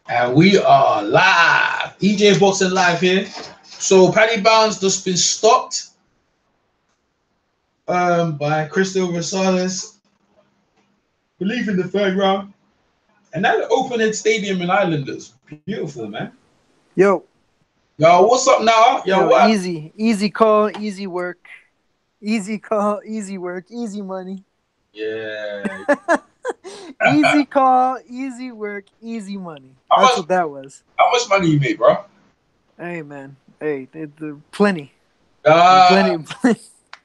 And we are live. EJ Boxing Live here. So Paddy Bounds just been stopped by Cristofer Rosales, believe in the third round. And that open stadium in Islanders. Beautiful, man. Yo, Yo, what's up now? Yo, yo, what? easy call, easy work, easy call, easy work, easy money. Yeah. Easy call, easy work, easy money. How That's much what that was. how much money you made, bro? Hey man, hey, plenty, Uh plenty, plenty.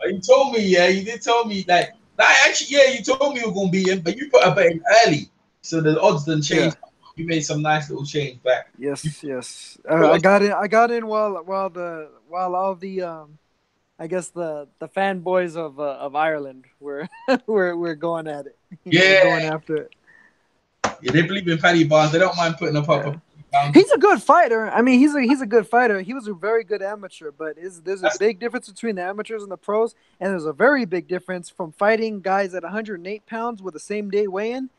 you told me, yeah, you did tell me like actually, yeah, you told me you were gonna be in, but you put a bet in early. So the odds didn't Yeah, change. You made some nice little change back. You yes, yes. put I us got in. I got in while all the I guess the fanboys of Ireland were were going at it. We're yeah, going after it. yeah, they believe in Paddy Barnes. They don't mind putting up a Yeah. pound. He's a good fighter. I mean, he's a good fighter. He was a very good amateur, but there's a That's big difference between the amateurs and the pros, and there's a very big difference from fighting guys at 108 pounds with the same day weigh-in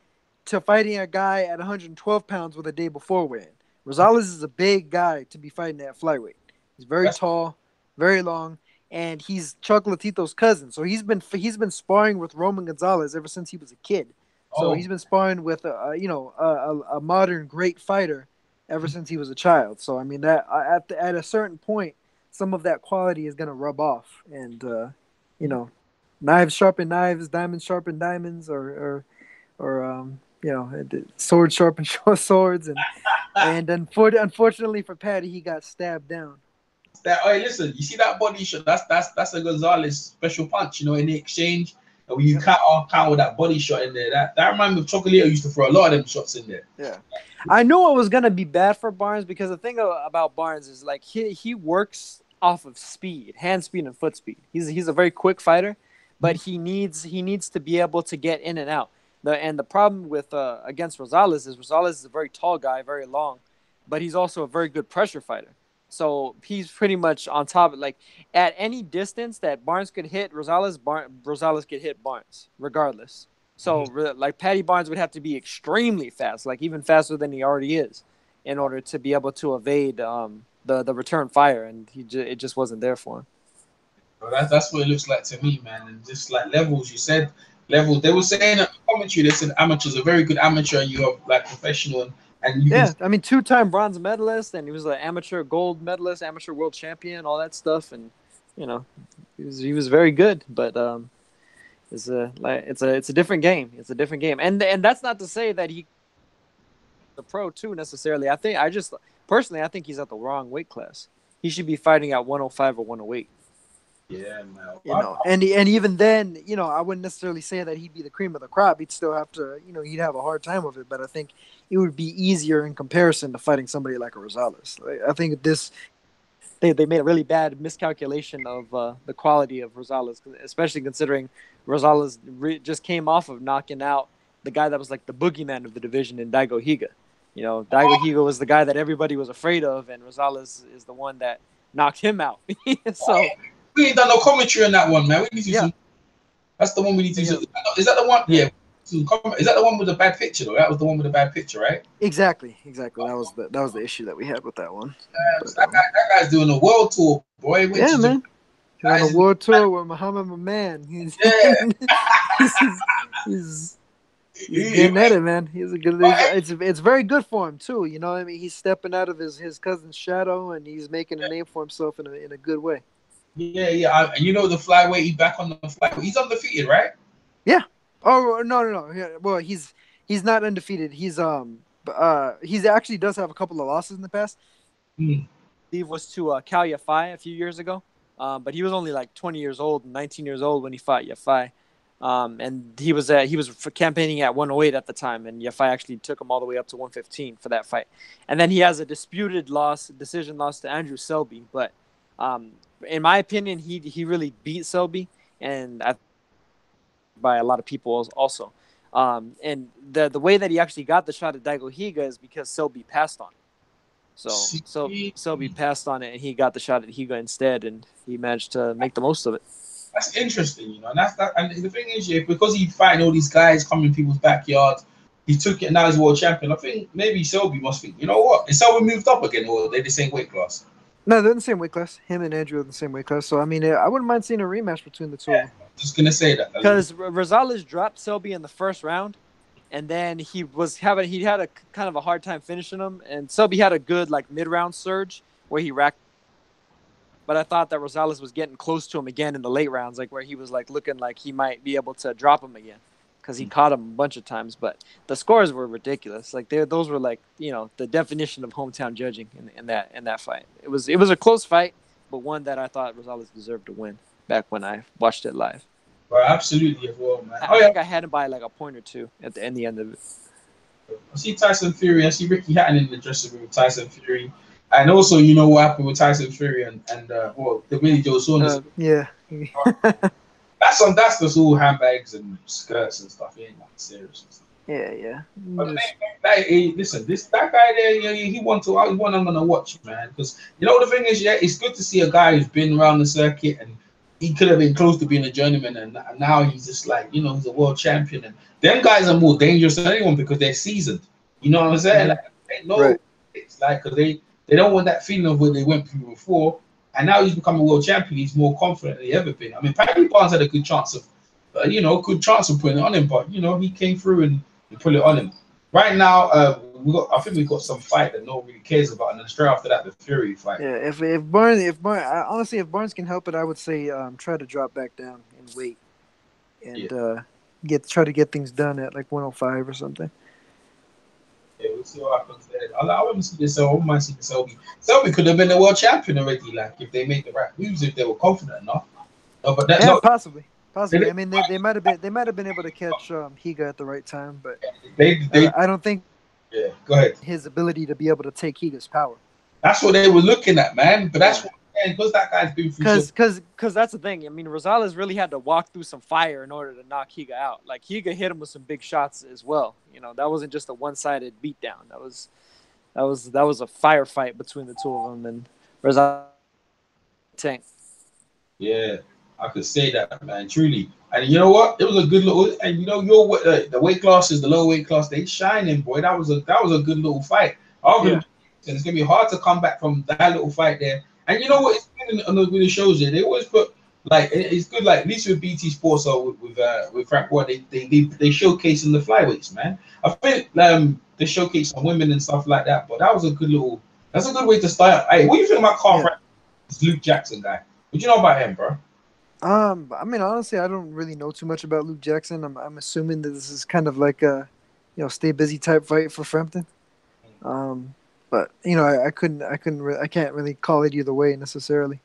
to fighting a guy at 112 pounds with a day before weigh-in. Rosales is a big guy to be fighting at flyweight. He's very that's tall, very long, and he's Chocolatito's cousin. So he's been sparring with Roman Gonzalez ever since he was a kid. So oh, he's been sparring with a modern great fighter ever since he was a child. So I mean that at a certain point, some of that quality is gonna rub off, and you know, knives sharpen knives, diamonds sharpen diamonds, swords sharpen swords, unfortunately for Paddy, he got stabbed down. that. Oh, hey, listen, you see that body shot? That's a Gonzalez special punch. You know, in the exchange, and when you Yep. counter with that body shot in there, that reminds me of Chocolate used to throw a lot of them shots in there. Yeah, I knew it was gonna be bad for Barnes because the thing about Barnes is like he works off of speed, hand speed and foot speed. He's a very quick fighter, but he needs to be able to get in and out. The problem with against Rosales is a very tall guy, very long, but he's also a very good pressure fighter. So he's pretty much on top of like at any distance that Barnes could hit Rosales could hit Barnes regardless. So like Paddy Barnes would have to be extremely fast, like even faster than he already is, in order to be able to evade the return fire, and it just wasn't there for him. Bro, that's what it looks like to me, man. And just like levels, you said levels. They were saying that commentary. They said amateurs a very good amateur, and you're like professional, and you can. Yeah, I mean, two-time bronze medalist, and he was an amateur gold medalist, amateur world champion, all that stuff, and you know, he was very good, but it's a different game. It's a different game, and that's not to say that he the pro too necessarily. I think he's at the wrong weight class. He should be fighting at 105 or 108. Yeah, man. And even then, I wouldn't necessarily say that he'd be the cream of the crop. He'd still have to, he'd have a hard time with it. But I think it would be easier in comparison to fighting somebody like a Rosales. I think they made a really bad miscalculation of the quality of Rosales, especially considering Rosales just came off of knocking out the guy that was like the boogeyman of the division in Daigo Higa. Daigo Higa was the guy that everybody was afraid of, and Rosales is the one that knocked him out. So We ain't done no commentary on that one, man. We need to do yeah, some. That's the one we need to yeah, do. Is that the one? yeah. Yeah. Is that the one with the bad picture though? That was the one with the bad picture, right? Exactly. That was the issue that we had with that one. But That guy's doing a world tour, boy. Went yeah, to Japan. man. He's on a world tour with Muhammad, my man. Yeah. He's, he's he's He getting at it, man. He's a good. It's very good for him too. You know what I mean? He's stepping out of his cousin's shadow, and he's making a name for himself in a good way. yeah. And you know the flyweight, he's back on the flyweight. He's undefeated, right? Yeah. Oh no. Yeah, well, he's not undefeated. He's actually does have a couple of losses in the past. Hmm. Steve was to Cal Yafai a few years ago, but he was only like 20 years old, 19 years old when he fought Yafai. And he was campaigning at 108 at the time, and Yafai actually took him all the way up to 115 for that fight. And then he has a decision loss to Andrew Selby. But in my opinion, he really beat Selby, and by a lot of people also. And the way that he actually got the shot at Daigo Higa is because Selby passed on it. So See, Selby passed on it, and he got the shot at Higa instead, and he managed to make the most of it. that's interesting, you know. And that's that. And the thing is, yeah, because he's fighting all these guys coming in people's backyards, he took it, and now he's world champion. I think maybe Selby must think, you know what? Is Selby moved up again, or they the same weight class? No, they're in the same weight class. Him and Andrew are in the same weight class. So I mean, I wouldn't mind seeing a rematch between the two of Yeah, them. just gonna say that. Because Rosales dropped Selby in the first round, and then he had a kind of a hard time finishing him, and Selby had a good like mid round surge where he racked. But I thought that Rosales was getting close to him again in the late rounds, like where he was like looking like he might be able to drop him again, because he caught him a bunch of times. But the scores were ridiculous. Like those were like the definition of hometown judging in that fight. It was a close fight, but one that I thought Rosales deserved to win back when I watched it live. Well, absolutely as well, man. I think I had him by like a point or two at the end of it. I see Tyson Fury. I see Ricky Hatton in the dressing room with Tyson Fury. And also, you know what happened with Tyson Fury and well, the Billy Joe Saunders. Yeah. That's just all handbags and skirts and stuff. He ain't like serious. Yeah. But listen, that guy there, he won I'm gonna watch, man. Because you know the thing is, yeah, it's good to see a guy who's been around the circuit and he could have been close to being a journeyman, and now he's just like, he's a world champion. And them guys are more dangerous than anyone because they're seasoned. You know what I'm saying? Like, they know right. It's like because they don't want that feeling of what they went through before. And now he's become a world champion. He's more confident than he ever been. I mean, Paddy Barnes had a good chance of, putting it on him, but he came through and he put it on him. Right now, I think we got some fight that no one really cares about, and then straight after that, the Fury fight. Yeah, if Barnes, honestly, if Barnes can help it, I would say try to drop back down in weight and try to get things done at like 105 or something. Yeah, we'll see what happens there. I want to see this. I might see the Selby. Selby could have been the world champion already, like if they make the right moves, if they were confident enough. No, but that's not possibly. I mean, they might have been able to catch Higa at the right time, but I don't think. Yeah, go ahead. His ability to be able to take Higa's power. That's what they were looking at, man. But that's what because that guy's been through. Because that's the thing. I mean, Rosales really had to walk through some fire in order to knock Higa out. Like Higa hit him with some big shots as well. That wasn't just a one-sided beatdown. That was a firefight between the two of them, and Rosales tank. Yeah, I could say that, man. Truly, and you know what? It was a good little. And the weight classes, the lower weight class, they shining, boy. That was a good little fight. And it's gonna be hard to come back from that little fight there. And you know what? It's good on the shows there. They always put like it's good. Like at least with BT Sports or with Frank Ward, they showcase in the flyweights, man. I think they showcase some women and stuff like that. But that's a good way to start. Hey, what do you think about Carl? This Luke Jackson guy. What you know about him, bro? I mean, honestly, I don't really know too much about Luke Jackson. I'm assuming that this is kind of like a, stay busy type fight for Frampton. But I can't really call it either way necessarily.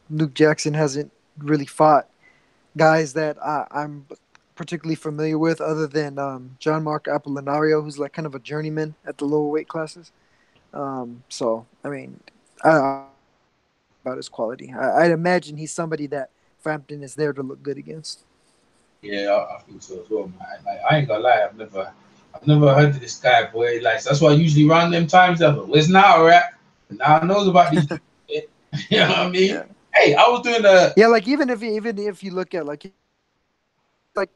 Luke Jackson hasn't really fought guys that I'm particularly familiar with, other than John Mark Apollinario, who's like kind of a journeyman at the lower weight classes. So I mean, about his quality, I'd imagine he's somebody that Frampton is there to look good against. Yeah, I think so as well, man. Like, I ain't gonna lie, I've never heard of this guy, boy. Like that's why I usually around them times ever. Where's now, right? Now I knows about these. You know what I mean? Yeah. Hey, I was doing like even if you look at like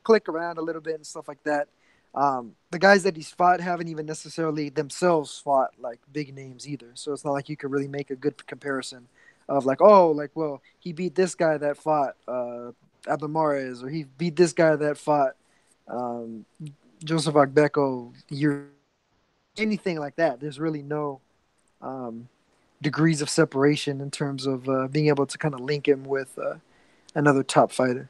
click around a little bit and stuff like that, the guys that he's fought haven't even necessarily themselves fought like big names either. So it's not like you could really make a good comparison of like, well, he beat this guy that fought Abdamares, or he beat this guy that fought Joseph Agbeko, anything like that. There's really no degrees of separation in terms of being able to kind of link him with another top fighter.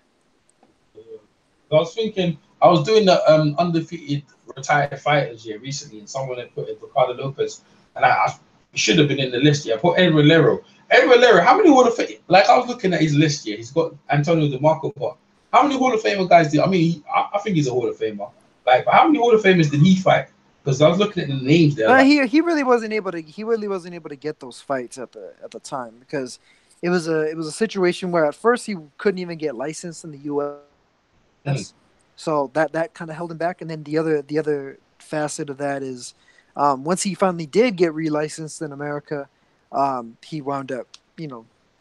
I was thinking, I was doing the undefeated retired fighters here recently, and someone had put in Ricardo Lopez, and I should have been in the list here. I put Ed Rolero. How many Hall of Fame? Like I was looking at his list here. He's got Antonio DeMarco, but how many Hall of Famer guys did? I mean, I think he's a Hall of Famer. Like, but how many Hall of Famers did he fight? Because I was looking at the names there. He really wasn't able to get those fights at the time, because it was a situation where at first he couldn't even get licensed in the U.S. So that kind of held him back. And then the other facet of that is once he finally did get relicensed in America, he wound up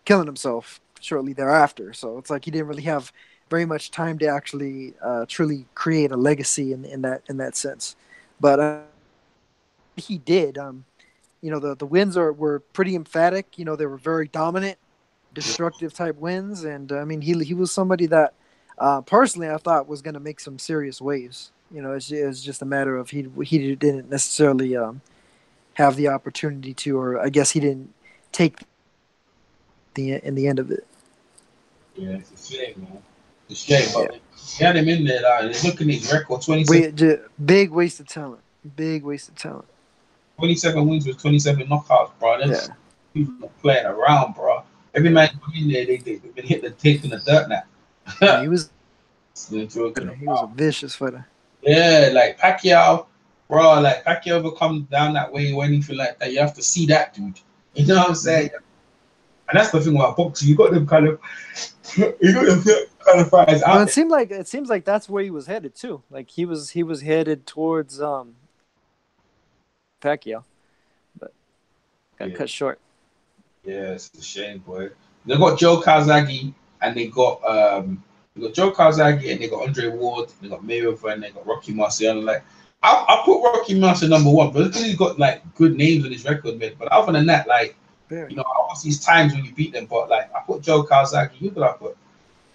killing himself shortly thereafter. So it's like he didn't really have very much time to actually truly create a legacy in that sense. But he did. The wins were pretty emphatic. They were very dominant, destructive type wins, and I mean he was somebody that personally I thought was going to make some serious waves. It's just a matter of he didn't necessarily have the opportunity to, or I guess he didn't take in the end of it. Yeah, it's a shame, man. It's a shame, Yeah. but he had him in there. Like, looking at his record, 27, Big waste of talent. Big waste of talent. 27 wins with 27 knockouts, bro. That's Yeah. people not playing around, bro. Every man in there, they've been hitting the tape in the dirt now. Yeah, he was Joking he was a about. vicious fighter. Yeah, like Pacquiao, bro. Like Pacquiao ever comes down that way or anything like that, you have to see that dude. You know what I'm saying? Mm-hmm. And that's the thing about boxing. You got them kind of, you got them kind of fighters Well, out it seems like that's where he was headed too. Like he was headed towards Pacquiao, but got there. cut short. Yeah, it's a shame, boy. They got Joe Calzaghe and they got Joe Calzaghe and they got Andre Ward, they got Mayweather and they got Rocky Marciano. Like I put Rocky Marciano number one, but he's got like good names on his record, man. But other than that, like Very. I watch these times when you beat them, but like I put Joe Calzaghe. Who did I put?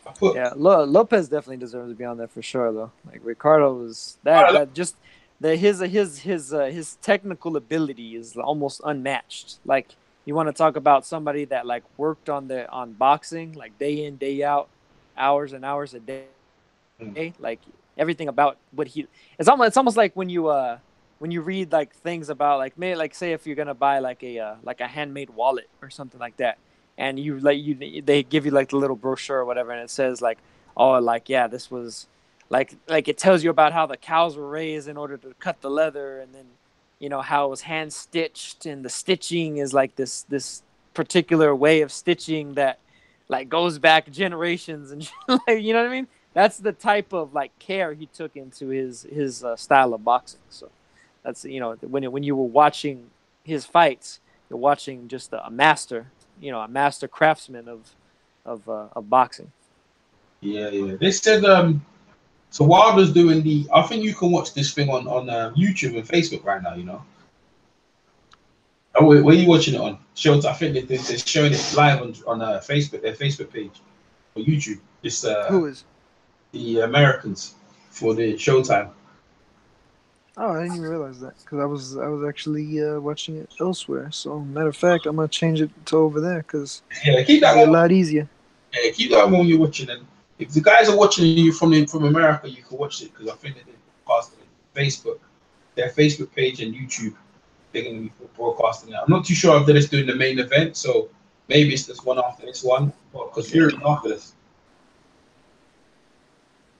I put Yeah, Lopez definitely deserves to be on there for sure, though. Like Ricardo was that just his technical ability is almost unmatched. Like you want to talk about somebody that like worked on boxing like day in day out, hours and hours a day. Like everything about what it's almost like when you read like things about like maybe like say if you're gonna buy like a handmade wallet or something like that, and they give you like the little brochure or whatever, and it says like, oh, like yeah, this was like it tells you about how the cows were raised in order to cut the leather, and then how it was hand stitched, and the stitching is like this particular way of stitching that like goes back generations, and like, you know what I mean. That's the type of like care he took into his style of boxing. So that's when you were watching his fights, you're watching just a master, a master craftsman of boxing. yeah. They said so Wilder's doing I think you can watch this thing on YouTube and Facebook right now. Oh, wait, where are you watching it on? I think they're showing it live on Facebook, their Facebook page or YouTube. It's Who is? the Americans for the Showtime. Oh, I didn't even realize that because I was actually watching it elsewhere. So matter of fact, I'm gonna change it to over there because Yeah, keep it'll that be a one. lot easier. Yeah, keep that one when you're watching it. If the guys are watching you from America, you can watch it because I think they broadcast it on Facebook, their Facebook page and YouTube. They're going to be broadcasting it. I'm not too sure if they're just doing the main event, so maybe it's this one after this one, because Yeah, Fury's after this.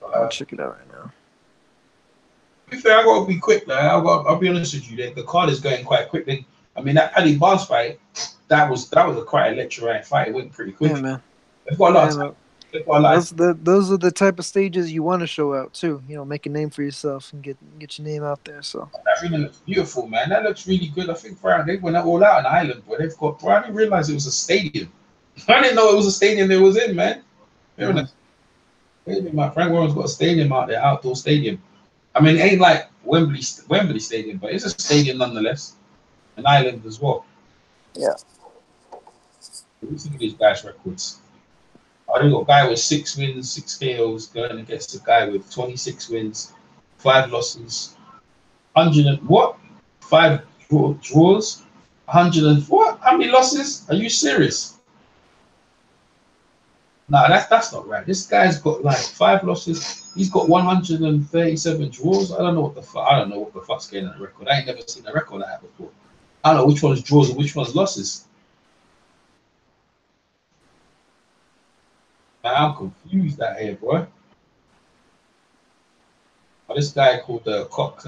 I'm gonna check it out right now. To be fair, I got to be quick. Like, I'll be honest with you. The card is going quite quick. I mean, that Paddy Barnes fight, that was a quite electrifying fight. It went pretty quick. Yeah, man. They've got a lot of time. Those are the type of stages you want to show out too. Make a name for yourself and get your name out there. So That really looks beautiful, man. That looks really good. I think they went all out in Ireland, but they've got. Bro, I didn't realize it was a stadium. I didn't know it was a stadium they was in, man. My Frank Warren's got a stadium out there, outdoor stadium. I mean, it ain't like Wembley Stadium, but it's a stadium nonetheless. An island as well. Yeah. Look at these guys' records. I got a guy with 6 wins, 6 KOs going against a guy with 26 wins, 5 losses, 100 and what? 5 draws, 100 and what? How many losses? Are you serious? Nah, that's not right. This guy's got like 5 losses. He's got 137 draws. I don't know what the fuck's getting on the record. I ain't never seen a record like that before. I don't know which one's draws and which one's losses. Man, I'm confused out here, boy. Oh, this guy called Cock.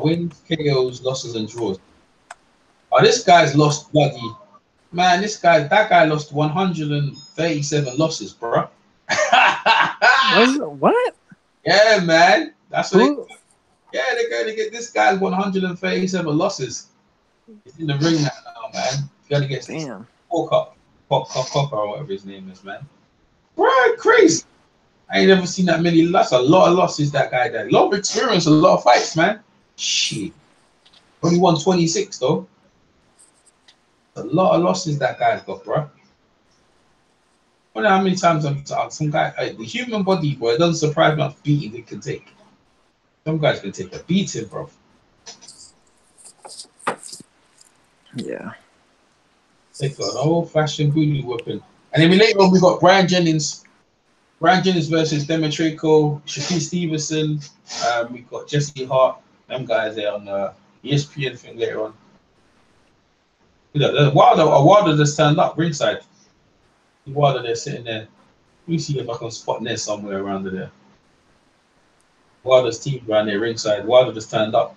Wins, KOs, losses, and draws. Oh, this guy's lost bloody. Man, that guy lost 137 losses, bro. What? Yeah, man. That's what Who? they're going to get this guy's 137 losses. He's in the ring now, man. You gotta get Damn. Copper or whatever his name is, man. Right, crazy. I ain't never seen that many losses. A lot of losses that guy did. A lot of experience, a lot of fights, man. Shit. Only won 26 though. A lot of losses that guy's got, bro. I wonder how many times some guy, the human body, bro, it doesn't surprise me how much beating it can take. Some guys can take a beating, bro. Yeah. Take an old fashioned booty whooping. And then later on, we got Brian Jennings. Brian Jennings versus Demetrico, Shaquille Stevenson. We got Jesse Hart. Them guys there on the ESPN thing later on. Wilder just turned up ringside. Wilder they're sitting there. Let me see if I can spot Ned somewhere around there. Wilder's team around there ringside. Wilder just turned up.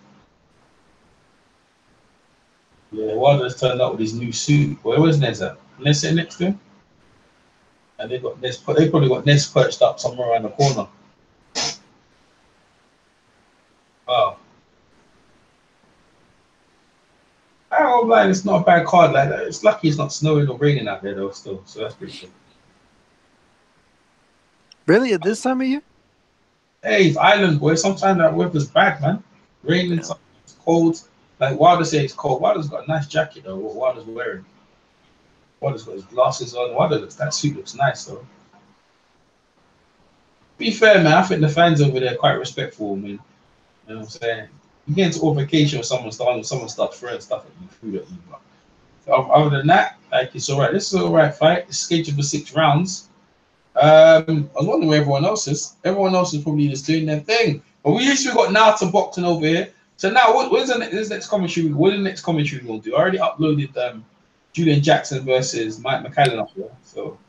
Yeah, Wilder just turned up with his new suit. Where's Ned at? Ned sitting next to him? And they probably got Ned perched up somewhere around the corner. Wow. I don't know, like, it's not a bad card like that. It's lucky it's not snowing or raining out there though still. So that's pretty good. Really, at this time of year? Hey, it's island boy. Sometimes that weather's bad, man. Raining, sometimes it's cold. Like Wilder say it's cold. Wilder's got a nice jacket though. What Wilder's wearing. Wilder's got his glasses on. That suit looks nice though. Be fair, man. I think the fans over there are quite respectful, man. You know what I'm saying? You get into altercation with someone starts throwing stuff at you, food at you. But other than that, like it's alright. This is an alright fight. It's scheduled for 6 rounds. I was wondering where everyone else is. Everyone else is probably just doing their thing. But we usually got Naruto boxing over here. So now, what's the next commentary? What is the next commentary we'll do? I already uploaded Julian Jackson versus Mike McCallum up there. So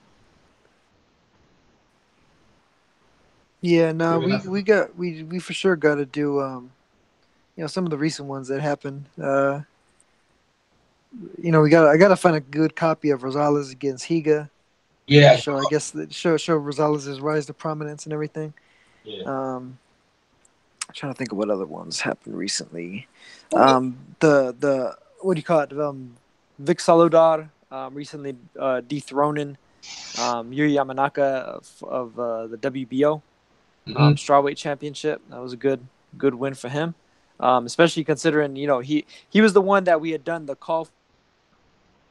yeah, no, we for sure got to do some of the recent ones that happened. I got to find a good copy of Rosales against Higa. yeah, Show Rosales' rise to prominence and everything. yeah. I'm trying to think of what other ones happened recently. The what do you call it? Vic Saludar recently dethroning Yuri Yamanaka of the WBO strawweight championship. That was a good win for him, especially considering he was the one that we had done the call.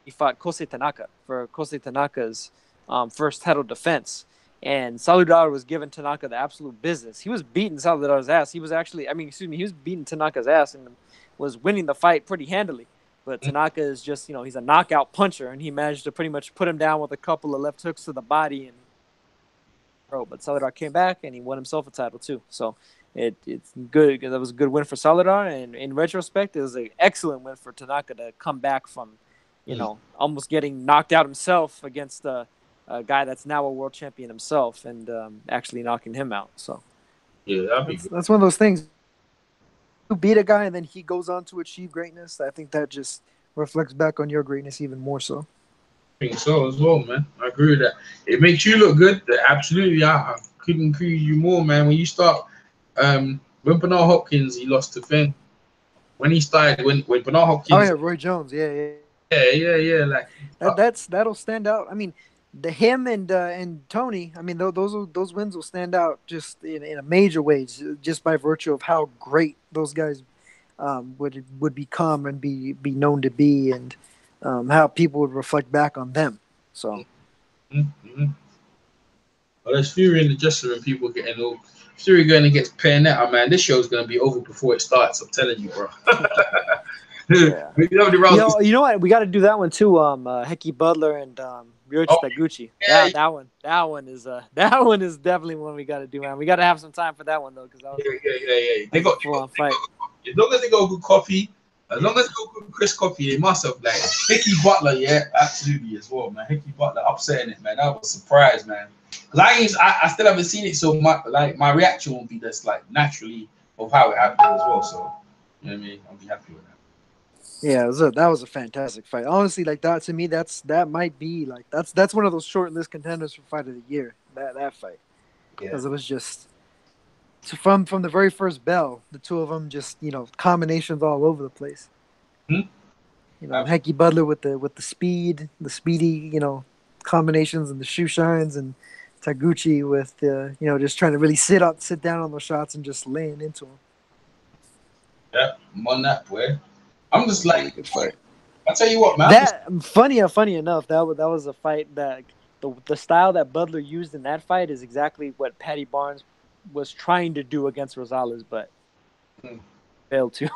He fought Kosei Tanaka for Kosei Tanaka's first title defense. And Saludar was giving Tanaka the absolute business. He was beating Saludar's ass. He was beating Tanaka's ass and was winning the fight pretty handily. But Tanaka is just, he's a knockout puncher, and he managed to pretty much put him down with a couple of left hooks to the body. But Saludar came back, and he won himself a title too. So it's good. That was a good win for Saludar, and in retrospect, it was an excellent win for Tanaka to come back from, almost getting knocked out himself against a guy that's now a world champion himself, and actually knocking him out. So yeah, that's one of those things. You beat a guy and then he goes on to achieve greatness. I think that just reflects back on your greatness even more so. I think so as well, man. I agree with that. It makes you look good. Absolutely, I couldn't agree with you more, man. When you start, when Bernard Hopkins, he lost to Finn. When he started, when Bernard Hopkins. Oh yeah, Roy Jones, yeah. Yeah. Like that'll stand out. I mean, him and Tony. I mean, those wins will stand out just in a major way, just by virtue of how great those guys would become and be known to be, and how people would reflect back on them. So, well, there's Fury in the dressing room. People getting all Fury going against Pianeta, man. This show's going to be over before it starts. I'm telling you, bro. Yeah. You know what? We got to do that one too. Hecky Butler and Ryoichi Taguchi. Yeah. That one is definitely one we got to do, man. We got to have some time for that one though, because They got full on fight. As long as they go good coffee, as long as they go good Chris coffee, they must have like Hickey Butler, yeah, absolutely as well, man. Hickey Butler upsetting it, man. That was a surprise, man. Cause I still haven't seen it so much. Like my reaction will be just like naturally of how it happened as well. So you know what I mean? I'll be happy with that. Yeah, that was a fantastic fight. Honestly, like that to me, that might be like that's one of those short list contenders for fight of the year. That fight, because it was just from the very first bell, the two of them just combinations all over the place. Hecky Butler with the speedy, combinations and the shoe shines, and Taguchi with just trying to really sit down on those shots and just laying into them. Yeah, I'm on that, boy. I'm just like, Good fight. I tell you what, man. That funny enough, that was a fight that the style that Butler used in that fight is exactly what Paddy Barnes was trying to do against Rosales, but failed to.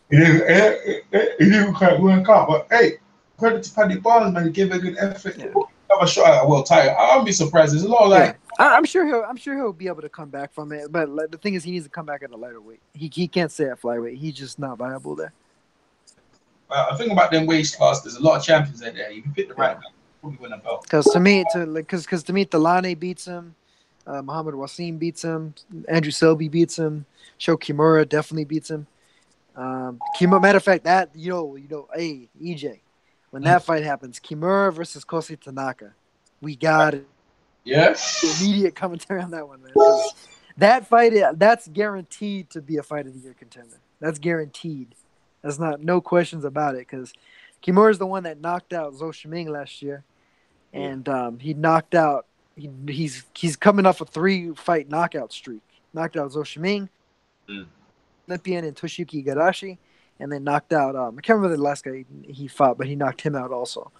He didn't quite work out, but hey, credit to Paddy Barnes, man. He gave a good effort. Yeah. Have a shot at a world title. I'll be surprised. There's a lot of like. Yeah. I'm sure he'll be able to come back from it, but the thing is, he needs to come back at a lighter weight. He can't stay at flyweight. He's just not viable there. I think about them weight class. There's a lot of champions in there. If you pick the right guy, probably win a belt. Because to me, Talane beats him, Muhammad Wasim beats him, Andrew Selby beats him, Sho Kimura definitely beats him. Matter of fact, that hey EJ, when that fight happens, Kimura versus Kosi Tanaka, we got it. Yeah. Immediate commentary on that one, man. That fight, that's guaranteed to be a fight of the year contender. That's guaranteed. That's no questions about it, because Kimura is the one that knocked out Zhou Shiming last year, and he knocked out. He's coming off a 3-fight knockout streak. Knocked out Zhou Shiming, Olympian, and Toshiyuki Igarashi, and then knocked out. I can't remember the last guy he fought, but he knocked him out also.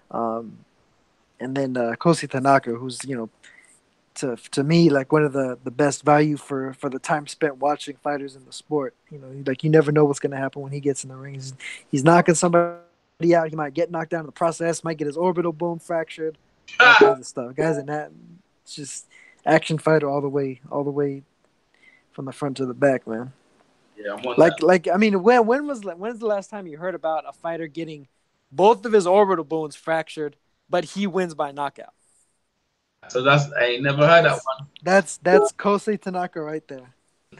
And then Kosi Tanaka, who's to me like one of the best value for the time spent watching fighters in the sport. You never know what's going to happen when he gets in the ring. He's knocking somebody out. He might get knocked down in the process. Might get his orbital bone fractured. All kinds of stuff. Guys in that, it's just action fighter all the way from the front to the back, man. Yeah, I'm on that. I mean, when's the last time you heard about a fighter getting both of his orbital bones fractured, but he wins by knockout? So I ain't never heard that one. That's Kosei Tanaka right there.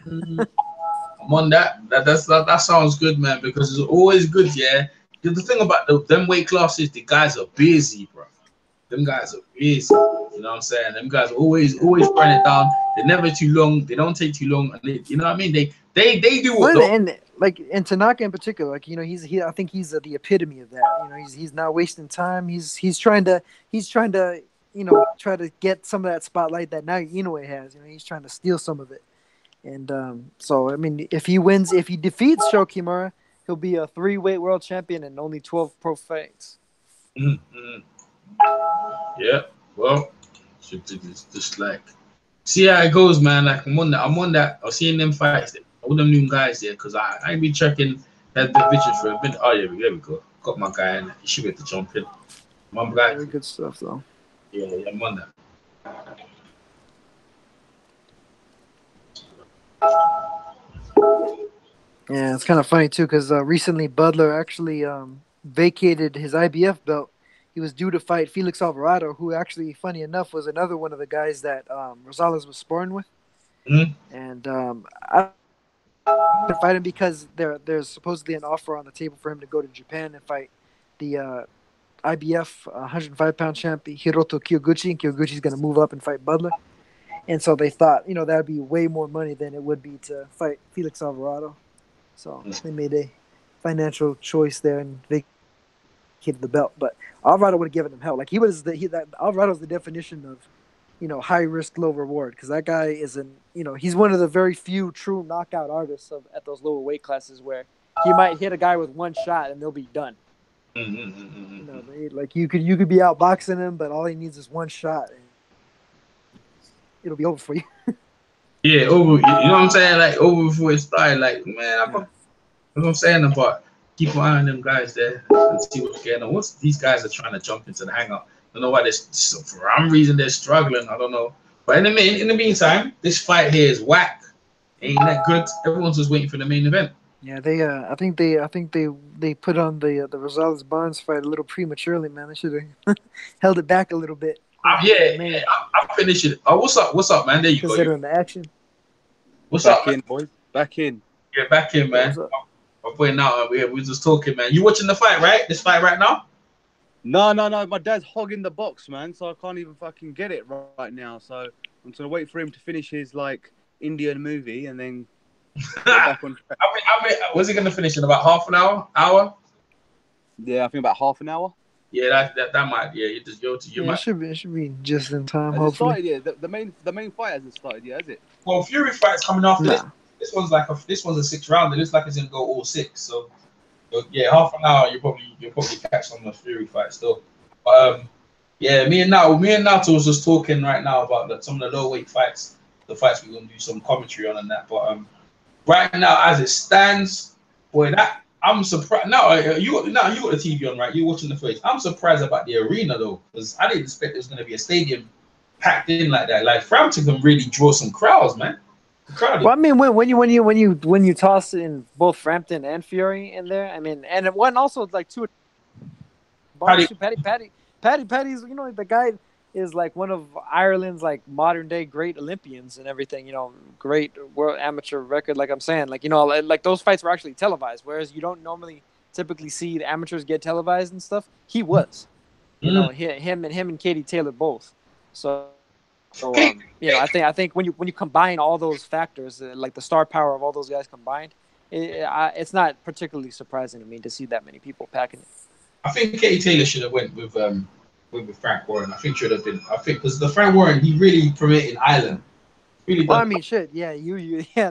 I'm on that. That sounds good, man, because it's always good, yeah. The thing about them weight classes, the guys are busy, bro. Them guys are busy. You know what I'm saying? Them guys are always running it down. They're never too long. They don't take too long. And you know what I mean? They do what. And Tanaka in particular, I think he's the epitome of that. He's not wasting time. He's trying to try to get some of that spotlight that now Inoue has. He's trying to steal some of it. And so, I mean, if he defeats Sho Kimura, he'll be a 3-weight world champion and only 12 pro fights. Mm-hmm. Yeah, well, just like see how it goes, man. Like I'm on that. I'm seeing them fights, all them new guys there, because I be checking that division for a bit. Oh yeah, there we go. Got my guy in. He should be able to jump in. My guy. Very good stuff, though. Yeah, I'm on that. Yeah, it's kind of funny too, because recently Butler actually vacated his IBF belt. He was due to fight Felix Alvarado, who actually, funny enough, was another one of the guys that Rosales was sparring with. Mm-hmm. And I didn't fight him because there's supposedly an offer on the table for him to go to Japan and fight the IBF 105-pound champion Hiroto Kyoguchi. And Kyoguchi's going to move up and fight Butler. And so they thought, that would be way more money than it would be to fight Felix Alvarado. So they made a financial choice there and vacated the belt. But Alvarado would have given him hell. Like Alvarado's the definition of, high risk, low reward. Because that guy he's one of the very few true knockout artists at those lower weight classes where he might hit a guy with one shot and they'll be done. Like you could be outboxing him, but all he needs is one shot. And it'll be over for you. Yeah, over. You know what I'm saying? Like over before it started. Like man, that's what I'm saying about keep an eye on them guys there and see what's going on. What's these guys are trying to jump into the hangout? I don't know why for some reason they're struggling. I don't know. But in the meantime, this fight here is whack. Ain't that good? Everyone's just waiting for the main event. Yeah, they. I think they put on the Rosales Barnes fight a little prematurely, man. They should have held it back a little bit. I'm finishing it. Oh, what's up, man? There you go. Considering the action. What's up, man? Boys? Back in. Yeah, back in, man. I'm putting out. We're just talking, man. You watching the fight, right? This fight right now? No. My dad's hogging the box, man. So I can't even fucking get it right now. So I'm just gonna wait for him to finish his Indian movie and then get back on track. I mean, was he gonna finish in about half an hour? Yeah, I think about half an hour. Yeah, that might. Yeah, you Yeah, might. it should be just in time. Has it Hopefully. started yet? The main fight hasn't started yet, has it? Well, Fury fight's coming after this. Nah. This one's a 6 round. It looks like it's gonna go all six. So yeah, half an hour. You'll probably catch on the Fury fight still. But yeah, me and Nato was just talking right now about some of the low weight fights, the fights we're gonna do some commentary on and that. But right now, as it stands, boy, that I'm surprised. Now you got the TV on, right? You're watching the footage. I'm surprised about the arena though, because I didn't expect there was gonna be a stadium packed in like that. Like Frampton can really draw some crowds, man. Well, I mean, when you toss in both Frampton and Fury in there, I mean, and one also like two. Paddy's, you know, the guy is like one of Ireland's like modern day great Olympians and everything. You know, great world amateur record. Like I'm saying, like, you know, like those fights were actually televised, whereas you don't normally typically see the amateurs get televised and stuff. He was, you know, him and Katie Taylor both. So you know, I think when you combine all those factors, like the star power of all those guys combined, it's not particularly surprising to me to see that many people packing it. I think Katie Taylor should have went with Frank Warren. I think should have been. I think because the Frank Warren, he really promoted Ireland. Really. Well, I mean, shit. Yeah,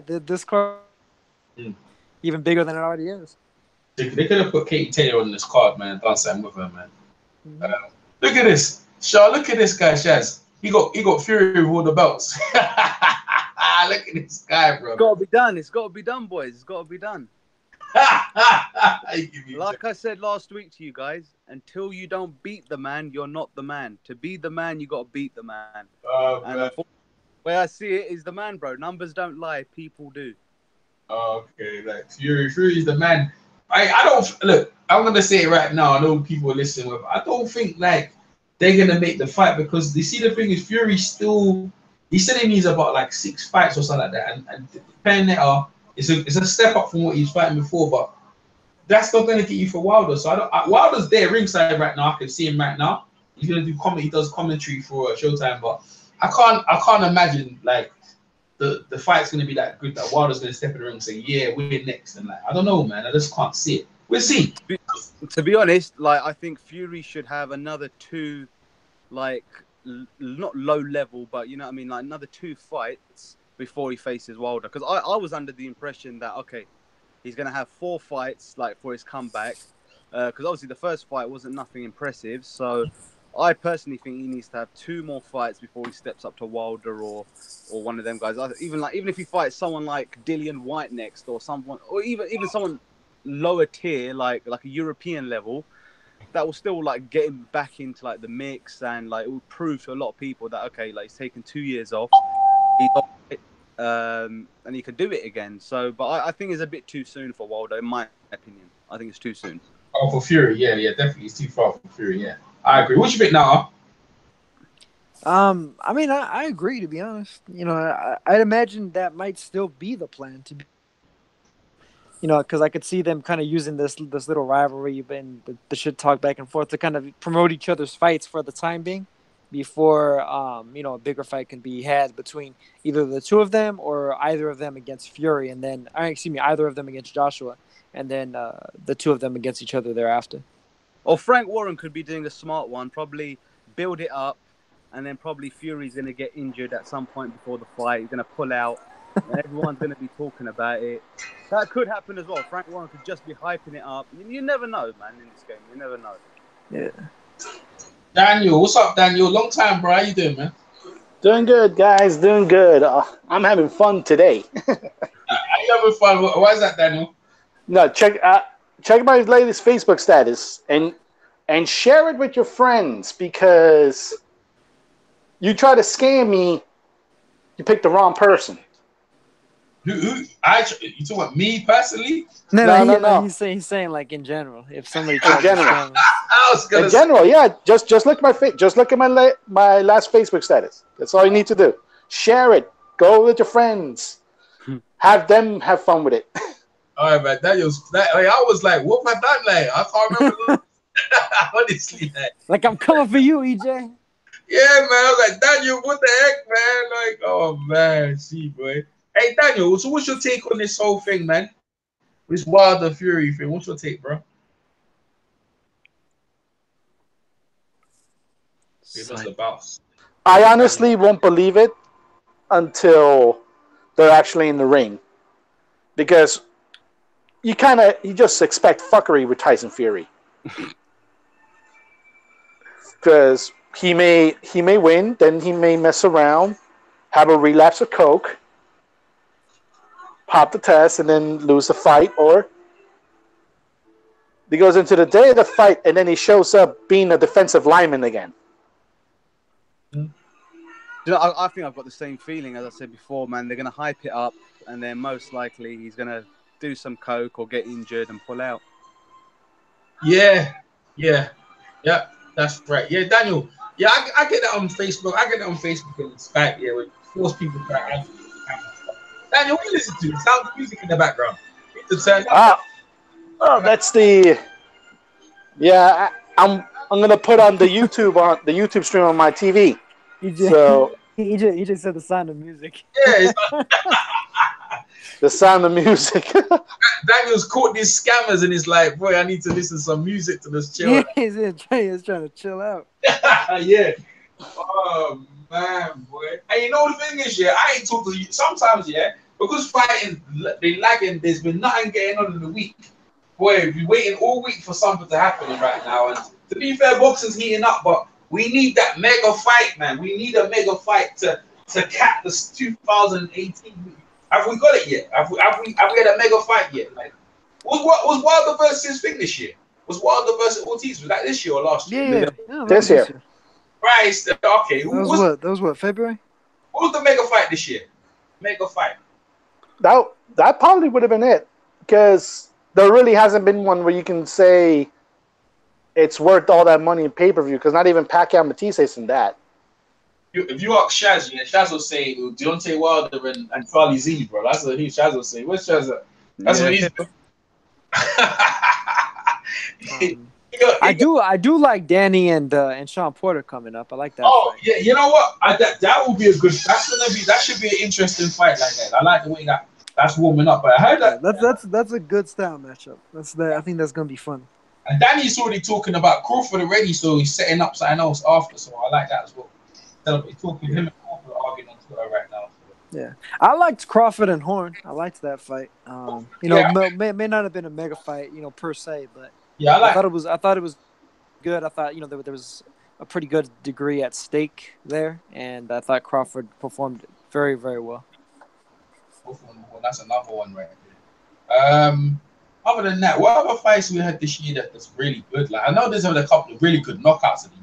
this card even bigger than it already is. They could have put Katie Taylor on this card, man. Done something with her, man. Look at this, Shaw. Look at this guy, Shaz. He got Fury with all the belts. Look at this guy, bro. It's got to be done. It's got to be done, boys. It's got to be done. Like I said last week to you guys, until you don't beat the man, you're not the man. To be the man, you got to beat the man. And the way I see it is the man, bro. Numbers don't lie. People do. Okay, like Fury's the man. I don't look. I'm gonna say it right now. I know people are listening with. I don't think like they're gonna make the fight because you see the thing is Fury still. He said he needs about like 6 fights or something like that, and Pianeta it's a step up from what he's fighting before, but that's not gonna get you for Wilder. So Wilder's there ringside right now. I can see him right now. He's gonna do comedy. He does commentary for Showtime, but I can't imagine like the fight's gonna be that good that Wilder's gonna step in the ring and say, "Yeah, we're next." And like I don't know, man. I just can't see it. We'll see. To be honest, like I think Fury should have another 2, like not low level, but you know what I mean, like another 2 fights before he faces Wilder. Because I was under the impression that okay, he's gonna have 4 fights like for his comeback. Because obviously the first fight wasn't nothing impressive, so I personally think he needs to have 2 more fights before he steps up to Wilder or one of them guys. Even if he fights someone like Dillian White next, or someone, or even someone lower tier, like a European level, that will still like get him back into like the mix, and like it will prove to a lot of people that okay, like he's taken 2 years off, and he can do it again. So, but I think it's a bit too soon for Wilder, in my opinion. I think it's too soon. Oh, for Fury, yeah, definitely, it's too far for Fury. Yeah, I agree. What you think now? I mean, I agree, to be honest. You know, I'd imagine that might still be the plan to be. You know, because I could see them kind of using this little rivalry and the shit talk back and forth to kind of promote each other's fights for the time being, before you know, a bigger fight can be had between either the 2 of them or either of them against Fury, and then either of them against Joshua, and then the 2 of them against each other thereafter. Or Frank Warren could be doing a smart one, probably build it up, and then probably Fury's going to get injured at some point before the fight. He's going to pull out, and everyone's going to be talking about it. That could happen as well. Frank Warren could just be hyping it up. You never know, man, in this game. You never know. Yeah. Daniel, what's up, Daniel? Long time, bro. How you doing, man? Doing good, guys. Doing good. I'm having fun today. Are you having fun? Why is that, Daniel? No, check my latest Facebook status and share it with your friends, because you try to scam me, you picked the wrong person. Who? You talking about me personally? No. He's saying like in general. If somebody tries to scam him. In general, yeah. Just look at my last Facebook status. That's all you need to do. Share it. Go with your friends. Have them have fun with it. All right, man. I was like, what have I done? Like, I can't remember. Honestly, like I'm coming for you, EJ. Yeah, man. I was like, Daniel, what the heck, man? Like, oh man, see, boy. Hey, Daniel. So, what's your take on this whole thing, man? This Wilder Fury thing. What's your take, bro? We missed the bouts. I honestly won't believe it until they're actually in the ring, because you just expect fuckery with Tyson Fury, because he may win, then he may mess around, have a relapse of coke, pop the test, and then lose the fight, or he goes into the day of the fight and then he shows up being a defensive lineman again. I think I've got the same feeling as I said before, man. They're going to hype it up, and then most likely he's going to do some coke or get injured and pull out. Yeah, that's right. Yeah, Daniel. Yeah, I get that on Facebook. I get that on Facebook and Skype. Yeah, with force people to have Daniel, what you listen to? Sound of music in the background. You need to turn that. Oh, that's the. Yeah, I'm gonna put on the YouTube stream on my TV. He just said the sound of music. Yeah, the sound of music. Daniel's caught these scammers and he's like, boy, I need to listen to some music to this chill. Yeah, he's trying to chill out. Yeah. Oh man, boy. And you know the thing is, yeah, I ain't talked to you sometimes, yeah, because fighting they lagging. There's been nothing going on in the week. Boy, we're waiting all week for something to happen right now. And to be fair, boxing's heating up, but we need that mega fight, man. We need a mega fight to cap this 2018. Have we got it yet? Have we had a mega fight yet? Like, was Wilder versus his thing this year? Was Wilder versus Ortiz? Was that this year or last year? Yeah, this year. Right. Okay. That was what, February? What was the mega fight this year? Mega fight. That probably would have been it, because there really hasn't been one where you can say it's worth all that money in pay-per-view, because not even Pacquiao and Batista's in that. If you ask Shaz, yeah, Shaz will say Deontay Wilder and Charlie Z, bro. That's what Shaz will say. Where's Shaz at? That's what he's. I do like Danny and Sean Porter coming up. I like that. Oh fight. yeah, you know what? That will be a good. That should be an interesting fight like that. I like the way that's warming up. But I heard that that's a good style matchup. I think that's gonna be fun. And Danny's already talking about Crawford already, so he's setting up something else after. So I like that as well. He's talking him and Crawford are arguing on Twitter right now. So. Yeah, I liked Crawford and Horn. I liked that fight. May not have been a mega fight, per se, but yeah, I thought it was good. I thought there was a pretty good degree at stake there, and I thought Crawford performed very, very well. That's another one right there. Other than that, what other fights we had this year that's really good? Like I know there's a couple of really good knockouts in the year.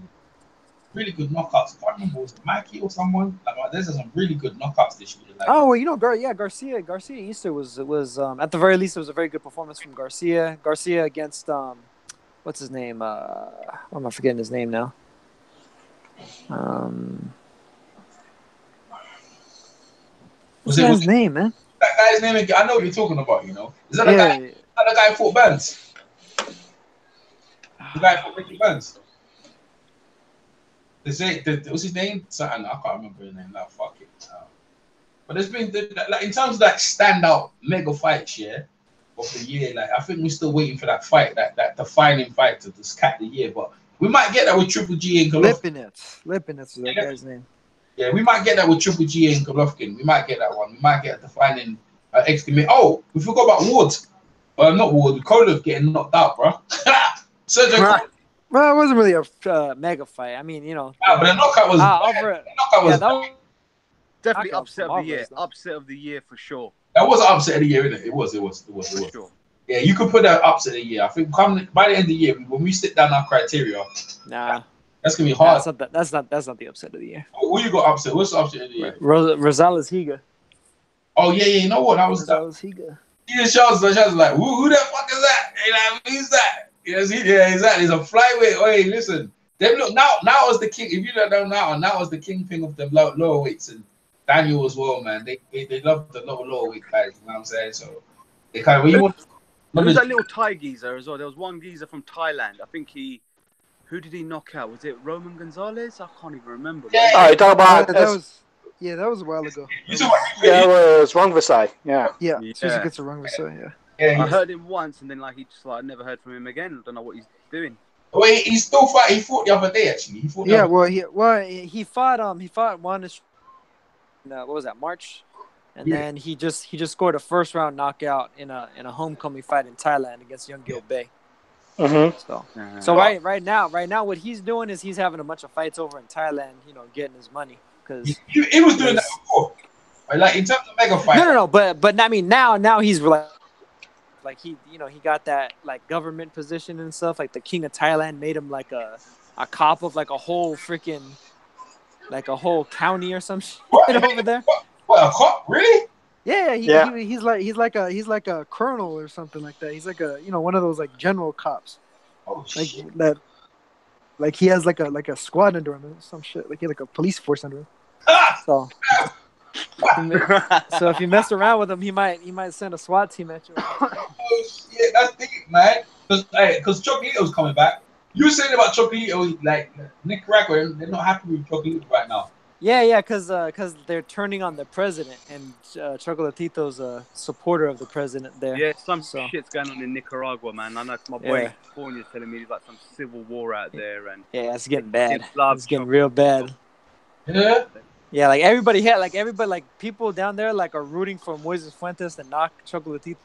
Really good knockouts. I can't remember, was it Mikey or someone? Like there's some really good knockouts this year. Like, Garcia Easter was at the very least it was a very good performance from Garcia. Garcia against what's his name? Why am I forgetting his name now? What's his name, man? That guy's name again. I know what you're talking about. Is that the guy? Is that the guy who fought Burns? The guy who fought Ricky Burns. What's his name? Something I can't remember his name. Like fuck it. But there's been like in terms of that standout mega fights, of the year. Like I think we're still waiting for that fight, that defining fight to just cap the year. But we might get that with Triple G and Golovkin. Lipinets is that guy's name. Yeah, we might get that with Triple G and Golovkin. We might get that one. We might get a defining exclamation. Oh, we forgot about Ward. Not Ward. Kovalev getting knocked out, bro. Well, it wasn't really a mega fight. I mean, but the knockout was. That was definitely upset of the year. Upset of the year for sure. That was an upset of the year, isn't it? It was. For sure. Yeah, you could put that upset of the year. I think by the end of the year, when we sit down our criteria, that's gonna be hard. That's not the upset of the year. Who you got upset? What's the upset of the year? Rosales Higa. Oh yeah. You know what? That was Rosales Higa. Yeah, Charles like, who the fuck is that? Who's that? Yeah, exactly. He's a flyweight. Oh, hey, listen. Them look now is the king. If you don't know now is the kingpin of the lower weights, and Daniel as well, man. They love the lower weight guys. You know what I'm saying? So they kind of. Who's that little Thai geezer as well? There was one geezer from Thailand. I think who did he knock out? Was it Roman Gonzalez? I can't even remember. Yeah, you talk about that was a while ago. That was Rungvisai. Yeah. Susie gets a Rungvisai. I heard him once, and then he just I never heard from him again. I don't know what he's doing. Wait, he's still fighting. He fought the other day, actually. He fought. Yeah, he fought one. What was that, March? And then he just scored a first round knockout in a homecoming fight in Thailand against Young Gil Bay. Mm-hmm. So right now what he's doing is he's having a bunch of fights over in Thailand, getting his money because he was doing that before. Like in terms of mega fight. No, but I mean now he's like he got that like government position and stuff. Like the king of Thailand made him like a cop of like a whole freaking like a whole county or some shit over there. What, a cop? Really? Yeah, he's like a colonel or something like that. He's like a one of those like general cops. Oh like shit. that. Like he has like a squad under him or some shit. Like he has like a police force under him. So if you mess around with him, he might send a SWAT team at you. Oh shit, that's deep, man. Because Chocolito's coming back. You were saying about Chocolito, like Nicaragua, they're not happy with Chocolito right now. Yeah, because they're turning on the president, and Chocolatito's a supporter of the president there. Yeah, shit's going on in Nicaragua, man. I know my boy California's telling me there's like some civil war out there, and it's getting bad. It's getting real bad. Yeah. Yeah, like people down there like are rooting for Moises Fuentes to knock Chocolatito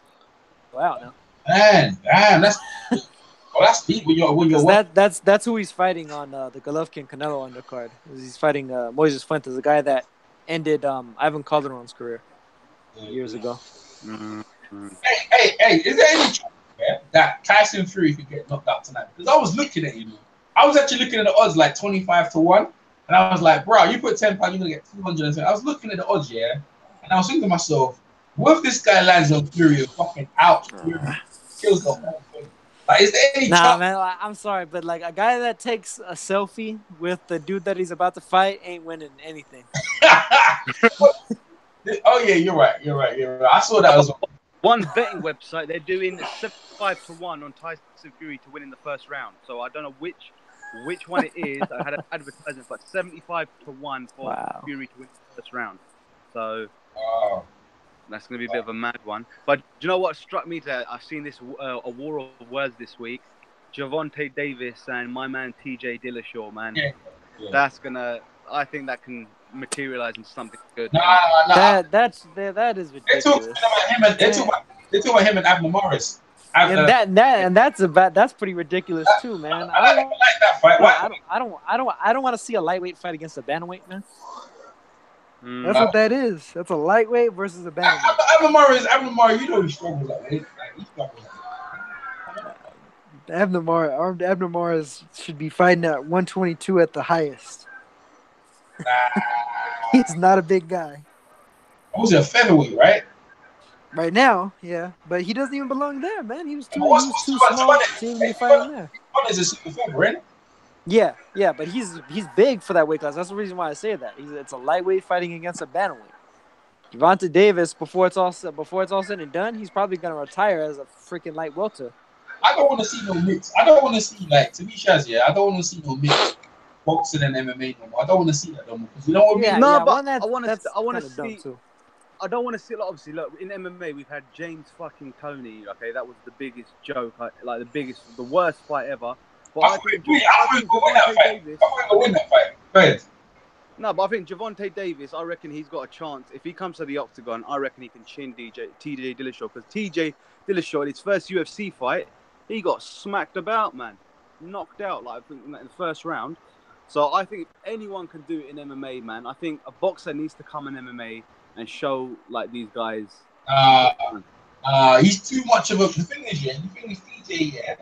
out now. Man, damn, that's deep. That's who he's fighting on the Golovkin Canelo undercard. He's fighting Moises Fuentes, the guy that ended Ivan Calderon's career years ago. Mm-hmm. Hey, is there any chance that Tyson Fury could get knocked out tonight? Because I was looking at I was actually looking at the odds like 25-1. And I was like, bro, you put £10, you're going to get 200. I was looking at the odds, and I was thinking to myself, what if this guy lands on Fury and fucking out Fury, kills the whole thing? Like, is there any chance? Man, I'm sorry, but like a guy that takes a selfie with the dude that he's about to fight ain't winning anything. Oh, yeah, you're right. I saw that as well. One betting website, they're doing 75-1 on Tyson Fury to win in the first round. So I don't know which one it is. I had an advertisement, but 75-1 for Fury to win the first round. So that's going to be a bit of a mad one. But do you know what struck me today? I've seen this a war of words this week. Gervonta Davis and my man TJ Dillashaw, man. Yeah. That's gonna. I think that can materialize into something good. That is ridiculous. They're talking about him and Abner Morris. And that's pretty ridiculous too, man. I like that fight. I don't want to see a lightweight fight against a bantamweight, man. That's what that is. That's a lightweight versus a bantamweight. Abner Morris, you know he struggles like that. He struggles like that. Abner Morris should be fighting at 122 at the highest. He's not a big guy. Was a featherweight, right? Right now, yeah, but he doesn't even belong there, man. He was too small to be fighting there. What is a super featherweight? Yeah, but he's big for that weight class. That's the reason why I say that. It's a lightweight fighting against a bantamweight. Gervonta Davis, before it's all said and done, he's probably gonna retire as a freaking light welter. I don't want to see no mix. I don't want to see to be Shaz, I don't want to see no mix boxing and MMA no more. I don't want to see that no more because you know what I mean. I want to see. Too. I don't want to see. Obviously, look, in MMA we've had James fucking Toney. Okay, that was the biggest joke, the worst fight ever. But I think Gervonta Davis. I win that fight. Go ahead. No, but I think Gervonta Davis, I reckon he's got a chance. If he comes to the octagon, I reckon he can chin TJ Dillashaw. Because TJ Dillashaw, in his first UFC fight, he got smacked about, man. Knocked out, in the first round. So I think if anyone can do it in MMA, man, I think a boxer needs to come in MMA and show, these guys. He's too much of a... The thing is, TJ,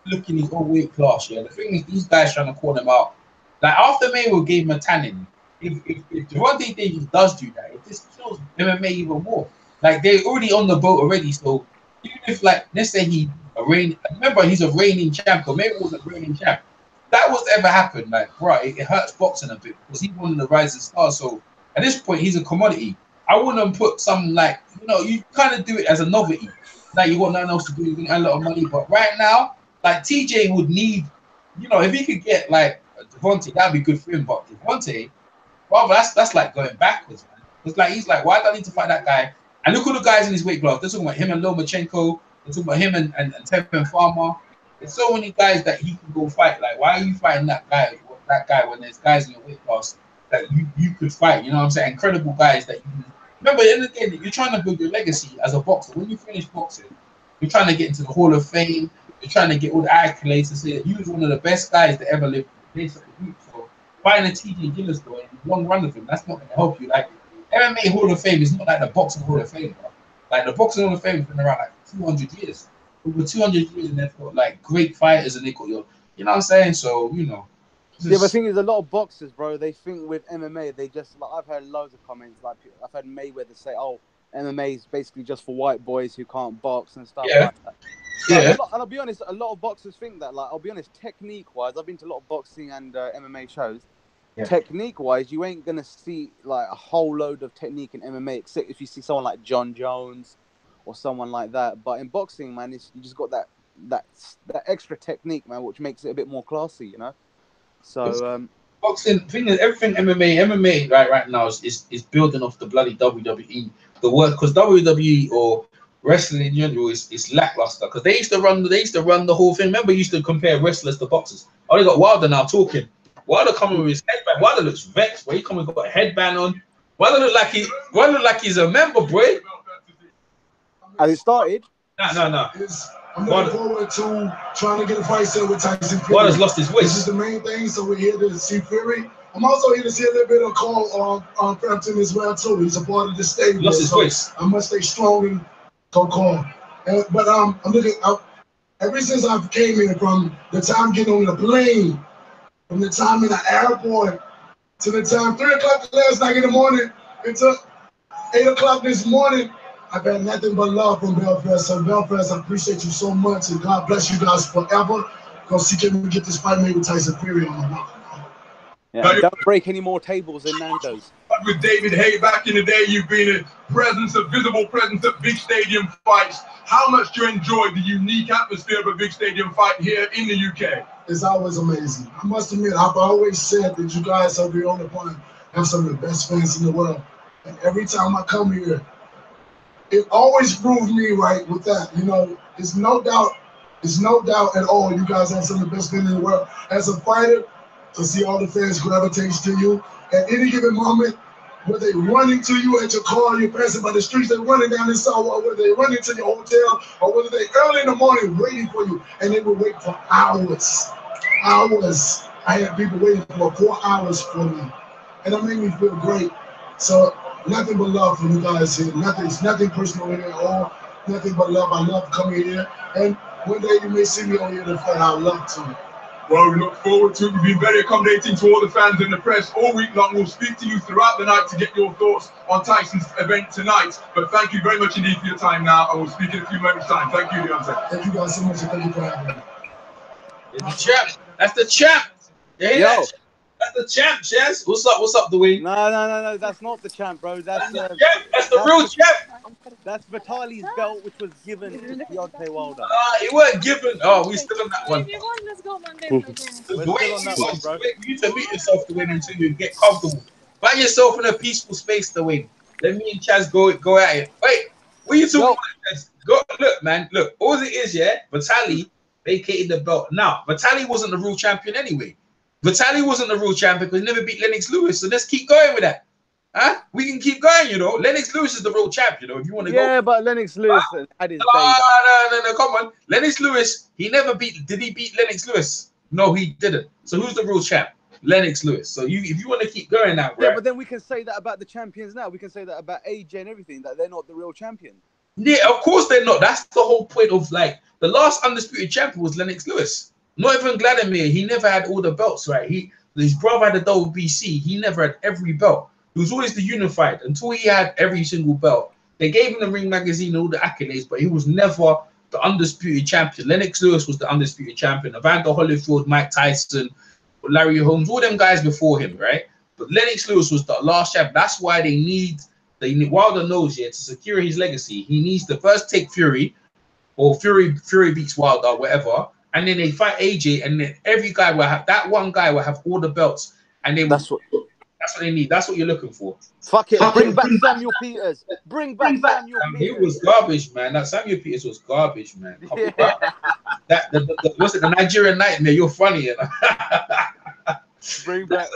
look in his own weight class, The thing is, these guys trying to call him out. After Mayweather gave him a tanning, if Gervonta Davis does do that, it just kills MMA even more. They're already on the boat already, so even if, let's say remember, he's a reigning champ, or Mayweather was a reigning champ. That was ever happened, it hurts boxing a bit, because he's one of the rising stars, so at this point, he's a commodity. I wouldn't put something you kind of do it as a novelty. You got nothing else to do, you can earn a lot of money, but right now, TJ would need, if he could get, Gervonta, that'd be good for him. But Gervonta, that's like going backwards, man. It's he's why do I need to fight that guy? And look at the guys in his weight class. They're talking about him and Lomachenko. They're talking about him and Tevin Farmer. There's so many guys that he can go fight. Like, why are you fighting that guy? When there's guys in your weight class that you could fight. You know what I'm saying? Incredible guys that you remember. At the end of the day, you're trying to build your legacy as a boxer. When you finish boxing, you're trying to get into the Hall of Fame. You're trying to get all the accolades and say that you was one of the best guys to ever live. So fighting a TJ Gillis, long run with him, that's not going to help you. Like, MMA Hall of Fame is not like the boxing Hall of Fame, bro. Like, the boxing Hall of Fame has been around like 200 years. Over 200 years, and they've got like great fighters, and they got you know what I'm saying? So, you know. Yeah, but the thing is, a lot of boxers, bro, they think with MMA, they just, like, I've heard loads of comments, like, I've heard Mayweather say, oh, MMA is basically just for white boys who can't box and stuff like that. Yeah. And I'll be honest, a lot of boxers think that. Like, I'll be honest, technique-wise, I've been to a lot of boxing and MMA shows. Yeah. Technique-wise, you ain't going to see, like, a whole load of technique in MMA, except if you see someone like John Jones or someone like that. But in boxing, man, you just got that extra technique, man, which makes it a bit more classy, you know? So, boxing, thing is, everything MMA right now is building off the bloody WWE. The word, because WWE or wrestling in general is lackluster, because they used to run the whole thing. Remember, you used to compare wrestlers to boxers. Oh, they got Wilder now talking. Wilder coming with his headband. Wilder looks vexed. Where he coming got a headband on. Wilder look like he's a member, boy. Has it started? No. I'm looking forward to trying to get a fight set with Tyson Fury. Wilder's lost his voice. This is the main thing, so we're here to see Fury. I'm also here to see a little bit of Cole on Frampton as well, too. He's a part of the stable. Lost his voice. I must stay strong and Cole. But I'm looking up. Ever since I came here, from the time getting on the plane, from the time in the airport, to the time 3 o'clock last night in the morning, until 8 o'clock this morning, I've had nothing but love from Belfast. So Belfast, I appreciate you so much, and God bless you guys forever. Because see, can we get this fight made with Tyson Fury on the mouth? Yeah, don't break any more tables in Nando's. With David Hay, back in the day, you've been a visible presence at big stadium fights. How much do you enjoy the unique atmosphere of a big stadium fight here in the UK? It's always amazing. I must admit, I've always said that you guys over here on the point have some of the best fans in the world. And every time I come here, it always proves me right with that. You know, it's no doubt at all you guys have some of the best fans in the world. As a fighter, to see all the fans gravitate to you at any given moment, whether they're running to you at your car, you're passing by the streets, they're running down the sidewalk, whether they're running to your hotel, or whether they're early in the morning waiting for you, and they will wait for hours. I had people waiting for 4 hours for me, and that made me feel great. So nothing but love from you guys here. Nothing personal in it at all. Nothing but love. I love coming here, and one day you may see me on here to fight. I love to. Well, we look forward to it. We've been very accommodating to all the fans and the press all week long. We'll speak to you throughout the night to get your thoughts on Tyson's event tonight. But thank you very much indeed for your time now, and we'll speak in a few moments' time. Thank you, Deontay. Thank you guys so much, and thank you for having me. It's the champ. That's the champ. Yeah, that's the champ, Chaz. What's up, Dwayne? No. That's not the champ, bro. That's the champ. That's the real champ. That's Vitali's belt, which was given to Deontay Wilder. It wasn't given. Oh, we still on that one. Let's go Monday. We're still on that one, bro. You need to meet yourself, Dwayne, until you get comfortable. Find yourself in a peaceful space, Dwayne. Let me and Chaz go at it. Wait, what are you talking about? Go, look, man. Look, all it is, Vitali vacated the belt. Now, Vitali wasn't the real champion anyway. Vitali wasn't the real champion because he never beat Lennox Lewis. So let's keep going with that. Huh? We can keep going, you know. Lennox Lewis is the real champion, if you want to go. Yeah, but Lennox Lewis had his day. No, come on. Lennox Lewis, he never beat. Did he beat Lennox Lewis? No, he didn't. So who's the real champ? Lennox Lewis. So if you want to keep going now, right? Yeah, but then we can say that about the champions now. We can say that about AJ and everything, that they're not the real champion. Yeah, of course they're not. That's the whole point of, like, the last undisputed champion was Lennox Lewis. Not even Vladimir. He never had all the belts, right? His brother had the WBC. He never had every belt. He was always the unified until he had every single belt. They gave him the Ring magazine and all the accolades, but he was never the undisputed champion. Lennox Lewis was the undisputed champion. Evander Holyfield, Mike Tyson, Larry Holmes, all them guys before him, right? But Lennox Lewis was the last champion. That's why they need Wilder knows, to secure his legacy, he needs to first take Fury, or Fury beats Wilder, whatever. And then they fight AJ, and then every guy will have that one guy will have all the belts, and that's what they need. That's what you're looking for. Fuck it, bring back Samuel Peters. Bring back Samuel Peters. He was garbage, man. That Samuel Peters was garbage, man. what's it? The Nigerian Nightmare. You're funny. You know? Bring back.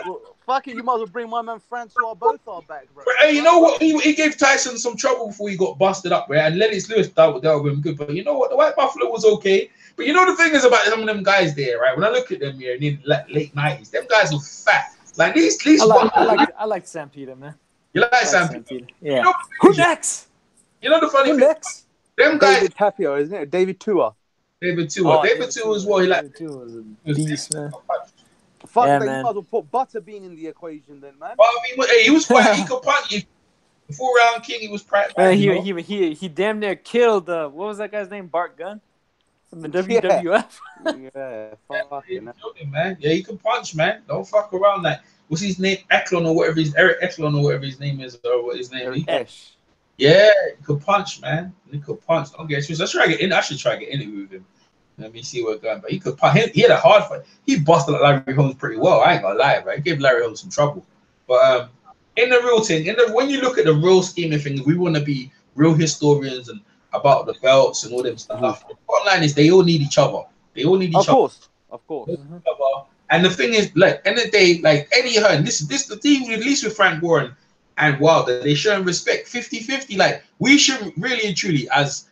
Fuck it, you might as well bring my man Francois Bothard back, bro. Hey, you know what? He gave Tyson some trouble before he got busted up, right? And Lennox Lewis dealt with him good. But you know what? The White Buffalo was okay. But you know the thing is about some of them guys there, right? When I look at them here in the late 90s, them guys were fat. Like these I like Sam Peter, man. You like Sam Peter? Yeah. You know, Who next? You know the funny Who thing? next? Them guys. David Tapio, isn't it? David Tua. David Tua as well. He like David Tua was a beast, man. Fuck, Yeah, you man. might as well put Butterbean in the equation then, man. But I mean, he was quite. He could punch. Before round king, he was practically. He damn near killed. What was that guy's name? Bart Gunn from the WWF. Man. Yeah, he can punch, man. Don't fuck around. Like, what's his name? Eklund or whatever. Eric Eklund or whatever his name is, or what his name is. Yeah, he could punch, man. He could punch. Okay, so let's try to get in. I should try to get in with him. Let me see where going. But he could punch. He had a hard fight. He busted Larry Holmes pretty well. I ain't gonna lie, right? He gave Larry Holmes some trouble. But in the real thing, when you look at the real scheme of things, we want to be real historians and about the belts and all them stuff. Mm-hmm. The bottom line is they all need each other. They all need each other. Of course. Mm-hmm. And the thing is, like, end of the day, like Eddie Hearn, this the team, at least with Frank Warren and Wilder, they show him respect 50-50. Like, we should really and truly, as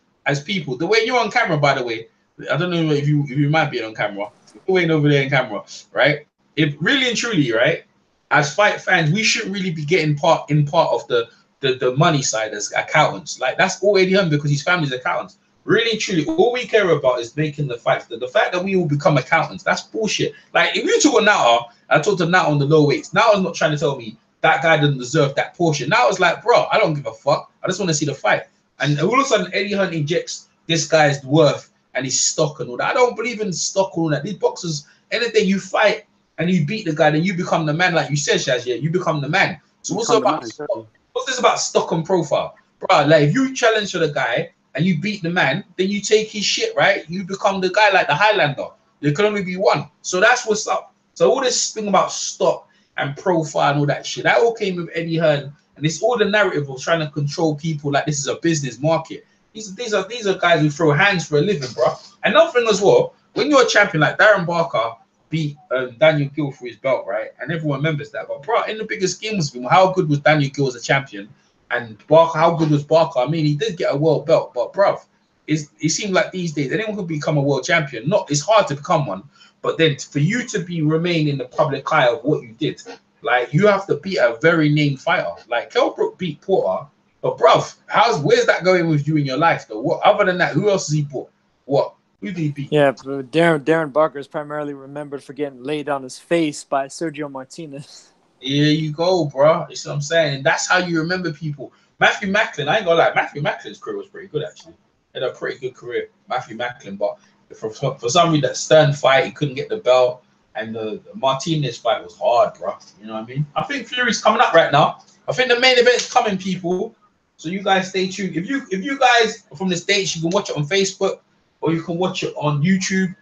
people, the way you're on camera, by the way, I don't know if you might be on camera, you're waiting over there in camera, right? If really and truly, right, as fight fans, we shouldn't really be getting part of the money side as accountants. Like, that's all Eddie Hearn, because his family's accountants. Really and truly, all we care about is making the fights. The fact that we will become accountants, that's bullshit. Like, if you talk to Nata, I talked to Nata on the low weights. Nata's not trying to tell me that guy doesn't deserve that portion. Now it's like, bro, I don't give a fuck. I just want to see the fight. And all of a sudden, Eddie Hearn injects this guy's worth and his stock and all that. I don't believe in stock and all that. These boxers, anything you fight and you beat the guy, then you become the man. Like you said, Shaz, yeah, you become the man. So what's this about stock and profile? Bro, like, if you challenge the guy and you beat the man, then you take his shit, right? You become the guy like the Highlander. There can only be one. So that's what's up. So all this thing about stock and profile and all that shit, that all came with Eddie Hearn. And it's all the narrative of trying to control people like this is a business market. These are guys who throw hands for a living, bro. Another thing as well, when you're a champion, like Darren Barker beat Daniel Gill for his belt, right? And everyone remembers that. But bro, in the bigger scheme of things, how good was Daniel Gill as a champion? And Barker, how good was Barker? I mean, he did get a world belt, but bro, it seemed like these days anyone could become a world champion. It's hard to become one, but then for you to remain in the public eye of what you did, like, you have to beat a very named fighter. Like, Kell Brook beat Porter, but bruv, where's that going with you in your life though? What other than that? Who else has he bought? What? Who did he beat? Yeah, but Darren Barker is primarily remembered for getting laid on his face by Sergio Martinez. Here you go, bro. You see what I'm saying? And that's how you remember people. Matthew Macklin, I ain't gonna lie, Matthew Macklin's career was pretty good, actually. He had a pretty good career, Matthew Macklin. But for some reason, that Stern fight, he couldn't get the belt. And the Martinez fight was hard, bro. You know what I mean? I think Fury's coming up right now. I think the main event's coming, people. So you guys stay tuned. If you guys are from the States, you can watch it on Facebook or you can watch it on YouTube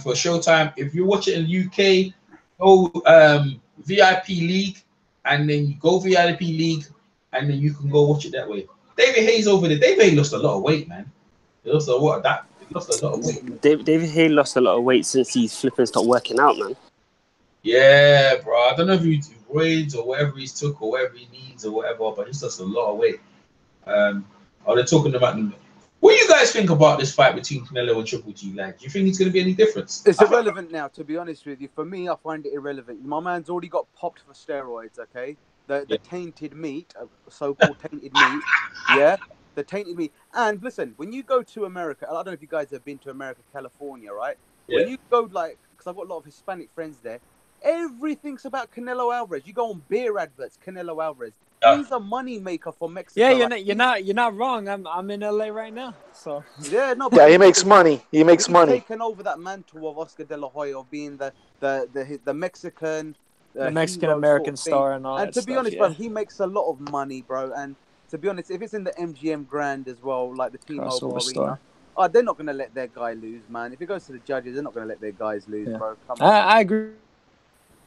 for Showtime. If you watch it in the UK, go VIP League, and then you go VIP League, and then you can go watch it that way. David Hayes over there. David Hayes lost a lot of weight, man. He lost a lot of weight. David Hayes lost a lot of weight since he's flipping stopped working out, man. Yeah, bro. I don't know if he's roids or whatever he's took or whatever he needs or whatever, but he's lost a lot of weight. They're talking about them. What do you guys think about this fight between Canelo and Triple G? Like, do you think it's going to be any difference? It's irrelevant now, to be honest with you. For me, I find it irrelevant. My man's already got popped for steroids, okay? The tainted meat, so-called tainted meat, yeah? The tainted meat. And listen, when you go to America, I don't know if you guys have been to America, California, right? Yeah. When you go, like, because I've got a lot of Hispanic friends there, everything's about Canelo Alvarez. You go on beer adverts, Canelo Alvarez. He's a money maker for Mexico. Yeah, you're not wrong. I'm in LA right now, so yeah, no. Yeah, he makes money. He makes money. Taken over that mantle of Oscar De La Hoya of being the Mexican, the Mexican American star and all that. And to be honest, bro, he makes a lot of money, bro. And to be honest, if it's in the MGM Grand as well, like the T-Mobile Arena, they're not gonna let their guy lose, man. If it goes to the judges, they're not gonna let their guys lose, bro. Come on. I agree.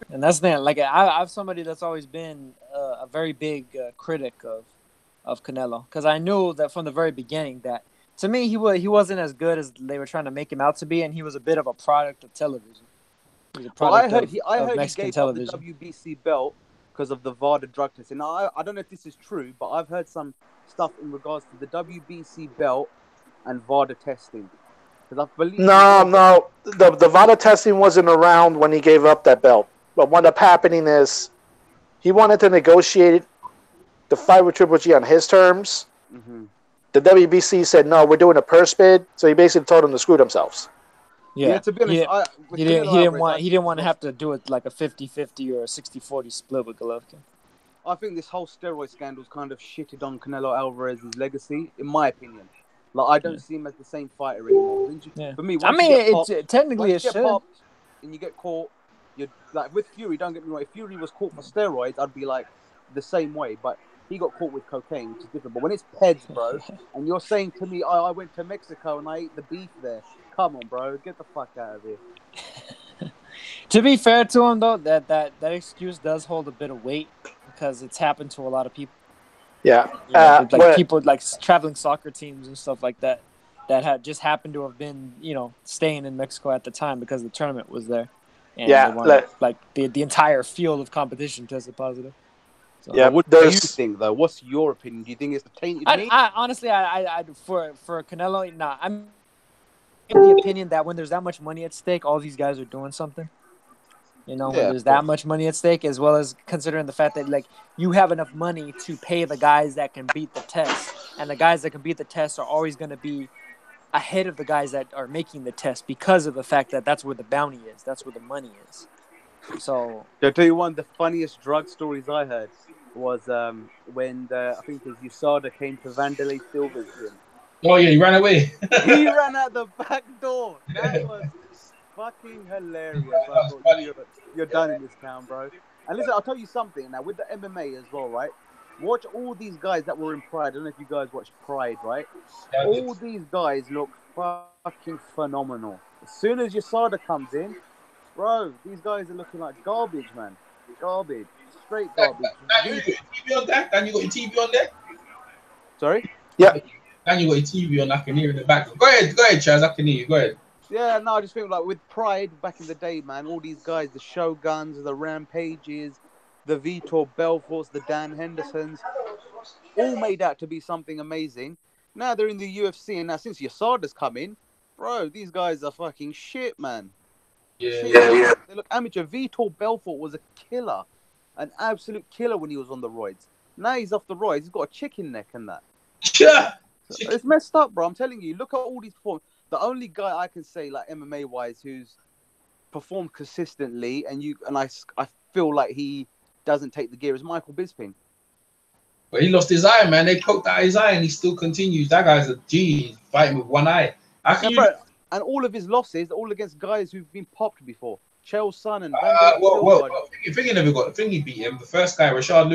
And that's the thing. Like, I'm somebody that's always been a very big critic of Canelo, because I knew that from the very beginning that To me, he wasn't as good as they were trying to make him out to be, and he was a bit of a product of television. He was a Well, product I of heard he Mexican gave television. up the WBC belt because of the VADA drug testing. Now, I don't know if this is true, but I've heard some stuff in regards to the WBC belt and VADA testing. Because I believe No. The VADA testing wasn't around when he gave up that belt. But what ended up happening is he wanted to negotiate the fight with Triple G on his terms. Mm-hmm. The WBC said, no, we're doing a purse bid. So he basically told them to screw themselves. Yeah, to be honest, he didn't want to have to do it like a 50-50 or a 60-40 split with Golovkin. I think this whole steroid scandal's kind of shitted on Canelo Alvarez's legacy, in my opinion. Like, I don't see him as the same fighter anymore. For me, technically it should. Popped and you get caught, you're like with Fury. Don't get me wrong. If Fury was caught for steroids, I'd be like the same way. But he got caught with cocaine, which is different. But when it's Peds, bro, and you're saying to me, I went to Mexico and I ate the beef there. Come on, bro, get the fuck out of here. To be fair to him, though, that excuse does hold a bit of weight because it's happened to a lot of people. Yeah, people like traveling soccer teams and stuff like that had just happened to have been, staying in Mexico at the time because the tournament was there. And they wanted, the entire field of competition tested positive. So, yeah, what do you think though? What's your opinion? Do you think it's the tainted meat? Honestly, for Canelo, nah. I'm of the opinion that when there's that much money at stake, all these guys are doing something. When there's that much money at stake, as well as considering the fact that like you have enough money to pay the guys that can beat the test, and the guys that can beat the test are always going to be ahead of the guys that are making the test because of the fact that that's where the bounty is, that's where the money is. So I'll tell you one of the funniest drug stories I heard was when I think it was USADA came to Vanderlei Silva's gym. Oh yeah, he ran away. He ran out the back door. That was fucking hilarious. I thought, you're done in this town, bro. And listen, I'll tell you something now with the MMA as well, right? Watch all these guys that were in Pride. I don't know if you guys watch Pride, right? All these guys look fucking phenomenal. As soon as USADA comes in, bro, these guys are looking like garbage, man. Garbage. Straight garbage. Dan, you got your TV on deck? Dan, you got your TV on deck? Sorry? Yeah. Dan, you got your TV on. I can hear in the back. Go ahead, Chaz. I can hear you. Go ahead. Yeah, no, I just think like with Pride back in the day, man, all these guys, the Shoguns, the Rampages, the Vitor Belforts, the Dan Hendersons, all made out to be something amazing. Now they're in the UFC, and now since USADA's come in, bro, these guys are fucking shit, man. Yeah. They look amateur. Vitor Belfort was a killer, an absolute killer when he was on the roids. Now he's off the roids. He's got a chicken neck and that. Yeah. So it's messed up, bro. I'm telling you. Look at all these performances. The only guy I can say, like MMA wise, who's performed consistently, and I feel like he doesn't take the gear is Michael Bisping. But he lost his eye, man. They poked out his eye, and he still continues. That guy's a G, fighting with one eye. And all of his losses, all against guys who've been popped before. Chael's son and Thingy never got. Thingy beat him. The first guy, Rashad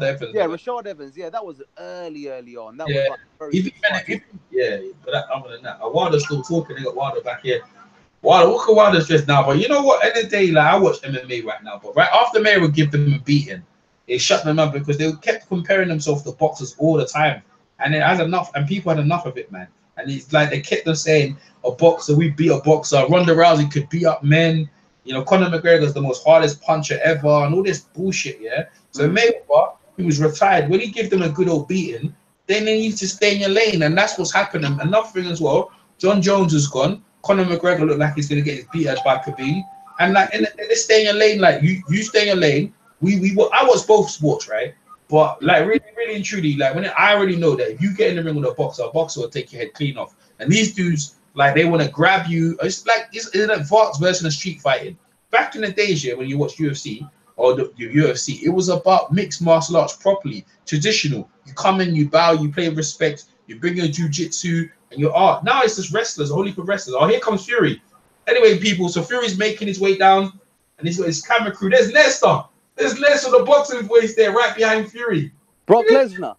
Evans. Yeah, Rashad Evans. Yeah, that was early on. That was like very but other than that, Wilder's still talking. They got Wilder back here. Look at Wilder's just now. But you know what? At the end of the day, like I watch MMA right now. But right after May would give them a beating, it shut them up because they kept comparing themselves to boxers all the time, and it has enough. And people had enough of it, man. And it's like they kept on saying, a boxer, we beat a boxer. Ronda Rousey could beat up men. Conor McGregor's the most hardest puncher ever, and all this bullshit, yeah? So Mayweather, he was retired. When he give them a good old beating, then they need to stay in your lane, and that's what's happening. Another thing as well, John Jones is gone. Conor McGregor looked like he's going to get his beat out by Khabib. And like, and they stay in your lane, like, you stay in your lane. I watch both sports, right? But like, really, really and truly, like, I already know that if you get in the ring with a boxer will take your head clean off. And these dudes, like, they want to grab you. It's like advanced version of street fighting. Back in the days, yeah, when you watch UFC or the UFC, it was about mixed martial arts properly, traditional. You come in, you bow, you play with respect, you bring your jiu-jitsu and your art. Now it's just wrestlers, a whole heap of wrestlers. Oh, here comes Fury. Anyway, people, so Fury's making his way down and he's got his camera crew. There's Lesnar. There's Lesnar, the boxing voice there, right behind Fury. Brock Lesnar.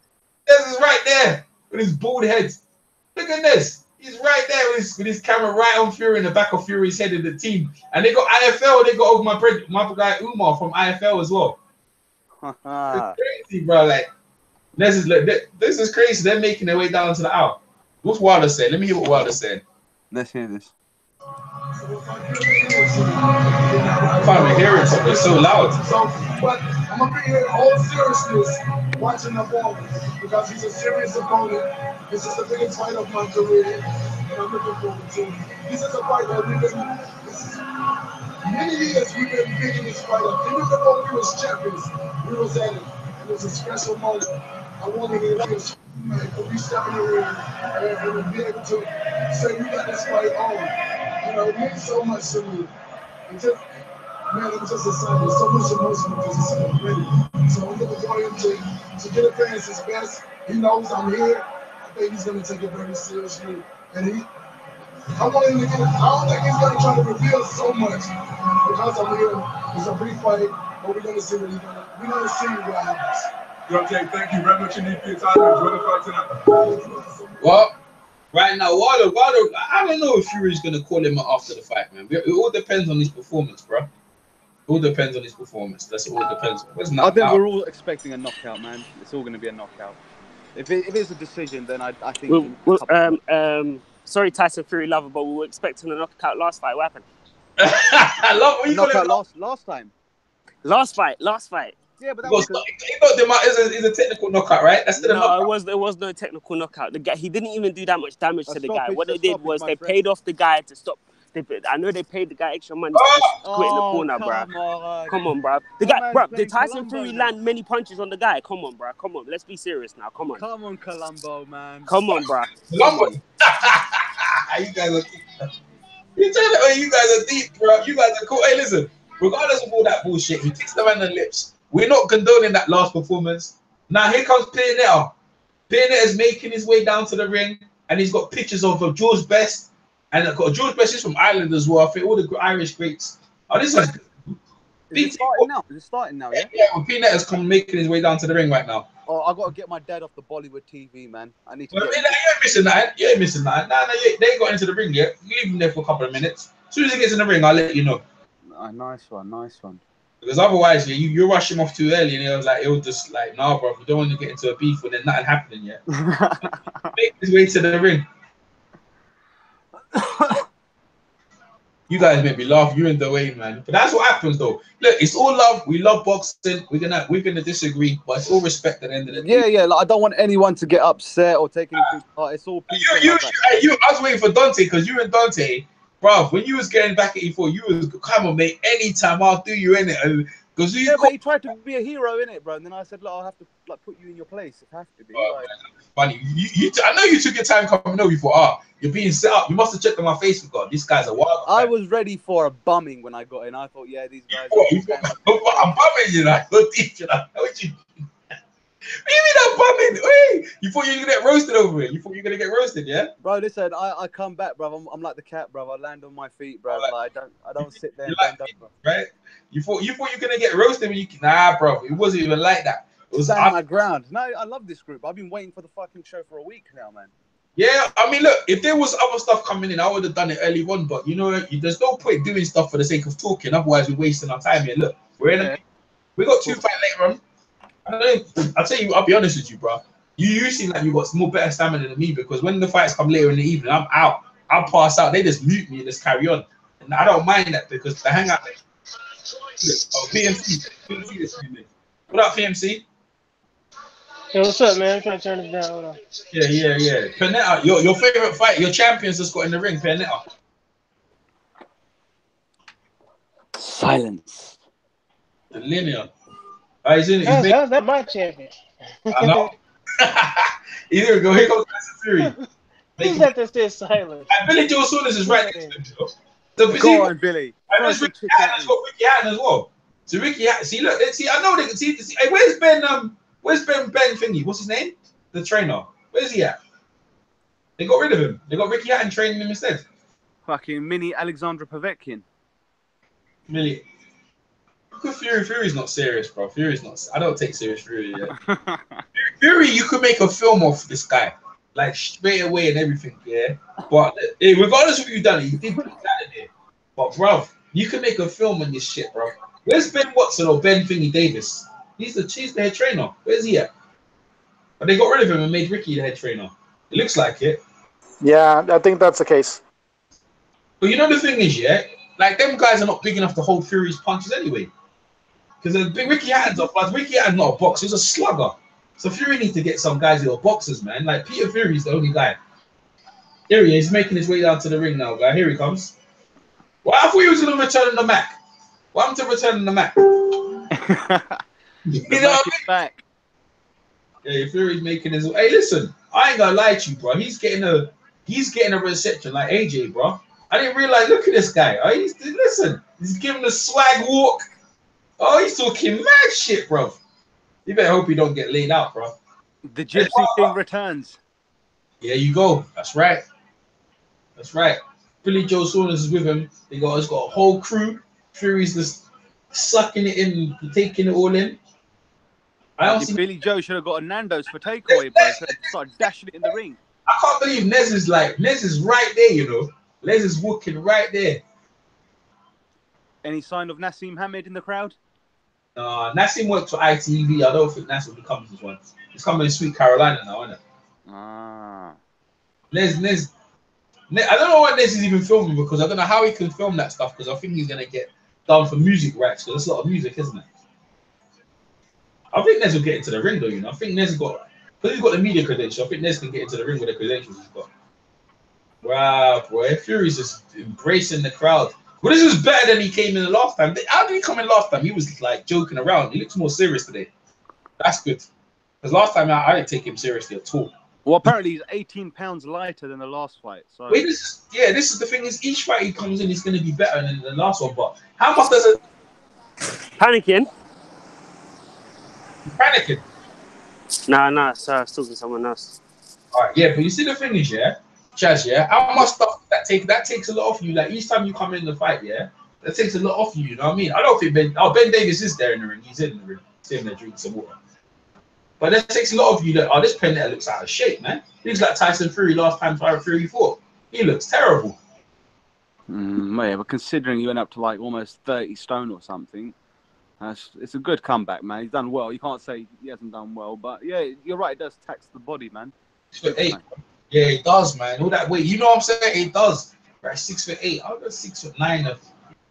Lesnar's right there with his bald head. Look at this. He's right there with his camera right on Fury in the back of Fury's head of the team. And they got IFL. They got my guy Umar from IFL as well. It's crazy, bro. Like, this is crazy. They're making their way down to the aisle. What's Wilder saying? Let me hear what Wilder said. Let's hear this. I can't hear it. It's so loud. So, but I'm gonna be here in all seriousness watching the ball because he's a serious opponent. This is the biggest fight of my career, and I'm looking forward to it. This is a fight that we've been. Many years we've been picking this fight up. Even before we was champions, we was at it. It was a special moment. I wanted it to be a special to be stepping in the ring and be able to say we got this fight on. You know, it means so much to me. And just, man, it was just exciting. So much emotion because it's so ready. So I'm looking for him to get a fans his best. He knows I'm here. I think he's going to take it very seriously. And I want him to get it. I don't think he's going to try to reveal so much because I'm here. It's a brief fight, but we're going to see what he's going to. We're going to see what happens. Okay, thank you very much indeed for your time. Enjoy the fight tonight. Well, right now, Wilder, I don't know if Fury's going to call him after the fight, man. It all depends on his performance, bro. It all depends on his performance. That's all it depends on. I think we're all expecting a knockout, man. It's all going to be a knockout. If it's a decision, then I think... Sorry, Tyson Fury lover, but we were expecting a knockout last fight. What happened? I love what you call it. Last time. Last fight. Yeah, but that was it's a technical knockout, right? That's still a knockout. It was no technical knockout. The guy, he didn't even do that much damage to the guy. What they did was they paid off the guy to stop. I know they paid the guy extra money to just quit in the corner, bro. Come on, bro. The guy, bro. Did Tyson Fury land many punches on the guy? Come on, bro. Come on. Let's be serious now. Come on. Come on, Colombo, man. Come on, bro. Colombo. You guys are deep. You guys are deep, bro. You guys are cool. Hey, listen. Regardless of all that bullshit, he kicks the man in the lips. We're not condoning that last performance. Now here comes Pianeta. Pianeta's making his way down to the ring, and he's got pictures of George Best. And George Best is from Ireland as well. I think all the Irish greats. Oh, this is. Is it starting now? Yeah. Yeah. Well, Pianeta's making his way down to the ring right now. Oh, I got to get my dad off the Bollywood TV, man. I need to. You ain't missing that. You ain't missing that. No, they ain't got into the ring yet. Leave him there for a couple of minutes. As soon as he gets in the ring, I'll let you know. Nice one. Because otherwise, you rush him off too early, and it'll just like, nah, bro, we don't want to get into a beef when there's nothing happening yet. Make his way to the ring. You guys make me laugh. You and Dwayne, man. But that's what happens, though. Look, it's all love. We love boxing. We're gonna disagree, but it's all respect at the end of the day. Yeah. Like, I don't want anyone to get upset or take anything apart. It's all peace. I was waiting for Dante because you and Dante, bro, when you was getting back at E4, you was, come on, mate, anytime I'll do you in it. But he tried to be a hero in it, bro. And then I said, look, I'll have to put you in your place. It has to be. Funny. I know you took your time coming over. You thought, you're being set up. You must have checked on my Facebook. God, this guy's a wild. I was ready for a bumming when I got in. I thought, yeah, these guys. I'm bumming you, like, what you? What do you mean I'm bumming? Wait, you thought you were gonna get roasted over it? You thought you were gonna get roasted, yeah? Bro, listen, I come back, bro. I'm like the cat, bro. I land on my feet, bro. I don't sit there and bend up, right? You thought you were gonna get roasted when you nah, bro. It wasn't even like that. It was on my ground. No, I love this group. I've been waiting for the fucking show for a week now, man. Yeah, I mean, look, if there was other stuff coming in, I would have done it early on. But there's no point doing stuff for the sake of talking. Otherwise, we're wasting our time here. Look, we got 2 fights later on. I'll tell you, I'll be honest with you, bro. You seem like you got more better stamina than me because when the fights come later in the evening, I'm out. I'll pass out. They just mute me and just carry on. And I don't mind that because the hangout. Oh, PMC. What up, PMC? Yo, what's up, man? I'm trying to turn this down. Hold on. Yeah. Pianeta, your favorite fight, your champions just got in the ring, Pianeta. Silence. The linear. He's in it. That's my champion. I know. Here comes Tyson Fury. Who's that that says silence? Billy Joe Saunders is right next to him. So, go on, Billy. And Ricky Hatton as well. So Ricky Hatton, I know they can see. Hey, where's Ben thingy? What's his name? The trainer. Where's he at? They got rid of him. They got Ricky Hatton training him instead. Fucking mini Alexandra Povetkin. Really? Fury's not serious, bro. Fury's not. I don't take serious Fury yet. Fury, you could make a film of this guy, like straight away and everything, yeah. But regardless of what you've done, you did put that in there. But bro, you can make a film on this shit, bro. Where's Ben Watson or Ben Thingy Davis? He's the head trainer. Where's he at? But they got rid of him and made Ricky the head trainer. It looks like it. Yeah, I think that's the case. But you know the thing is, yeah, like them guys are not big enough to hold Fury's punches anyway. Because Ricky Hatton's Ricky Hatton's not a boxer, he's a slugger. So Fury needs to get some guys who are boxers, man. Like Peter Fury's the only guy. Here he is, making his way down to the ring now, guy. Here he comes. Well, I thought he was going to return the Mac. What happened to returning the Mac? You know what I mean? Back. Yeah, Fury's making his. Hey, listen, I ain't gonna lie to you, bro. He's getting a reception like AJ, bro. I didn't realize. Look at this guy. Oh, he's giving the swag walk. Oh, he's talking mad shit, bro. You better hope he don't get laid out, bro. The Gypsy King returns. Yeah, you go. That's right. That's right. Billy Joe Saunders is with him. He's got a whole crew. Fury's just sucking it in, taking it all in. Billy Joe should have got a Nando's for takeaway, bro. Start dashing it in the ring. I can't believe Nez is right there, you know. Les is walking right there. Any sign of Nassim Hamed in the crowd? Nassim works for ITV. I don't think Nassim becomes this one. He's coming to Sweet Carolina now, isn't it? Nez. I don't know what Nez is even filming because I don't know how he can film that stuff because I think he's gonna get done for music rights because there's a lot of music, isn't it? I think Nez will get into the ring though, you know. I think Nez because he's got the media credential. I think Nez can get into the ring with the credentials he's got. Wow, boy, Fury's just embracing the crowd. Well, this was better than he came in the last time. How did he come in last time? He was like joking around. He looks more serious today. That's good. Because last time I didn't take him seriously at all. Well, apparently he's 18 pounds lighter than the last fight. So wait, this is the thing is each fight he comes in is going to be better than the last one. But how much does it? Panicking? Panicking? Sorry, I was talking to someone else. All right, yeah, but you see the thing is, yeah, Chaz, yeah, how much stuff that takes a lot off you. Like each time you come in the fight, yeah, that takes a lot off you. You know what I mean? I don't think Ben Davis is there in the ring. He's in the ring, sitting there drinking some water. But that takes a lot of you. That this Pianeta looks out of shape, man. He looks like Tyson Fury last time Fury fought. He looks terrible. Yeah, but considering he went up to like almost 30 stone or something, it's a good comeback, man. He's done well. You can't say he hasn't done well, but yeah, you're right. It does tax the body, man. 6'8". Yeah, it does, man. All that weight, you know what I'm saying? It does. Right, 6'8". I'll go 6'9".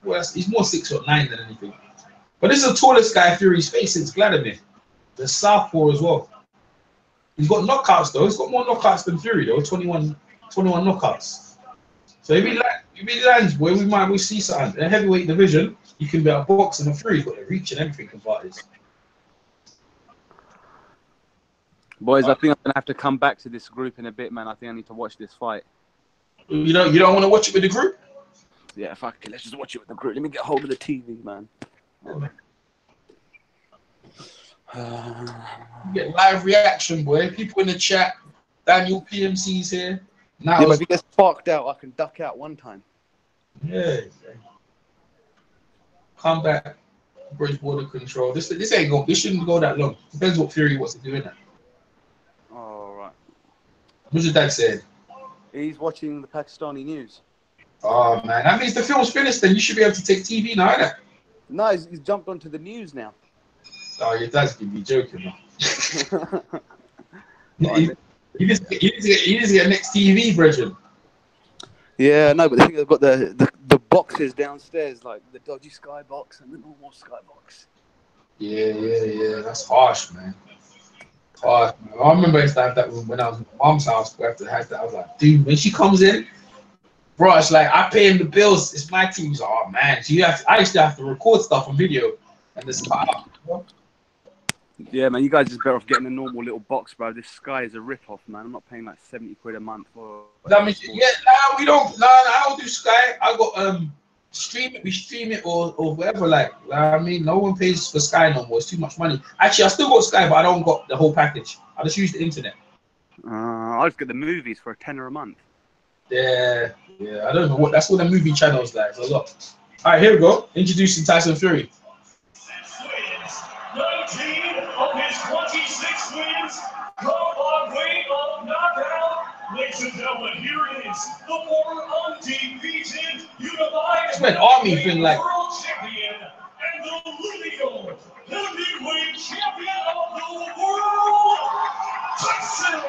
Well, he's more 6'9" than anything. But this is the tallest guy Fury's faced since Vladimir. The southpaw as well. He's got knockouts though. He's got more knockouts than Fury though. 21 knockouts. So if he lands, boy, we see something. In the heavyweight division, you can be a boxing and Fury's got the reach and everything about this. Boys, I think I'm gonna have to come back to this group in a bit, man. I think I need to watch this fight. You don't want to watch it with the group? Yeah, fuck it. Let's just watch it with the group. Let me get hold of the TV, man. Get live reaction, boy. People in the chat. Daniel PMC's here. Now, yeah, but if he gets sparked out, I can duck out one time. Yeah. Come back. Bridge border control. This ain't go. This shouldn't go that long. Depends what Fury wants to do in it. All right. What's your dad saying? He's watching the Pakistani news. Oh man, that means the film's finished. Then you should be able to take TV now, innit? No, he's jumped onto the news now. Oh, your dad's gonna be joking, man. You need to get next TV, Bridget. Yeah, no, but I think they've got the boxes downstairs, like the dodgy Sky box and the normal Sky box. Yeah. That's harsh, man. Harsh, man. I remember I used to have that when I was at my mom's house. We have to have that. I was like, dude, when she comes in, bro, it's like I pay him the bills. It's my team. He's like, oh man, so I used to have to record stuff on video and just cut out. You know? Yeah, man, you guys are better off getting a normal little box, bro. This Sky is a rip-off, man. I'm not paying like 70 quid a month for. That means, we don't. I don't do Sky. I got stream it. We stream it or whatever. Like I mean, no one pays for Sky no more. It's too much money. Actually, I still got Sky, but I don't got the whole package. I just use the internet. I just get the movies for $10 a month. Yeah. I don't know what. That's what the movie channels like. It's a lot. All right, here we go. Introducing Tyson Fury. 19 of his 26 wins come by way of knockout. Ladies and gentlemen, here is the former undefeated unified army thing like world champion and the lineal heavyweight champion of the world, Tyson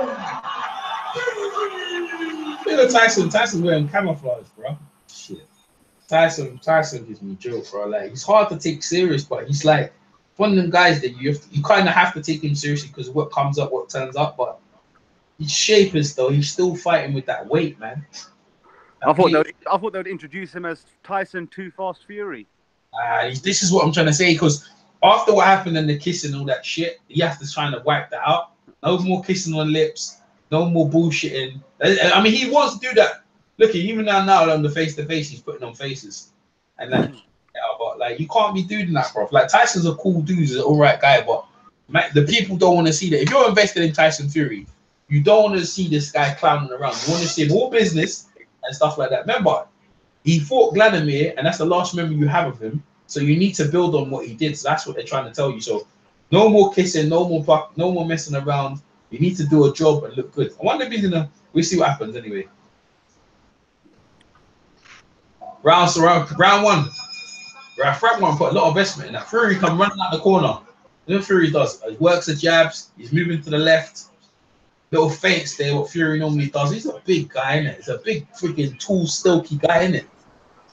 Fury. look at Tyson. Tyson wearing camouflage, bro. Shit. Tyson gives me joke, bro. Like he's hard to take serious, but he's like one of them guys that you kind of have to take him seriously because what comes up, what turns up. But his shape is though. He's still fighting with that weight, man. I thought they would introduce him as Tyson Too Fast Fury. This is what I'm trying to say because after what happened and the kissing and all that shit, he has to try to wipe that out. No more kissing on lips. No more bullshitting. I mean, he wants to do that. Look, even now on the face-to-face, he's putting on faces. And like, but like, you can't be doing that, bro. Like, Tyson's a cool dude. He's an all right guy, but the people don't want to see that. If you're invested in Tyson Fury, you don't want to see this guy clowning around. You want to see more business and stuff like that. Remember, he fought Vladimir, and that's the last memory you have of him. So you need to build on what he did. So that's what they're trying to tell you. So no more kissing, no more messing around. You need to do a job and look good. I wonder if he's gonna. We'll see what happens anyway. Round one. Frampton put a lot of investment in that. Fury come running out the corner. You know what Fury does? He works the jabs. He's moving to the left. Little feints there. What Fury normally does. He's a big guy, innit? He's a big freaking tall, stilky guy, innit?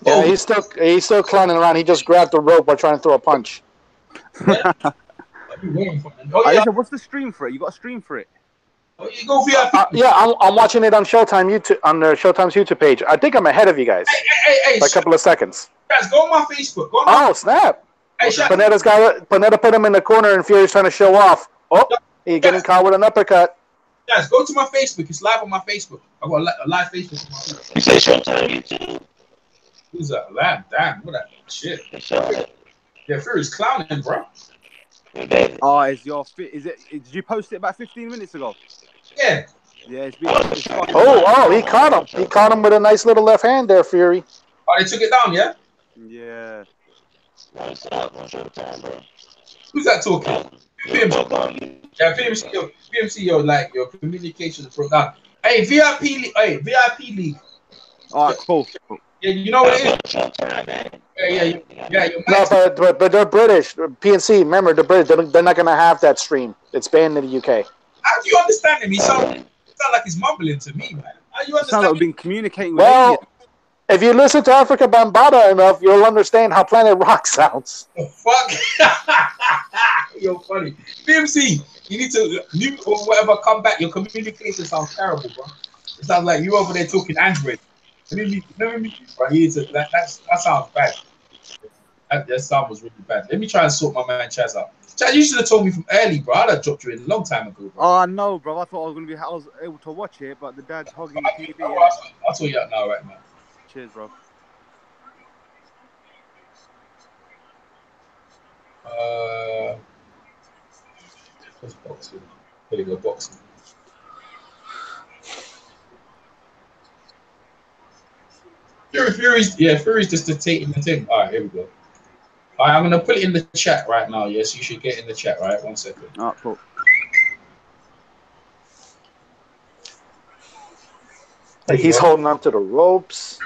Yeah, he's still clowning around. He just grabbed the rope while trying to throw a punch. Yeah. What's the stream for it? You got a stream for it? Oh, you go VIP. Yeah, I'm watching it on Showtime YouTube on Showtime's YouTube page. I think I'm ahead of you guys Hey, by a couple of seconds. Guys, go on my Facebook. Go on Oh snap! Hey, Pianeta put him in the corner, and Fury's trying to show off. Oh, he's getting caught with an uppercut. Guys, go to my Facebook. It's live on my Facebook. I got a live Facebook. You say Showtime YouTube? Who's that? Lad, damn, what that shit? Yeah, Fury's clowning, bro. Oh, is it? Did you post it about 15 minutes ago? Yeah. Yeah, it's Oh, he caught him. He caught him with a nice little left hand there, Fury. Oh, they took it down, yeah? Yeah. Nice out on Showtime, bro. Who's that talking? Yeah, PMC, like your communication is broke down. Hey, VIP league. All right, cool. Yeah, you know what it is? Yeah. No, but they're British. PNC, remember, they're British. They're not going to have that stream. It's banned in the UK. How do you understand him? He sound like he's mumbling to me, man. How you understand? Sound like we've been communicating with Well, if you listen to Africa Bambaataa enough, you'll understand how Planet Rock sounds. Oh, fuck. You're funny. PMC, you need to mute or whatever, come back. Your communication sounds terrible, bro. It sounds like you over there talking Android. Let me bro. That sounds bad. That sound was really bad. Let me try and sort my man Chaz out. Chaz, you should have told me from early, bro. I'd have dropped you in a long time ago, bro. Oh, no, bro. I thought I was able to watch it, but the dad's hogging the TV. I'll tell you that now, right, man. Cheers, bro. What's boxing? There you go, boxing. Fury's just dictating the thing. All right, here we go. All right, I'm gonna put it in the chat right now. Yes, you should get in the chat. Right, 1 second. All right, cool. He's holding on to the ropes.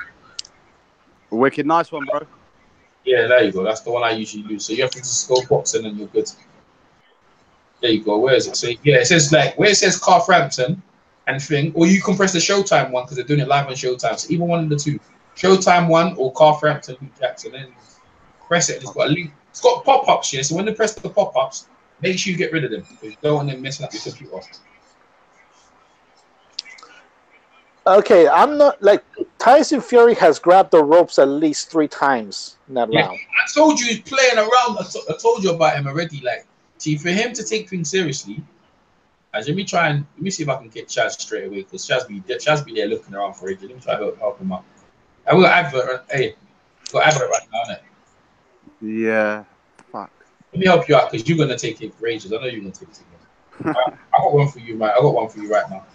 Wicked, nice one, bro. Yeah, there you go. That's the one I usually use. So you have to just go boxing and you're good. There you go. Where is it? So yeah, it says like where it says Frampton and thing, or you can press the Showtime one because they're doing it live on Showtime. So either one of the two. Showtime one or Frampton Jackson, and press it. And it's got a link. It's got pop-ups here. So when they press the pop-ups, make sure you get rid of them because you don't want them messing up your computer. Okay, I'm not like Tyson Fury has grabbed the ropes at least 3 times in that round. I told you he's playing around. I told you about him already. Like, see, for him to take things seriously, let me see if I can get Chaz straight away because Chaz be there looking around for it. Let me try to help him out. I will advert. Hey, got advert right now, innit? Yeah. Fuck. Let me help you out because you're gonna take it for ages. I know you're gonna take it. I got one for you, right? I got one for you right now.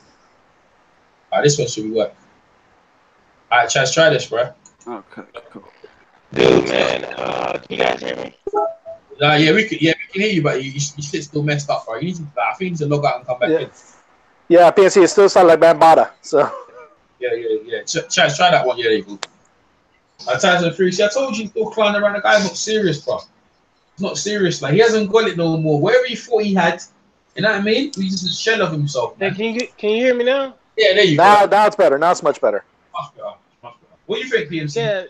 This one should work. All right, Chaz, try this, bro. Okay, cool. Dude, man, you guys hear me? Yeah, we can hear you, but your shit's still messed up, bro. I think you need to log out and come back in. Yeah, PNC, it still sounds like Bambaataa, so. Yeah. Chaz, try that one. Yeah, there you go. Tyson Fury, see, I told you, still clowning around. The guy's not serious, bro. He's not serious. Like, he hasn't got it no more. Wherever he thought he had, you know what I mean? He's just a shell of himself. Yeah, can you hear me now? Yeah, there you go. Now it's better. Now it's much better. Much better. Much better. What do you think, PMC? Yeah,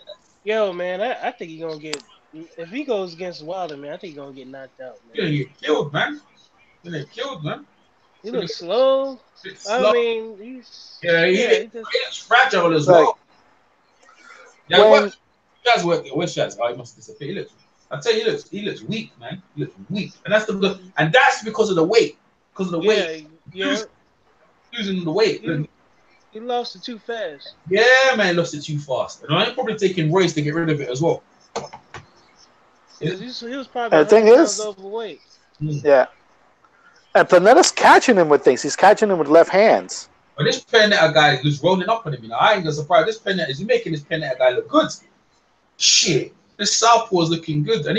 yo, man, I think he's gonna get. If he goes against Wilder, man, I think he's gonna get knocked out, man. You're gonna get killed, man. You're gonna get killed, man. He looks slow. Slow. I mean, he's he looks fragile as Like, well. Yeah, when- what? Shaz working. Where's Shaz? Oh, he must disappear. I tell you, he looks weak, man. He looks weak, and that's because of the weight. Because of the weight. Yeah. Losing the weight. He lost it too fast. Yeah, man, lost it too fast. And I'm probably taking Royce to get rid of it as well. He was probably the thing 100 is, pounds overweight. Yeah. And Planeta's catching him with things. He's catching him with left hands. But this Pianeta guy is rolling up on him. I ain't gonna surprise. This Pianeta is making this Pianeta guy look good. Shit, this Southpaw is looking good, and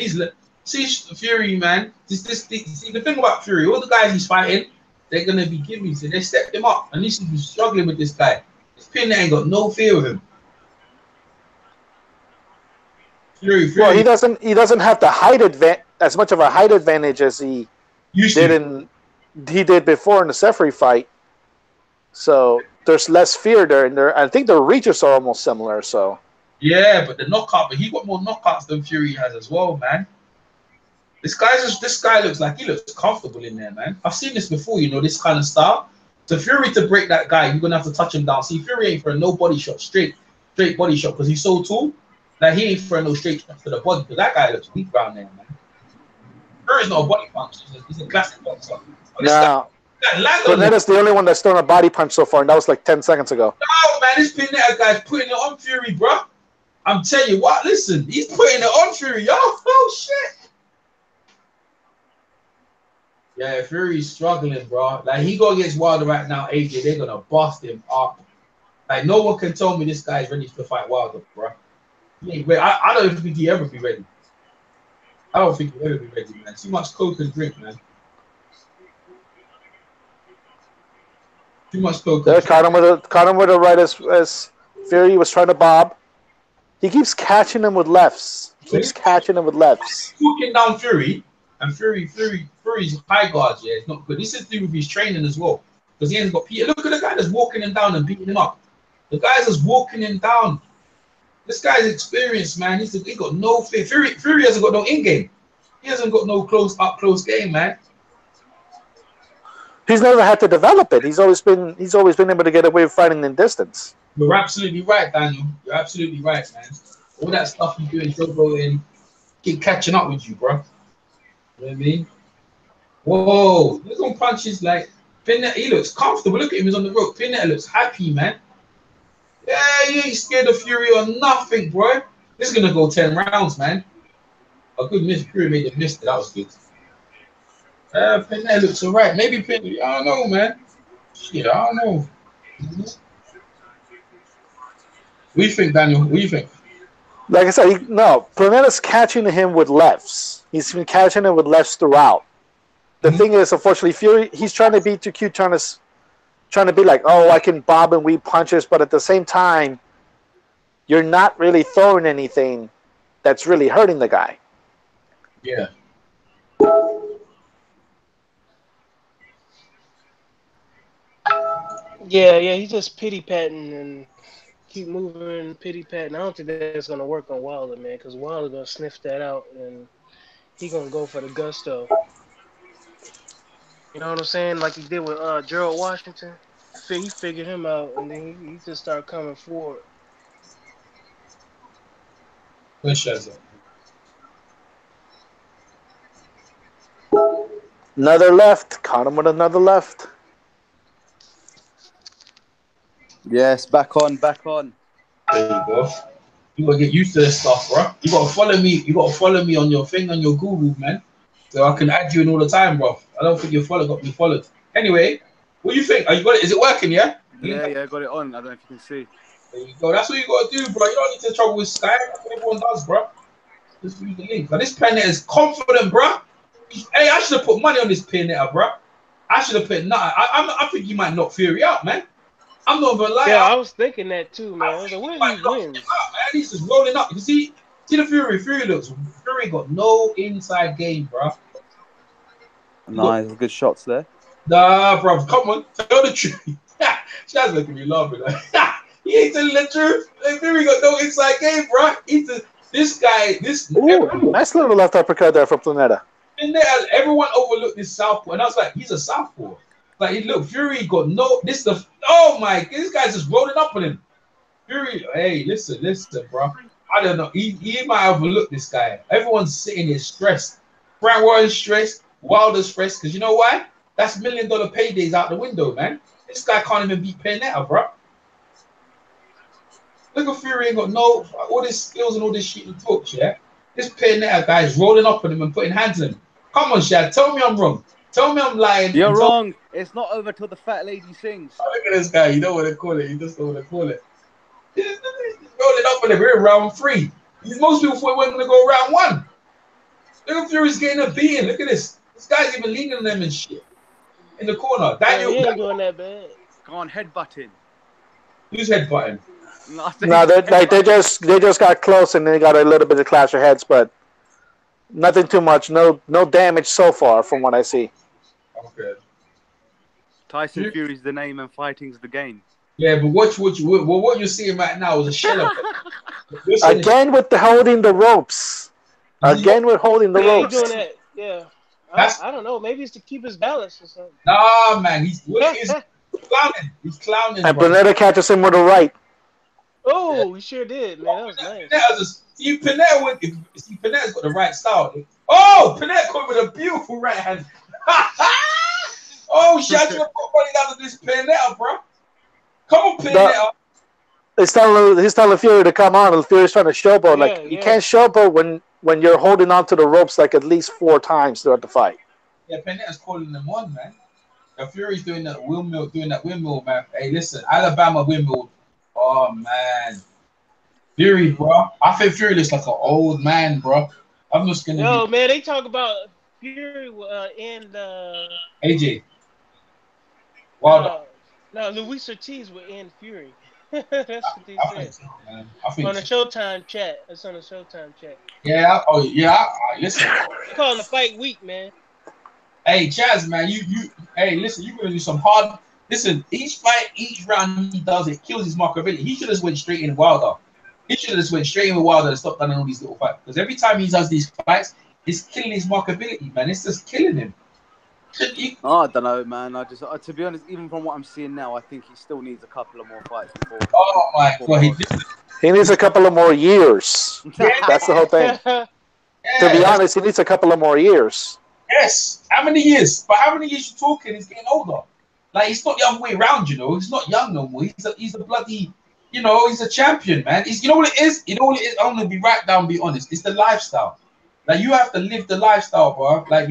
see Fury, man. See the thing about Fury, all the guys he's fighting, they're gonna be giving. So they stepped him up, and he's struggling with this guy. This Pianeta ain't got no fear of him. Fury. Well, he doesn't have the height as much of a height advantage as he did before in the Seferi fight. So there's less fear there, and I think the reaches are almost similar. So yeah, but but he got more knockouts than Fury has as well, man. This guy looks like he looks comfortable in there, man. I've seen this before, this kind of style. So Fury to break that guy, you're gonna have to touch him down. See, Fury ain't for a no body shot, straight body shot, because he's so tall. Like he ain't for no straight shots to the body. Because that guy looks weak down there, man. Fury's not a body punch. He's a classic boxer. now, Planeta's the only one that's thrown a body punch so far, and that was like 10 seconds ago. No, man, this Pianeta guy's putting it on Fury, bro. I'm telling you what, listen, he's putting it on Fury, y'all. Oh, shit. Yeah, Fury's struggling, bro. Like, he go against Wilder right now, AJ, they're going to bust him up. Like, no one can tell me this guy's ready to fight Wilder, bro. He ain't ready. I don't think he'll ever be ready. I don't think he'll ever be ready, man. Too much coke and drink, man. Too much coke. They caught him with a right as Fury was trying to bob. He keeps catching him with lefts. Walking down Fury, and Fury's high guard, yeah, it's not good. This is to do with his training as well. Because he hasn't got Peter. Look at the guy that's walking him down and beating him up. The guy's just walking him down. This guy's experienced, man. He got no fear. Fury hasn't got no in-game. He hasn't got no close game, man. He's never had to develop it. He's always been able to get away with fighting in distance. You're absolutely right, Daniel. You're absolutely right, man. All that stuff you do in showboat and keep catching up with you, bro. You know what I mean? Whoa, look on punches like Pianeta. He looks comfortable. Look at him. He's on the rope. Pianeta looks happy, man. Yeah, he ain't scared of Fury or nothing, bro. This is gonna go 10 rounds, man. A good miss. Fury made a miss. That was good. Pianeta looks alright. Maybe Pianeta. I don't know, man. Shit, I don't know. What do you think, Daniel? What do you think? Like I said, Planeta's catching him with lefts. He's been catching him with lefts throughout. The thing is, unfortunately, Fury, he's trying to be too cute, trying to be like, oh, I can bob and weave punches, but at the same time, you're not really throwing anything that's really hurting the guy. Yeah. Yeah, he's just pity-patting and keep moving, pity-patting. I don't think that's going to work on Wilder, man, because Wilder going to sniff that out, and he going to go for the gusto. You know what I'm saying? Like he did with Gerald Washington. He figured him out, and then he just started coming forward. Another left. Caught him with another left. Yes, back on. There you go. You gotta get used to this stuff, bro. You gotta follow me. You gotta follow me on your thing on your Google, man. So I can add you in all the time, bro. I don't think you got me followed. Anyway, what do you think? Are you got it? Is it working? Yeah. Yeah, I got it on. I don't know if you can see. There you go. That's what you gotta do, bro. You don't need to trouble with Skype. That's what everyone does, bro. Just use the link. Now this Pianeta is confident, bro. Hey, I should have put money on this Pianeta, bro. I should have put I think you might knock Fury out, man. I'm not gonna lie. Yeah, I was thinking that too, man. I was like, what are these wins? He's just rolling up. You see the Fury. Fury got no inside game, bro. Nice, good shots there. Nah, bro. Come on, tell the truth. Shaz looking at me laughing. Like, he ain't telling the truth. Like, Fury got no inside game, bro. This guy. Ooh, nice little left uppercut there from Pianeta. And there, everyone overlooked this southpaw, and I was like, he's a southpaw. Like, look, Fury got no. Oh my, this guy's just rolling up on him. Fury, hey, listen, bro. I don't know. He might overlook this guy. Everyone's sitting here stressed. Frank Warren's stressed. Wilder's stressed. Because you know why? That's $1 million paydays out the window, man. This guy can't even beat Pianeta, bro. Look at Fury ain't got no all this skills and all this shit he talks, yeah. This Pianeta guy is rolling up on him and putting hands on him. Come on, Shad. Tell me I'm wrong. Tell me I'm lying. You're wrong. It's not over till the fat lady sings. Oh, look at this guy. You know what they call it. You just know what they call it. He's rolling up on him. We're in round 3. Most people thought we weren't going to go round 1. Look at Fury's getting a beating. Look at this. This guy's even leaning on them and shit. In the corner. Daniel. He ain't doing that bad. Go on, headbutting. Who's headbutting? No, they just got close and they got a little bit of clash of heads, but nothing too much. No damage so far from what I see. Okay. Tyson Fury's the name and fighting's the game. Yeah, but what you're seeing right now is a shell of it. Again with the holding the ropes. Again with holding the ropes. He's doing that. Yeah. I don't know. Maybe it's to keep his balance or something. Nah, man. He's clowning. He's clowning. And Pianeta catches him with a right. Oh, he sure did, man. That was nice. Pianeta's got the right style. Oh, Pianeta caught with a beautiful right hand. Oh, shout out to everybody down to this Pianeta, bro. Come on, Pianeta. He's telling Fury to come on, and Fury's trying to showboat. Like you can't showboat when you're holding on to the ropes like at least 4 times throughout the fight. Yeah, Pianeta's calling them on, man. Now, Fury's doing that windmill, man. Hey, listen, Alabama windmill. Oh man, Fury, bro. I think Fury looks like an old man, bro. I'm just gonna. No, man, they talk about Fury and AJ. Wilder. No, Luis Ortiz will end Fury. That's what they said. So, I think on the Showtime chat. It's on the Showtime chat. Yeah. Oh yeah. Listen. They call the fight week, man. Hey, Chaz, man. Hey, listen. You gonna do some hard. Listen, each fight, each round he does, it kills his markability. He should have just went straight in Wilder. He should have just went straight in with Wilder and stopped doing all these little fights. Because every time he does these fights, it's killing his markability, man. It's just killing him. I don't know, man. To be honest, even from what I'm seeing now, I think he still needs a couple of more fights before. Oh my God, he needs a couple of more years. That's the whole thing. To be honest, he needs a couple of more years. Yes. How many years? But how many years you talking? He's getting older. Like, he's not the other way around, you know. He's not young no more. He's a bloody, you know, he's a champion, man. You know what it is? You know what it is? I'm going to be right down, be honest. It's the lifestyle. Like, you have to live the lifestyle, bro. Like,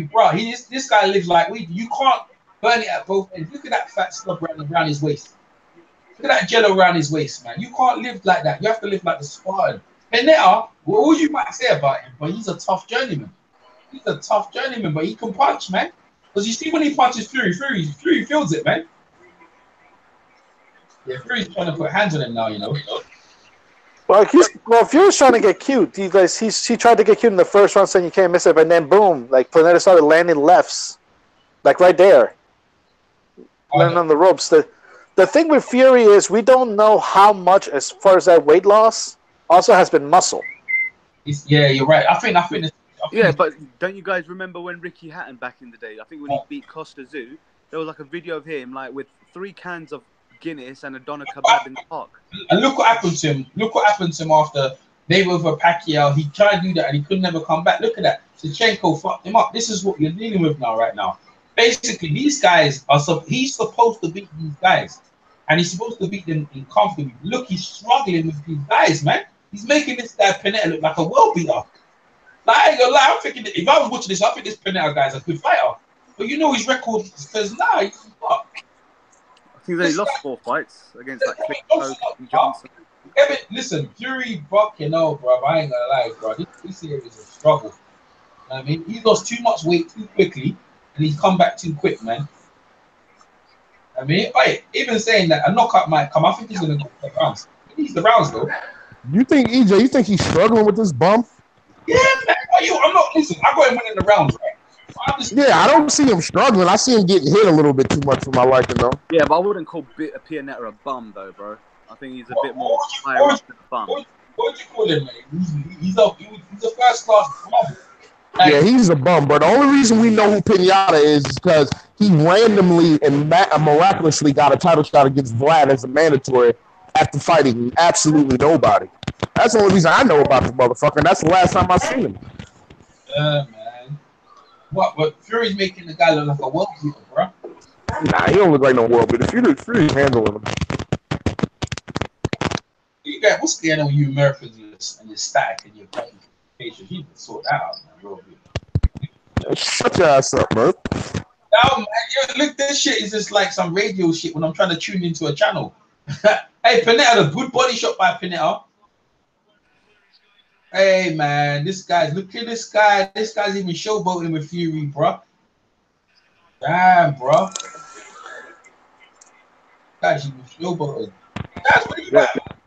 this guy lives like we do. You can't burn it at both ends. Look at that fat slug around his waist. Look at that jello around his waist, man. You can't live like that. You have to live like the Spartan. And now, all you might say about him, but he's a tough journeyman. He's a tough journeyman, but he can punch, man. Because you see when he punches Fury feels it, man. Yeah, Fury's trying to put hands on him now, you know. Well, Fury's trying to get cute. He tried to get cute in the first round, saying you can't miss it, but then boom, like Pianeta started landing lefts, like right there, landing on the ropes. The thing with Fury is we don't know how much, as far as that weight loss, also has been muscle. Yeah, you're right. I think. Yeah, but don't you guys remember when Ricky Hatton back in the day? I think when he beat Costa Zoo, there was like a video of him like with 3 cans of Guinness and a doner kebab in the park. And look what happened to him. Look what happened to him after Mayweather Pacquiao. He tried to do that and he could never come back. Look at that. Shevchenko fucked him up. This is what you're dealing with right now. Basically, these guys he's supposed to beat these guys. And he's supposed to beat them in comfortably. Look, he's struggling with these guys, man. He's making this guy Pianeta look like a world beater. Like, I ain't gonna lie, I'm thinking that if I was watching this, I think this Pianeta guy's a good fighter. But you know his record says, nah, he's not. I think they lost 4 fights against like Cristofer and Johnson. Yeah, but listen, Fury, you know, bro, I ain't gonna lie, bro. This series is a struggle. You know what I mean? He lost too much weight too quickly, and he's come back too quick, man. I mean, even saying that a knockout might come, I think he's gonna go for the rounds. He needs the rounds, though. You think, EJ, you think he's struggling with this bump? Yeah, man. I'm not, listen, I got him winning the rounds, right? Yeah, I don't see him struggling. I see him getting hit a little bit too much for my liking, though. Yeah, but I wouldn't call Pianeta a bum, though, bro. I think he's a bit more higher up than a bum. What would you call him, man? He's a first class bum. Yeah, he's a bum, but the only reason we know who Pianeta is because he randomly and miraculously got a title shot against Vlad as a mandatory after fighting absolutely nobody. That's the only reason I know about this motherfucker, and that's the last time I seen him. Yeah, man. What? But Fury's making the guy look like a world beater, bro. Nah, he don't look like no world beater. Fury's handling him. What's going on with you Americans and your stack and your patience? You can sort that out, man. World beater. Shut your ass up, bro. No, man. Look, this shit is just like some radio shit when I'm trying to tune into a channel. Hey, Pianeta, a good body shot by Pianeta. Hey, man, look at this guy. This guy's even showboating with Fury, bro. Damn, bro. Guy's even showboating. That's what he's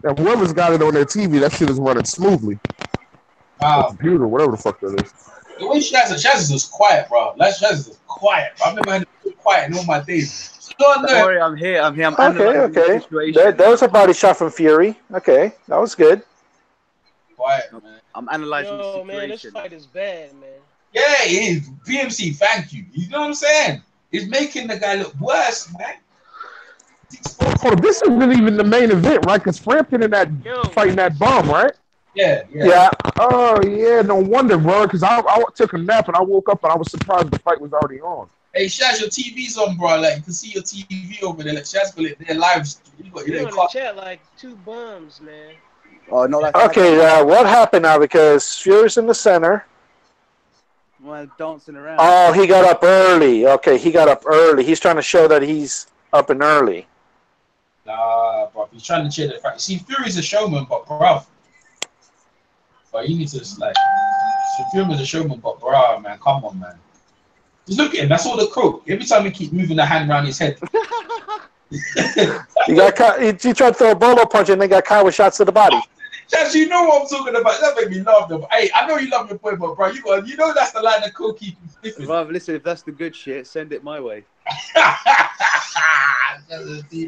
And whoever's got it on their TV, that shit is running smoothly. Wow. Computer, whatever the fuck that is. The way Shaz is just quiet, bro. Shaz is just quiet. I've never had it quiet in all my days. Don't worry, I'm here. I'm okay. That was a body shot from Fury. Okay, that was good. Quiet, man. I'm analyzing the situation. Man, this fight is bad, man. Yeah, it is. BMC, thank you. You know what I'm saying? It's making the guy look worse, man. Oh, this isn't even the main event, right? Because Frampton in that fighting that bum, right? Yeah. Oh, yeah. No wonder, bro. Because I took a nap and I woke up and I was surprised the fight was already on. Hey, Shaz, your TV's on, bro. Like, you can see your TV over there. Like, Shaz, they're live. You're in the chat like two bums, man. Oh, no, that's okay, what happened now? Because Fury's in the center. Well, dancing around. Oh, he got up early. Okay, he got up early. He's trying to show that he's up and early. Nah, bro. He's trying to cheer the fact. See, Fury's a showman, bro. But he needs to, like, Fury's a showman, but, bro, man, come on, man. Just look at him. That's all the crook. Every time he keep moving the hand around his head. He got caught. He tried to throw a bolo punch and then got caught with shots to the body. Chaz, you know what I'm talking about. That made me laugh, though. Hey, I know you love your boy, but bro, you know that's the line of coke keeping sniffing. Well, listen, if that's the good shit, send it my way.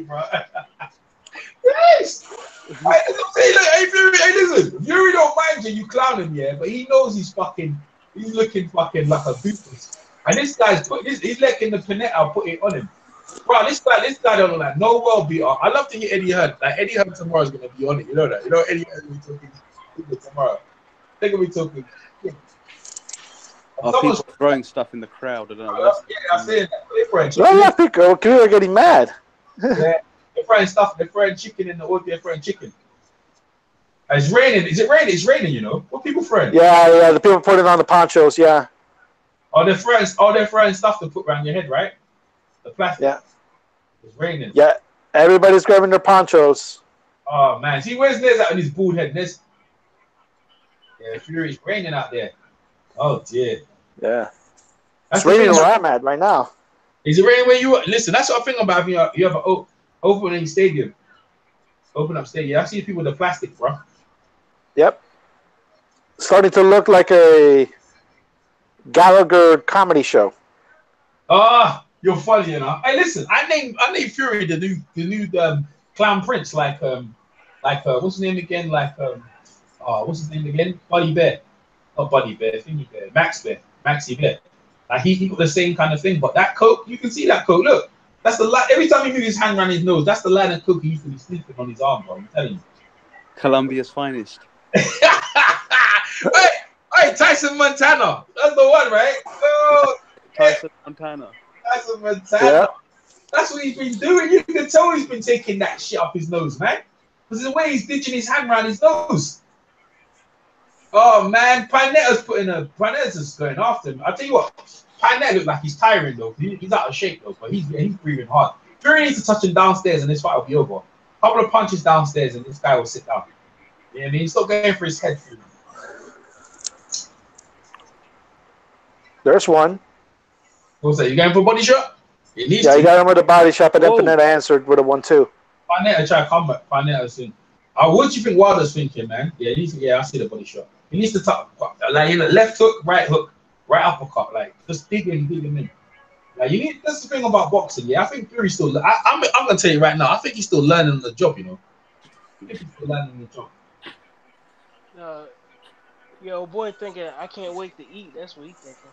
Bro. Yes. Hey, listen. Fury don't mind you clowning, yeah, but he knows he's looking fucking like a doofus. And this guy's he's letting the Pianeta put it on him. Bro, this guy don't look like no world beater. I love to hear Eddie Hearn. Like Eddie Hearn tomorrow is gonna be on it. You know that. You know Eddie Hearn will be talking tomorrow. They're gonna be talking. People throwing stuff in the crowd. I don't know. Yeah, I'm saying that. Well, people are getting mad. Yeah, they're throwing stuff. They're throwing chicken in the audio. They're throwing chicken. It's raining. Is it raining? It's raining. You know what people throwing? Yeah. The people putting on the ponchos. Yeah. Oh, they're throwing stuff to put around your head, right? The plastic. Yeah. It's raining. Yeah. Everybody's grabbing their ponchos. Oh man, see where's Nez out on his bald head? Nez. Yeah, Fury's raining out there. Oh dear. Yeah. It's raining where I'm at right now. Is it raining where you are? Listen, that's what I think about. You have an opening stadium. Open up stadium. I see people with the plastic, bro. Yep. Starting to look like a Gallagher comedy show. You're funny, you know. Hey, listen, I named Fury the new clown prince, like what's his name again? What's his name again? Buddy Bear, not Buddy Bear, Thingy Bear, Maxi Bear. Like he got the same kind of thing, but that coke, you can see that coke. Look, that's the line. Every time he moves his hand around his nose, that's the line of coke he used to be sniffing on his arm, bro. I'm telling you. Colombia's finest. Hey, Tyson Montana. That's the one, right? Oh, Tyson Montana. Yeah. That's what he's been doing. You can tell he's been taking that shit up his nose, man. Because the way he's ditching his hand around his nose. Oh, man. Pianeta's just going after him. I'll tell you what. Pianeta looks like he's tiring, though. He's out of shape, though. But he's breathing hard. Fury needs to touch him downstairs and this fight will be over. A couple of punches downstairs and this guy will sit down. You know what I mean? He's still going for his head. There's one. What's that? You going for a body shot? He got him with a body shot, but then Pianeta answered with a 1-2. Pianeta try to come back. Pianeta soon. What do you think Wilder's thinking, man? Yeah, I see the body shot. He needs to talk like in the left hook, right hook. right uppercut, like just digging in. Like you need. That's the thing about boxing. Yeah, I think Fury's still. I'm gonna tell you right now. I think he's still learning on the job. You know, I think he's still learning on the job. Yo, boy, thinking I can't wait to eat. That's what he thinking.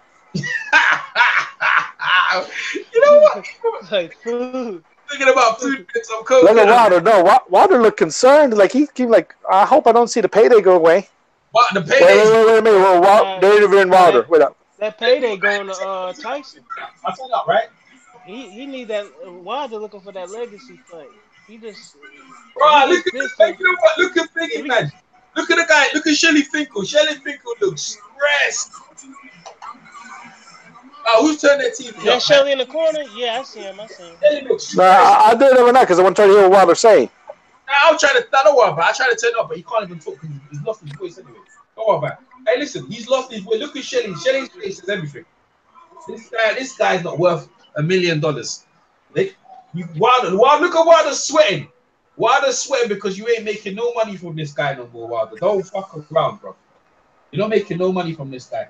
You know what? Like food. Thinking about food and some coke. Look at Wilder. No, Wilder looked concerned. Like he keep like, I hope I don't see the payday go away. What the payday? Wait a minute. Well, David and Wilder. Wait up. That payday going to Tyson. I said that right. He need that. Wilder looking for that legacy fight. He just. Bro, look at Biggie, man. Look at the guy. Look at Shelly Finkel. Shelly Finkel looks stressed. Who's turned their TV that up? Shelly in the corner? Yeah, I see him. I did it overnight because I want to try to hear what Wilder's saying. I'll try to. Don't worry about it. I try to turn it up, but he can't even talk because he's lost his voice anyway. Don't worry about it. Hey, listen, he's lost his voice. Look at Shelly. Shelly's face is everything. This guy's not worth $1 million. Wilder, look at Wilder sweating. Wilder's sweating because you ain't making no money from this guy no more, Wilder. Don't fuck around, bro. You're not making no money from this guy.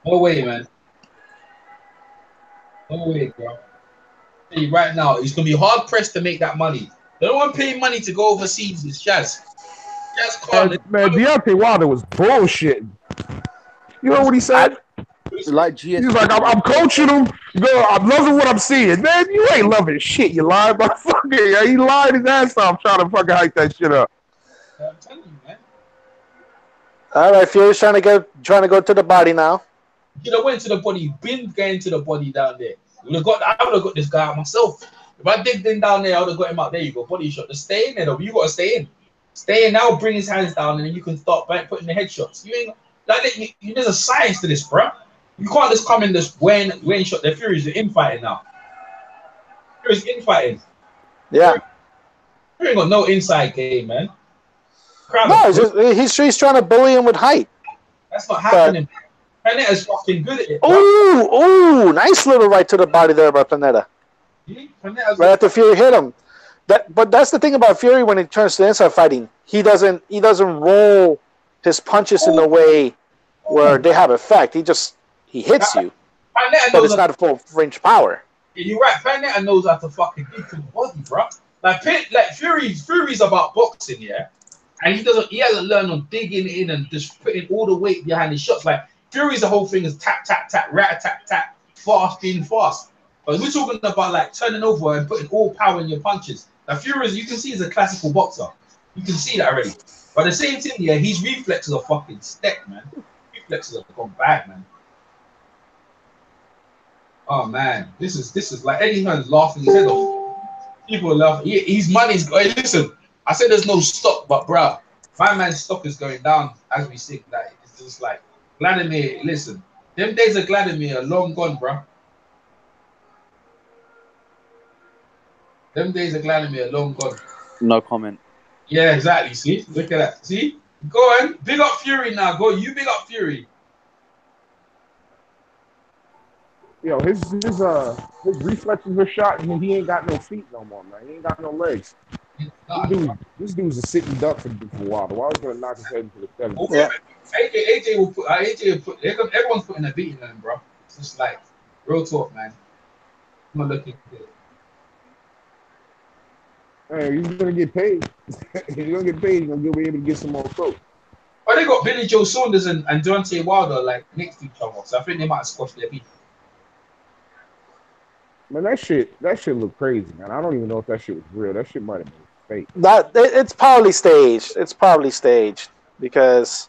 No way, man. No way, bro. Hey, right now, he's gonna be hard pressed to make that money. They don't want to pay money to go overseas. It's Jazz. Man, Deontay Wilder was bullshitting. You know what he said? Like GS. He's like, I'm coaching him. I'm loving what I'm seeing. Man, you ain't loving shit. You lying, motherfucker. He lied his ass off trying to fucking hype that shit up. I'm telling you, man. All right, Fury's trying to go to the body now. You know, went to the body. Been going to the body down there. I would have got this guy out myself. If I digged in down there, I would have got him out. There you go, body shot. Just stay in there, though. You got to stay in. Stay in now. Bring his hands down, and then you can start putting the headshots. You ain't like there's a science to this, bro. You can't just come in this when shot. The Fury's infighting now. Fury's infighting. Yeah. Fury ain't got no inside game, man. He's trying to bully him with height. That's not happening. Paneta's fucking good at it. Ooh, nice little right to the body there by Pianeta. Right after Fury hit him. But that's the thing about Fury when it turns to inside fighting. He doesn't roll his punches in a way where they have effect. He hits you, but it's not a full range power. Yeah, you're right. Paneta knows how to fucking dig to the body, bro. Like Fury's about boxing, yeah, and he hasn't learned on digging in and just putting all the weight behind his shots. Like Fury's the whole thing is tap tap tap, rat tap tap, fast being fast. But we're talking about like turning over and putting all power in your punches. Now Fury's, you can see, is a classical boxer. You can see that already. But the same thing, yeah, his reflexes are fucking stacked, man. Reflexes have gone bad, man. Oh man, this is like Eddie Hearn's laughing his head off. People are laughing. His money's going. Listen, I said there's no stock, but bro, my man's stock is going down as we sing. That it's just like Vladimir. Listen, them days of Vladimir are long gone, bro. Them days of Vladimir are long gone. No comment. Yeah, exactly. See, look at that. See, go on, big up Fury now. Go, you big up Fury. Yo, his reflexes are shot, and he ain't got no feet no more, man. He ain't got no legs. This dude's a sitting duck for Wilder. Wilder's gonna knock his head into the seven. Yeah. AJ will put. Everyone's putting a beating on him, bro. It's just like real talk, man. I'm not looking good. Hey, he's gonna get paid. He's gonna get paid. He's gonna be able to get some more throat. But they got Billy Joe Saunders and Deontay Wilder like next to each other, so I think they might have squashed their beef. Man, that shit looked crazy, man. I don't even know if that shit was real. That shit might have been fake. It's probably staged. It's probably staged because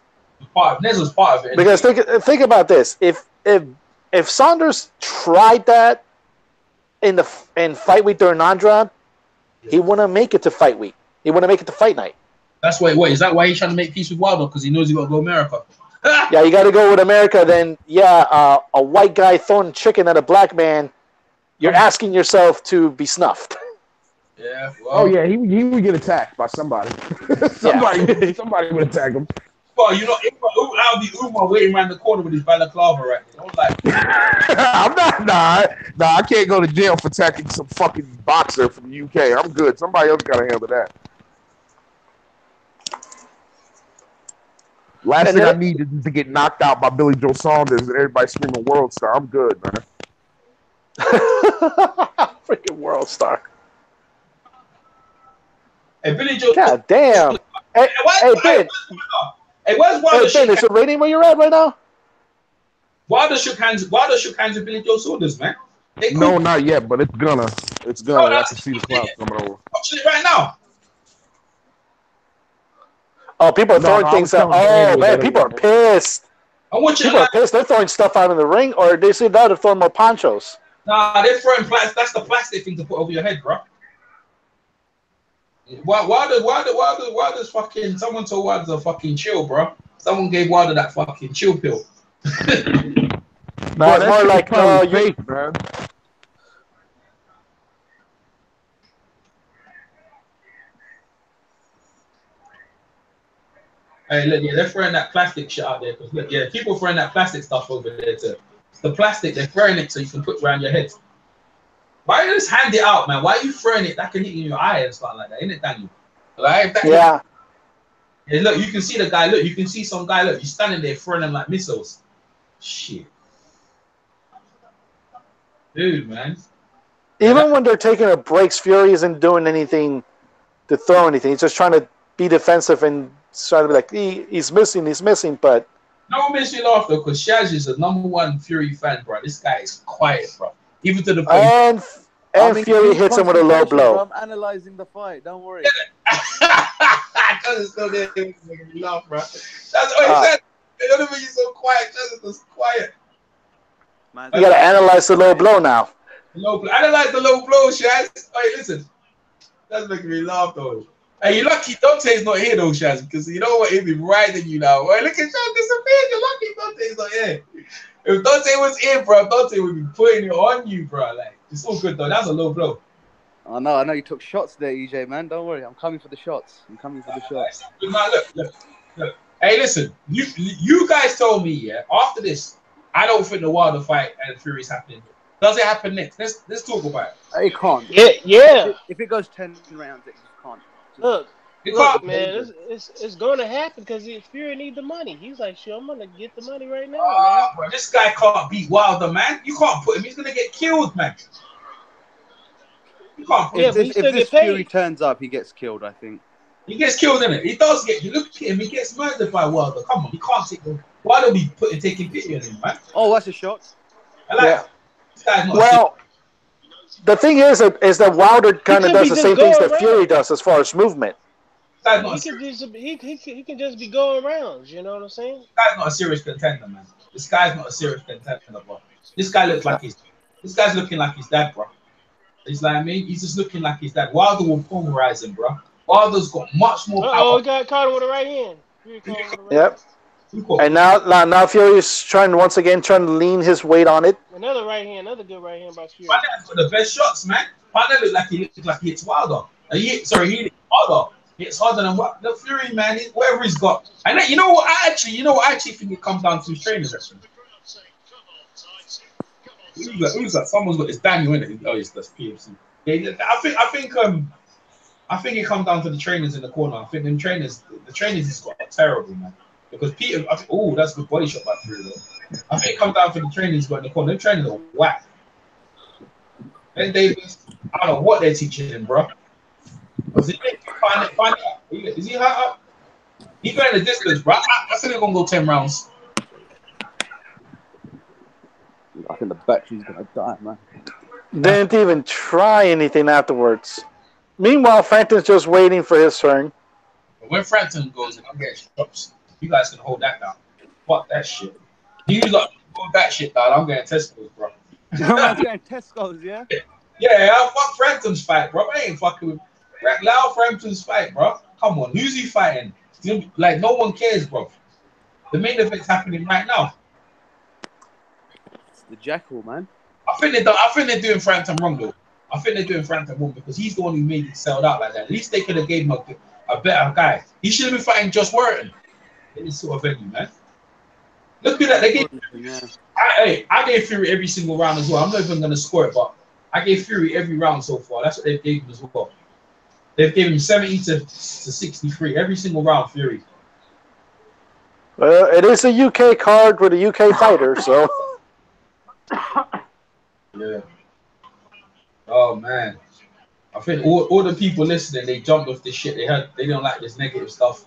Nez was part of it. Because think about this: if Saunders tried that in fight week during non-draft, he wouldn't make it to fight week. He wouldn't make it to fight night. That's why. What is that? Why he's trying to make peace with Wilder? Because he knows he got to go America. Yeah, you got to go with America. Then a white guy throwing chicken at a black man. You're asking yourself to be snuffed. Yeah. Well, oh yeah, he would get attacked by somebody. somebody would attack him. Well, you know, I'll be Umar waiting around the corner with his balaclava right there. I'm like, I'm not. Nah, I can't go to jail for attacking some fucking boxer from the UK. I'm good. Somebody else got to handle that. Last thing I need is to get knocked out by Billy Joe Saunders and everybody screaming World Star. I'm good, man. Freaking World Star. Hey, Billy Joe. God damn. Hey, Ben. Hey, where's Wilder? Hey, Ben, is it raining where you're at right now? Wilder shook hands with Billy Joe Saunders, man. No, not yet, but it's gonna. It's gonna. I can see the clouds coming over. Watching it right now. Oh, people are throwing things out. Oh, man, people are pissed. People are pissed. They're throwing stuff out in the ring, or they say now they're throwing more ponchos. Nah, they're throwing plastic. That's the plastic thing to put over your head, bro. Wilder's fucking. Someone told Wilder to fucking chill, bro. Someone gave Wilder that fucking chill pill. Nah, that's more like fake, man. Hey, look, yeah, they're throwing that plastic shit out there. Cause look, yeah, people throwing that plastic stuff over there too. It's the plastic, they're throwing it so you can put around your head. Why you just hand it out, man? Why are you throwing it? That can hit you in your eye and stuff like that, isn't it, Daniel? Like, yeah. Yeah, look, you can see the guy. Look, you can see some guy. Look, he's standing there throwing them like missiles. Shit. Dude, man. Even when they're taking a breaks, Fury isn't doing anything to throw anything. He's just trying to be defensive and trying to be like, he's missing, but... No one makes me laugh, though, because Shaz is the #1 Fury fan, bro. This guy is quiet, bro. Even to the point... And Fury hits him with a low blow. I'm analyzing the fight. Don't worry. Cuz is still there making me laugh, bro. That's what he said. The other thing, he's so quiet. Cuz is quiet. Man, you gotta analyze the low blow now. Analyze the low blow, Shaz. Hey, listen. That's making me laugh, though. Hey, you're lucky Dante's not here, though, Shaz, because you know what? He'd be riding you now. Hey, look at Shaz disappeared. You're lucky Dante's not here. If Dante was here, bro, Dante would be putting it on you, bro. Like, it's all good, though. That's a low blow. I know you took shots there, EJ, man. Don't worry. I'm coming for the shots. Man, look. Hey, listen. You guys told me, yeah, after this, I don't think the Wilder fight and Fury's happening. Does it happen next? Let's talk about it. It can't. Yeah. If it goes 10 rounds, it just can't. Look, man, it's going to happen because Fury need the money. He's like, sure, I'm going to get the money right now, man. Bro, this guy can't beat Wilder, man. You can't put him. He's going to get killed, man. You can't put him. If this Fury turns up, he gets killed, I think. He gets killed, innit? He does get. You look at him, he gets murdered by Wilder. Come on, he can't take him. Wilder be taking pity on him, man. Oh, that's a shot. Well, the thing is that Wilder kind of does the same things that Fury does as far as movement. He can just be going rounds, you know what I'm saying? This guy's not a serious contender, man. This guy's not a serious contender, bro. This guy looks like this guy's looking like his dad, bro. He's like, I mean, he's just looking like his dad. Wilder will pulverize him, bro. Wilder's got much more power. Oh, he got caught with a right hand. Yep. And now Fury's once again trying to lean his weight on it. Another right hand, another good right hand by Fury. Partner's got the best shots, man. Partner looked like he hits Wilder. He hits harder. He hits harder than what the Fury, man. Whatever he's got. And then, you know what? I actually think it comes down to his trainers. Actually. Who's that? Someone's got this Daniel in it. Oh, yes, that's PFC. Yeah, I think it comes down to the trainers in the corner. I think the trainers has got terrible, man. Because Peter, that's a good body shot by Fury, though. I think it comes down to the trainers got in the corner. The trainers are whack. Ben Davis, I don't know what they're teaching him, bro. Is he hurt up? He's going the distance, bro. I said they're gonna go 10 rounds. I think the battery's gonna die, man. Didn't even try anything afterwards. Meanwhile, Frampton's just waiting for his turn. When Frampton goes, I'm getting shots. You guys can hold that down. Fuck that shit. You like hold that shit down. I'm getting Tesco's, bro. I'm getting Tesco's, yeah. Yeah, I fuck Frampton's fight, bro. I ain't fucking with Lau Frampton's fight, bro. Come on, who's he fighting? Like no one cares, bro. The main event's happening right now. It's the Jackal, man. I think they're doing Frampton wrong, though. I think they're doing Frampton wrong because he's the one who made it sell out like that. At least they could have gave him a better guy. He should have been fighting Josh Warrington in this sort of venue, man. Look at that. They gave. I gave Fury every single round as well. I'm not even going to score it, but I gave Fury every round so far. That's what they've gave him as well. They've given him 70 to 63 every single round. Fury. Well, it is a UK card with a UK fighter, so. Yeah. Oh man, I think all the people listening, they jumped off this shit. They don't like this negative stuff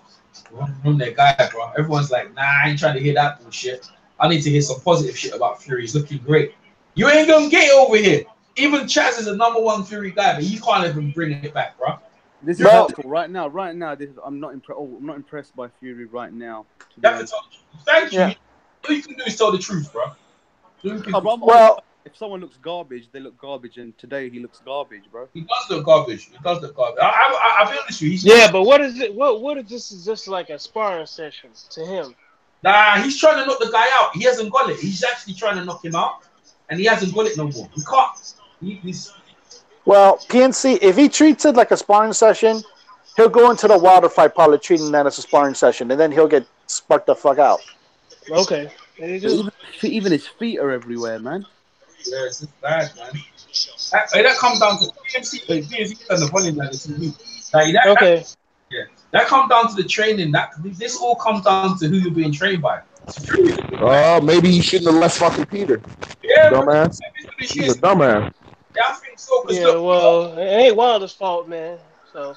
from their guy, bro. Everyone's like, nah, I ain't trying to hear that bullshit. I need to hear some positive shit about Fury. He's looking great. You ain't gonna get it over here. Even Chaz is a #1 Fury guy, but you can't even bring it back, bro. This is helpful right now. I'm not impressed. I'm not impressed by Fury right now. Thank you. All you can do is tell the truth, bro. Well, if someone looks garbage, they look garbage, and today he looks garbage, bro. He does look garbage. I'll be honest with you. But what is it? What if this is just like a sparring session to him? Nah, he's trying to knock the guy out. He hasn't got it. He's actually trying to knock him out, and he hasn't got it no more. He can't. Well, PNC, if he treats it like a sparring session, he'll go into the Wilder fight probably treating that as a sparring session, and then he'll get sparked the fuck out. Okay. Even his feet are everywhere, man. Yeah, it's just bad, man. That comes down to PNC and the volume like this. Okay. That comes down to the training. This all comes down to who you're being trained by. Maybe he shouldn't have left fucking Peter. Yeah, dumbass. He's a dumbass. Yeah, I think so. Well, it ain't Wilder's fault, man. So.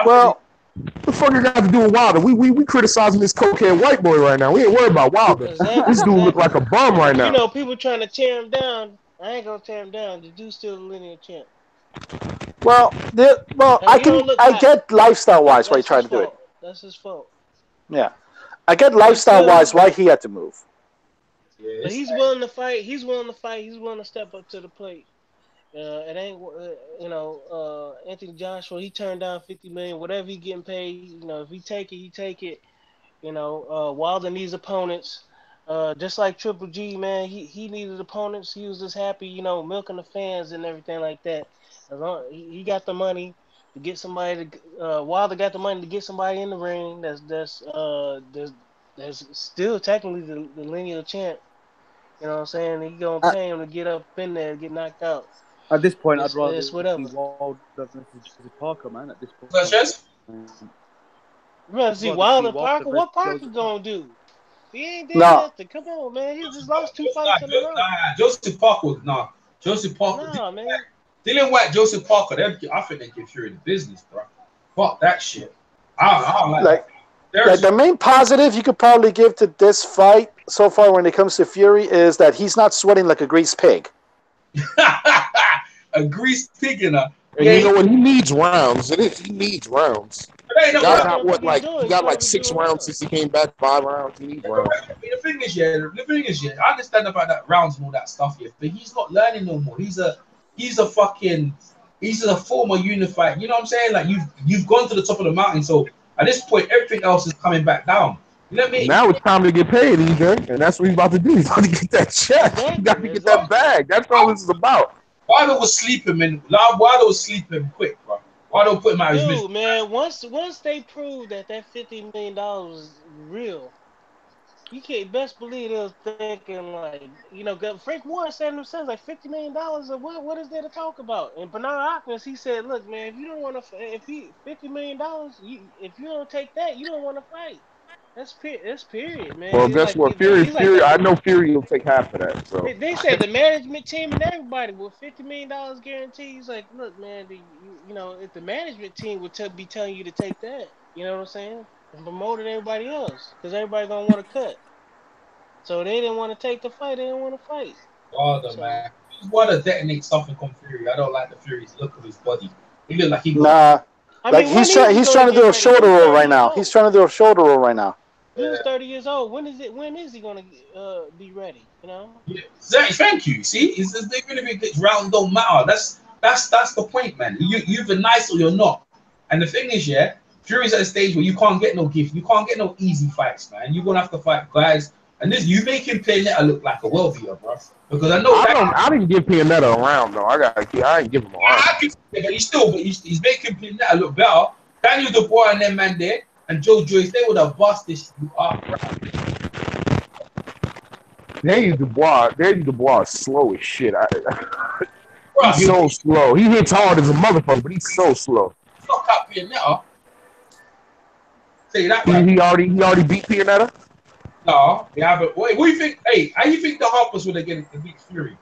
Well, what the fuck you got to do with Wilder? We criticizing this cokehead white boy right now. We ain't worried about Wilder. Exactly. This dude look like a bum right now. You know, people trying to tear him down. I ain't gonna tear him down. The dude's still the lineal champ. Well, I get lifestyle-wise why he tried to do it. That's his fault. Yeah, I get lifestyle-wise why he had to move. But he's willing to fight. He's willing to fight. He's willing to step up to the plate. It ain't, Anthony Joshua. He turned down $50 million. Whatever he getting paid, if he take it, he take it. Wilder needs opponents. Just like Triple G, man, he needed opponents. He was just happy, milking the fans and everything like that. He got the money to get somebody to. Wilder got the money to get somebody in the ring. That's still technically the lineal champ. You know what I'm saying? He gonna pay him to get up in there and get knocked out. At this point, I'd rather see Wilder versus Parker, man. At this point, Sanchez? You rather see Wilder Parker? What Parker gonna do? He ain't did nothing. Come on, man. He just lost 2 fights in a row. Joseph Parker, Joseph Parker. Nah, man. Dylan White, Joseph Parker. I think they give Fury the business, bro. Fuck that shit. I don't like the main positive you could probably give to this fight so far when it comes to Fury is that he's not sweating like a greased pig. A greased pig in a. And you know what? He needs rounds. He needs rounds. He got like 6 rounds since he came back. 5 rounds. He needs rounds. The thing is, I understand about that rounds and all that stuff, but he's not learning no more. He's a former unified. You know what I'm saying? Like you've gone to the top of the mountain, so at this point, everything else is coming back down. You know what I mean? Now it's time to get paid, EJ, and that's what he's about to do. He's about to get that check. He got to get that bag. That's all this is about. Wilder was sleeping, man. Wilder was sleeping quick, bro. Wilder put him out of his misery. Dude, man, once they prove that $50 million is real, you can't best believe they was thinking like, Frank Warren said himself like $50 million. What is there to talk about? And Bernard Hopkins, he said, look, man, if you don't want to, $50 million, if you don't take that, you don't want to fight. That's period, man. Well, guess what? Fury. I know Fury will take half of that. So they said the management team and everybody with $50 million guaranteed. He's like, look, man, if the management team would be telling you to take that, you know what I'm saying, and promoting everybody else, because everybody gonna want to cut. So they didn't want to take the fight. They didn't want to fight. Wilder, man, Wilder detonates something on Fury. I don't like the Fury's look of his body. He look like he. He's trying to do a shoulder roll right now. He's trying to do a shoulder roll right now. He was 30 years old. When is he gonna be ready? Yeah. Thank you. See, even if it round don't matter. That's the point, man. You're either nice or you're not. And the thing is, Fury's at a stage where you can't get no gift. You can't get no easy fights, man. You're gonna have to fight guys. And you make him Pianeta look like a well-beater, bro. Because I didn't give Pianeta a round though. I ain't give him a round. But he's making Pianeta look better. Daniel Dubois and them man there. And Joe Joyce, they would have bust this up. Daniel Dubois is slow as shit. He's so slow. He hits hard as a motherfucker, but he's so slow. Fuck up Pianeta. Say that. He already beat Pianeta. No, they haven't. What do you think? Hey, how you think the Harpers would have beat Fury?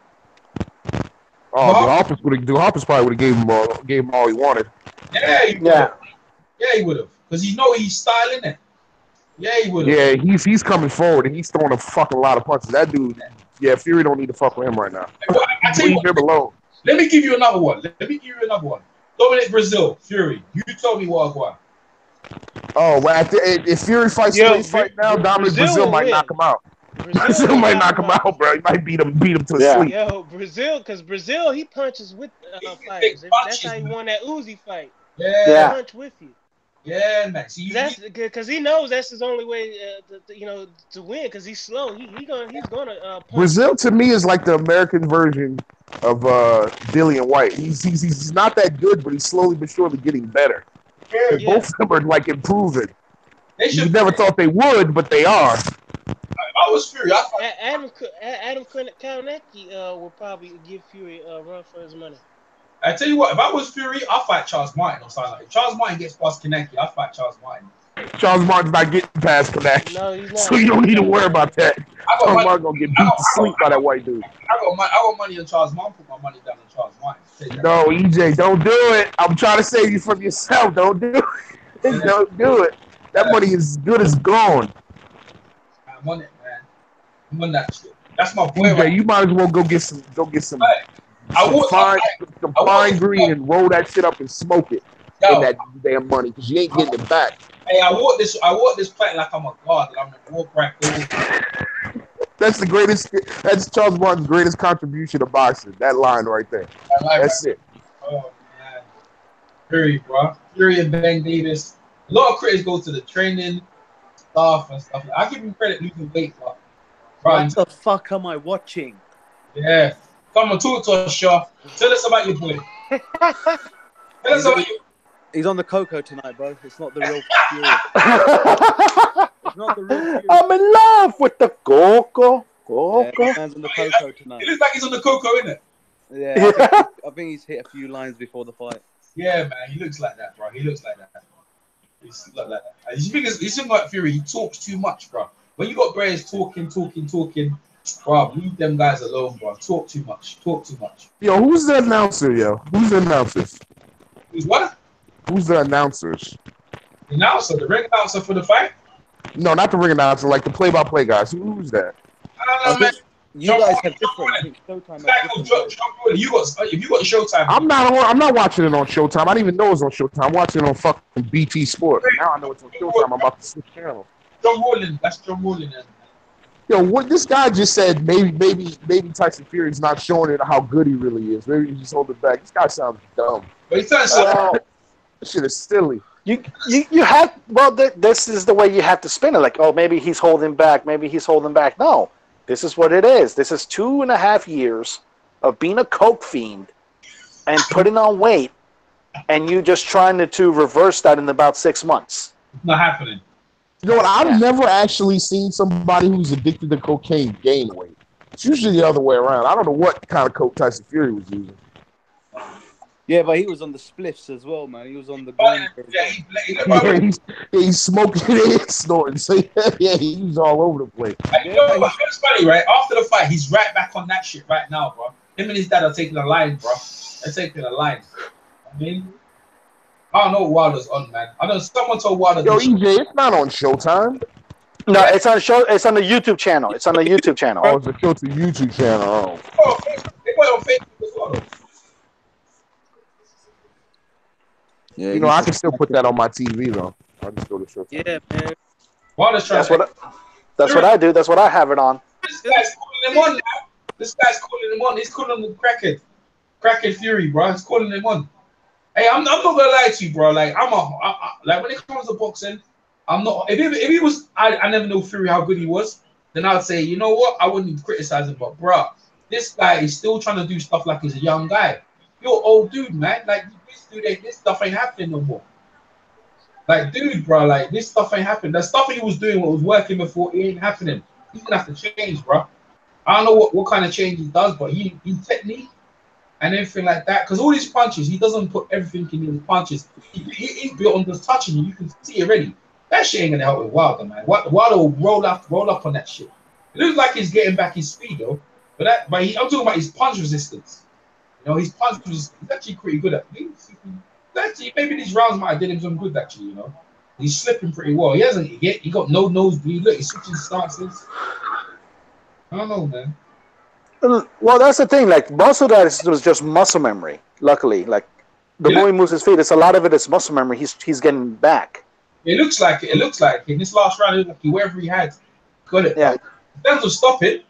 Oh, the Harpers probably would have gave him all he wanted. Yeah, he would have. Because he's styling it. Yeah, he would have. Yeah, he's coming forward and he's throwing a fucking lot of punches. That dude, Fury don't need to fuck with him right now. I tell you what, alone. Let me give you another one. Dominic Brazil, Fury. You told me what I want. Oh, well, if Fury fights today's fight now, Dominic Brazil might knock him out. Brazil might knock him out, bro. He might beat him to sleep. Yo, Brazil, he punches with fighters. That's how he won that Uzi fight. Yeah. He punch with you. Yeah, man. See, that's because he knows that's his only way, to win. Because he's slow. He's gonna. Punch. Brazil to me is like the American version of Dillian White. He's not that good, but he's slowly but surely getting better. Yeah. Both of them are like improving. You never thought they would, but they are. I was Fury. Adam Kownacki will probably give Fury a run for his money. I tell you what, if I was Fury, I'll fight Charles Martin or something. If Charles Martin gets past Kownacki, I'll fight Charles Martin. Charles Martin's not getting past Kownacki. No, he's not. So you don't need to worry about that. Charles Martin's gonna get beat to sleep by that white dude. I got money on Charles Martin. Put my money down on Charles Martin. No, EJ, don't do it. I'm trying to save you from yourself. Don't do it. Don't do it. That money is good as gone. I'm on it, man. I'm on that shit. That's my boy. EJ, you might as well go get some. Some fine green and roll that shit up and smoke it in that damn money because you ain't getting it back. Hey, I wore this plant like I'm a god. Like I'm a war practice. That's the greatest. That's Charles Martin's greatest contribution to boxing. That line right there. That's it. Oh man, Fury, bro. Fury and Ben Davis. A lot of critics go to the training staff and stuff. I give him credit losing weight, bro. What the fuck am I watching? Yeah. Come on, talk to us, Shaw. Tell us about your boy. Tell us about you. He's on the cocoa tonight, bro. It's not the real Fury. It's not the real Fury. I'm in love with the cocoa. Yeah, man's on the cocoa tonight. It looks like he's on the cocoa, isn't it? Yeah, I think he's hit a few lines before the fight. Yeah, man. He looks like that, bro. He looks like that. He's like that. He's about Fury. He talks too much, bro. When you got players talking, bro, leave them guys alone, bro. Talk too much. Yo, who's the announcer, yo? Who's the announcers? Who's what? Who's the announcers? The announcer, the ring announcer for the fight? No, not the ring announcer, like the play-by-play guys. Who's that? I don't know, man. You guys have different. I think Showtime has different. You got Showtime. I'm not watching it on Showtime. I didn't even know it was on Showtime. I'm watching it on fucking BT Sport. Now I know it's on Showtime. I'm about to switch channel. John Rowland. That's John Rowland. Yo, what this guy just said, maybe Tyson Fury's not showing it how good he really is. Maybe he's just holding back. This guy sounds dumb. But he sounds so. This shit is silly. You have this is the way you have to spin it. Like, oh, maybe he's holding back. No, this is what it is. This is 2.5 years of being a coke fiend and putting on weight, and you just trying to reverse that in about 6 months. It's not happening. You know what? I've never actually seen somebody who's addicted to cocaine gain weight. It's usually the other way around. I don't know what kind of coke Tyson Fury was using. Yeah, but he was on the spliffs as well, man. He was on the green. He's smoking and snorting. So yeah, he was all over the place. You know what? It's funny, right? After the fight, he's right back on that shit right now, bro. Him and his dad are taking a line, bro. They're taking a line. I mean, I don't know what Wilder's on, man. I know someone told Wilder. Yo, EJ, it's not on Showtime. No, it's on It's on the YouTube channel. It's on the YouTube channel. Oh, it's a YouTube channel. Oh, they put it on Facebook as well. Yeah, you know, I can still put that on my TV though. I'll just go to Showtime. Yeah, man. Wilder's trying that's what I do. That's what I have it on. This guy's calling him on now. He's calling him Crackhead Fury, bro. He's calling him on. Hey, I'm not gonna lie to you, bro. Like like when it comes to boxing, I'm not. If he was, I never knew Fury how good he was. Then I'd say, you know what, I wouldn't criticize him. But bro, this guy is still trying to do stuff like he's a young guy. You're an old dude, man. Like this stuff ain't happening no more. Like, dude, bro, like this stuff ain't happening. The stuff he was doing, what was working before, it ain't happening. He's gonna have to change, bro. I don't know what kind of change he does, but he technique and everything like that. Because all these punches, he doesn't put everything in his punches. He's built on just touching you. You can see already. That shit ain't gonna help with Wilder, man. Wilder will roll up on that shit. It looks like he's getting back his speed though, but I'm talking about his punch resistance. You know, his punch resistance. He's actually pretty good at. Actually, maybe these rounds might have did him some good. Actually, you know, he's slipping pretty well. He hasn't yet. He got no nosebleed. Look, he's switching stances. I don't know, man. Well, that's the thing. Like most of that was just muscle memory. Luckily, like the way he moves his feet, it's a lot of it is muscle memory. He's getting back. It looks like in this last round, it looked like whoever he had got it. Yeah. In terms of stopping,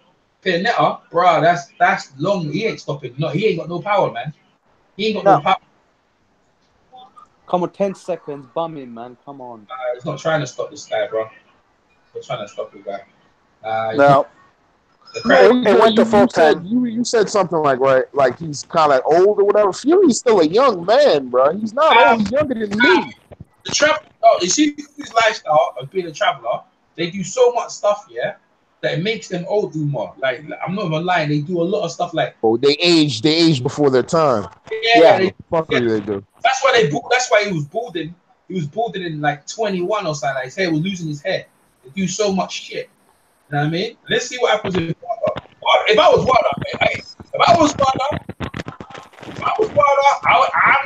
Pianeta, bro, that's long. He ain't stopping. No, he ain't got no power, man. He ain't got no power. Come on, 10 seconds, bum him, man. Come on. He's not trying to stop this guy, bro. He's trying to stop the guy. No. It went to full 10. You said something like he's kind of old or whatever. Fury's still a young man, bro. He's not old. He's younger than me. The travel, you see his lifestyle of being a traveler. They do so much stuff, yeah, that it makes them old do more. Like I'm not even lying. They do a lot of stuff like. Oh, they age before their time. Yeah. They do. That's why That's why he was balding. He was balding in like 21 or something. Like his hair was losing his hair. They do so much shit. You know what I mean? Let's see what happens with Wilder. If I was Wilder, I'm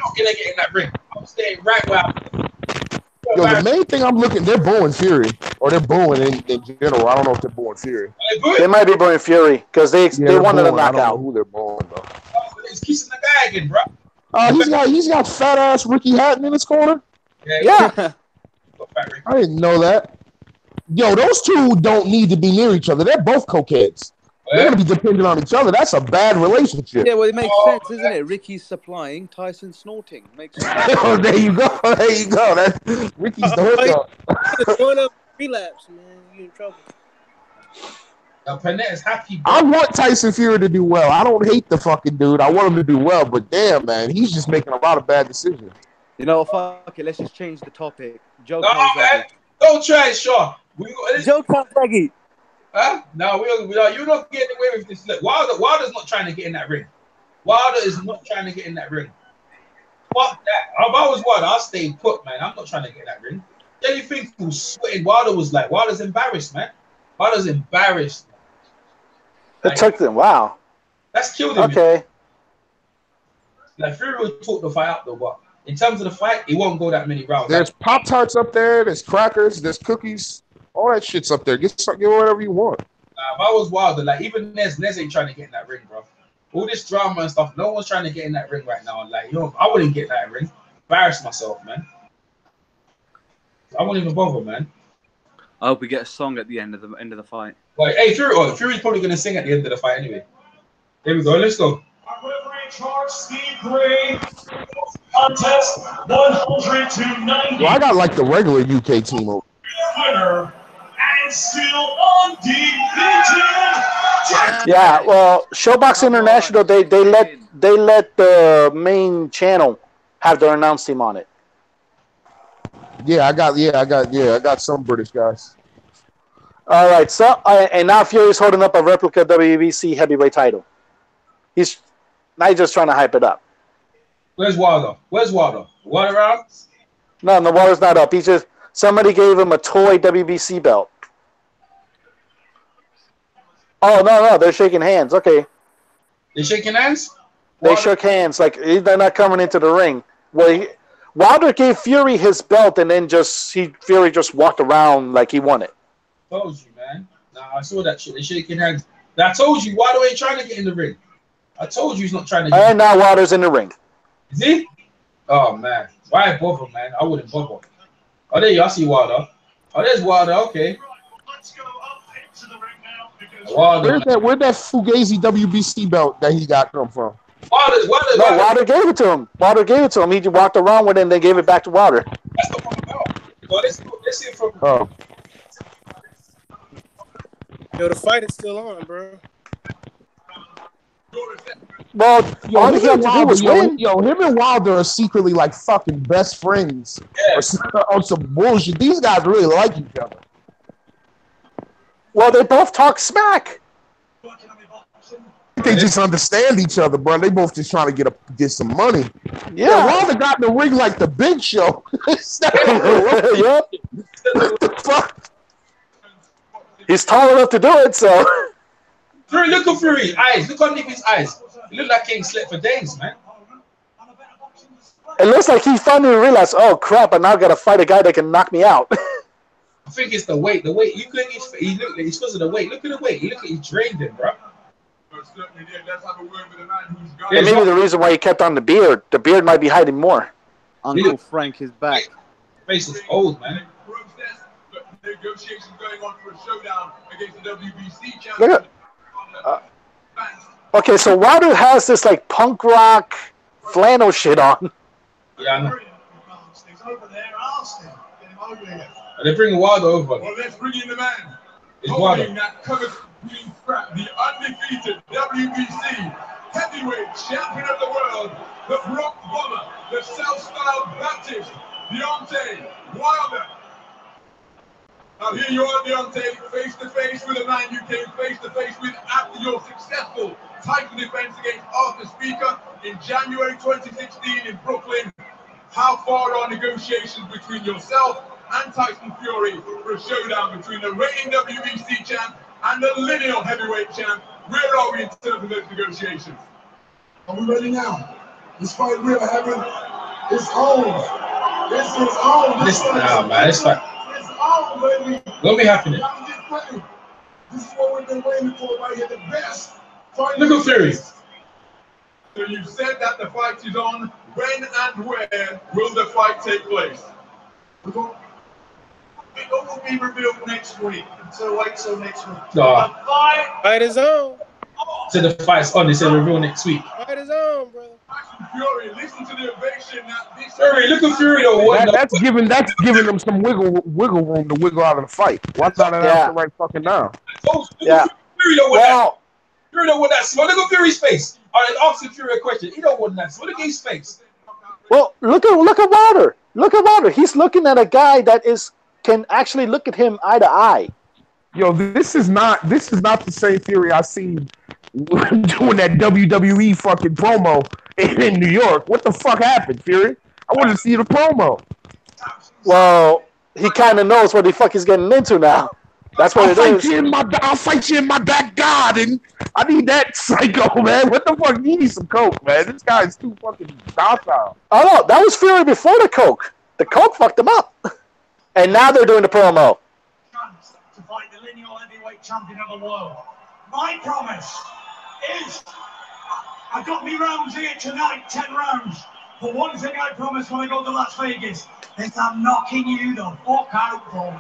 not gonna get in that ring. I'm staying right where I'm. Yo, the main thing I'm looking, they're booing Fury, or they're booing in general. I don't know if they're booing Fury. They might be booing Fury because they wanted a knockout. I don't know who they're booing though. He's kissing the guy again, bro. He's got fat ass Ricky Hatton in his corner. Yeah. I didn't know that. Yo, those two don't need to be near each other. They're both cokeheads. They're gonna be dependent on each other. That's a bad relationship. Yeah, well, it makes sense, isn't it? Ricky's supplying, Tyson snorting. Makes sense. Oh, there you go. That's Ricky's the hookup. Going up relapse, man. You in trouble. Panetta is happy. Bro. I want Tyson Fury to do well. I don't hate the fucking dude. I want him to do well, but damn, man, he's just making a lot of bad decisions. You know, fuck it. Let's just change the topic. Joe man. Don't try it, Shaw. Joe Conzaghi. Huh? No, you're not getting away with this. Look, Wilder's not trying to get in that ring. Wilder is not trying to get in that ring. Fuck that. If I was Wilder, I'll stay put, man. I'm not trying to get in that ring. The only thing who was sweating, Wilder's embarrassed, man. Wilder's embarrassed. It took them. Wow. That's killed him. Okay. Man. Like Fury will talk the fight up though, but in terms of the fight, it won't go that many rounds. There's Pop-Tarts up there. There's crackers. There's cookies. All that shit's up there. Get whatever you want. If I was Wilder, like even Nez ain't trying to get in that ring, bro. All this drama and stuff, no one's trying to get in that ring right now. Like, I wouldn't get in that ring. Embarrass myself, man. I wouldn't even bother, man. I hope we get a song at the end of the fight. Like, hey, Fury's probably gonna sing at the end of the fight anyway. Here we go. Let's go. Our referee in charge, Steve Gray. Contest 100 to 90. Well, I got like the regular UK team over. Winner and still undefeated. Yeah, well, Showbox International, they let the main channel have their announce team on it. I got some British guys. All right, so and now Fury's holding up a replica WBC heavyweight title. He's just trying to hype it up. Where's Wilder? Wilder out? No, the Wilder's not up. Somebody gave him a toy WBC belt. Oh no, they're shaking hands. Okay, they shaking hands. They shook hands. Like they're not coming into the ring. Well, Wilder gave Fury his belt, and then Fury just walked around like he won it. Told you, man. Nah, I saw that shit. They shaking hands. I told you, Wilder ain't trying to get in the ring. I told you he's not trying to get and now Wilder's in the ring. Is he? Oh, man. Why bother, man? I wouldn't bother. Oh, there you I see Wilder. Oh, there's Wilder. Okay. Let's go up into the ring now because Where'd that Fugazi WBC belt that he got come from? Wilder gave it to him. Wilder gave it to him. He just walked around with it and they gave it back to Wilder. That's the one belt. Well, let's see it from... Oh. Yo, the fight is still on, bro. Well, all he had to do was win. Him and Wilder are secretly like fucking best friends. Yeah. Or some bullshit. These guys really like each other. Well, they both talk smack. They just understand each other, bro. They both just trying to get some money. Yeah. Wilder got in the ring like the Big Show. Yep. Fuck. He's tall enough to do it, so. Fury, look at Fury eyes. Look underneath his eyes. He look like he ain't slept for days, man. It looks like he finally realized, oh crap, I now gotta fight a guy that can knock me out. I think it's the weight. The weight. You look at his. He look. He's supposed to the weight. Look at the weight. Look at he drained him, bro. And maybe the reason why he kept on the beard might be hiding more. Uncle Frank is back. Face is old, man. Negotiations going on for a showdown against the WBC champion. Okay, so Wilder has this like punk rock flannel shit on. Yeah, I know. Are they bringing Wilder over? Well, let's bring in the man. It's Wilder. That covers green strap, the undefeated WBC heavyweight champion of the world, the Brock Bomber, the South-style Baptist, Deontay Wilder. Now here you are, Deontay, face-to-face with a man you came face-to-face with after your successful title defense against Arthur Speaker in January 2016 in Brooklyn. How far are negotiations between yourself and Tyson Fury for a showdown between the reigning WBC champ and the lineal heavyweight champ? Where are we in terms of those negotiations? Are we ready now? This fight we're having is on. This is on. Listen now, man. It's like, it's on, baby. What'll be happening? This is what we've been waiting for right here. The best fight. Look at Fury. So you said that the fight is on. When and where will the fight take place? It will be revealed next week. So wait till next week. No. The fight is on. So the fight's on. They said reveal next week. Fight is on, brother. Fury, listen to the ovation that this. Fury, look at Fury though. That's giving them some wiggle room to wiggle out of the fight. Why not answer right fucking now? Yeah. Fury don't want that. Fury don't want that smoke. Look at Fury's face. All right, asking Fury a question. He don't want that smoke. Look at his face. Well, look at Wilder. Look at Wilder. He's looking at a guy that can actually look at him eye to eye. Yo, this is not the same Fury I seen doing that WWE fucking promo in New York. What the fuck happened, Fury? I want to see the promo. Well, he kind of knows what the fuck he's getting into now. That's what it is. I'll fight you in my back garden. I need that psycho, man. What the fuck? He needs some coke, man. This guy is too fucking docile. Oh, no. That was Fury before the coke. The coke fucked him up. And now they're doing the promo. To fight the lineal heavyweight champion of the world. My promise is I got me rounds here tonight, 10 rounds. But one thing I promise when I go to Las Vegas is I'm knocking you the fuck out, bro.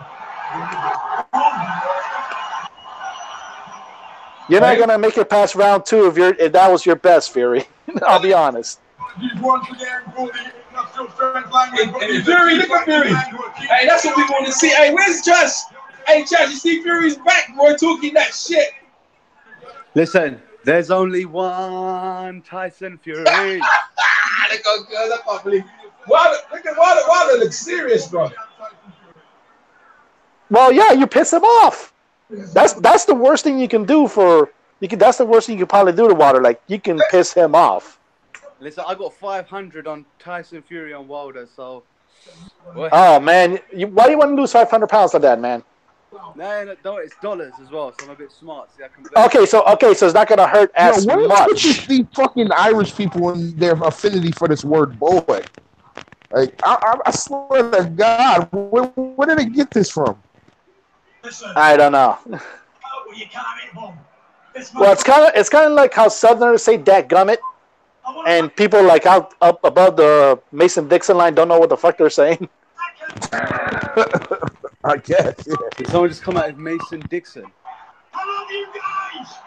You're not gonna make it past round 2 if that was your best, Fury. I'll be honest. Once again, Hey, Fury, look at Fury. Hey, that's what we want to see. Hey, where's Josh? Hey, Josh, you see Fury's back, boy, talking that shit. Listen, there's only one Tyson Fury. Look how good. I can't believe. Look at Wilder looks serious, bro. Well, yeah, you piss him off. That's the worst thing you can do that's the worst thing you can probably do to Wilder. Like, you can piss him off. Listen, I got 500 on Tyson Fury on Wilder, so. Oh man, why do you want to lose 500 pounds like that, man? No, it's dollars as well, so I'm a bit smart. See, okay, so it's not gonna hurt as much. What's these fucking Irish people and their affinity for this word boy? Like, I swear to God, where did they get this from? I don't know. Well, it's kind of like how Southerners say "dadgummit," and people like out up above the Mason-Dixon line don't know what the fuck they're saying. I guess. Yeah. Did someone just come out of Mason-Dixon? I love you guys.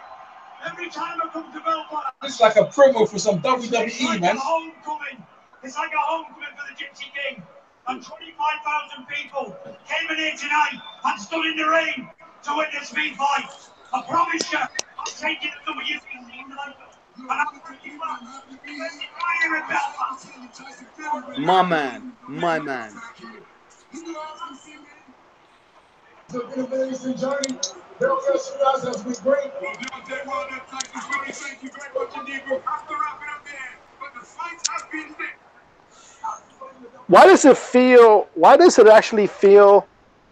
Every time I come to Belfast, it's like a promo for some WWE, man. It's like a homecoming for the Gypsy King. And 25,000 people came in here tonight and stood in the rain to witness me fight. I promise you, I'm taking it from you. And I'm going to bring you back. Fire in Belfast. My man. So, innovation journey. Belfast has been great. Well, Deontay Wilder, Tyson Fury, thank you very much indeed. We'll have to wrap it up there. But the fight has been lit. Why does it actually feel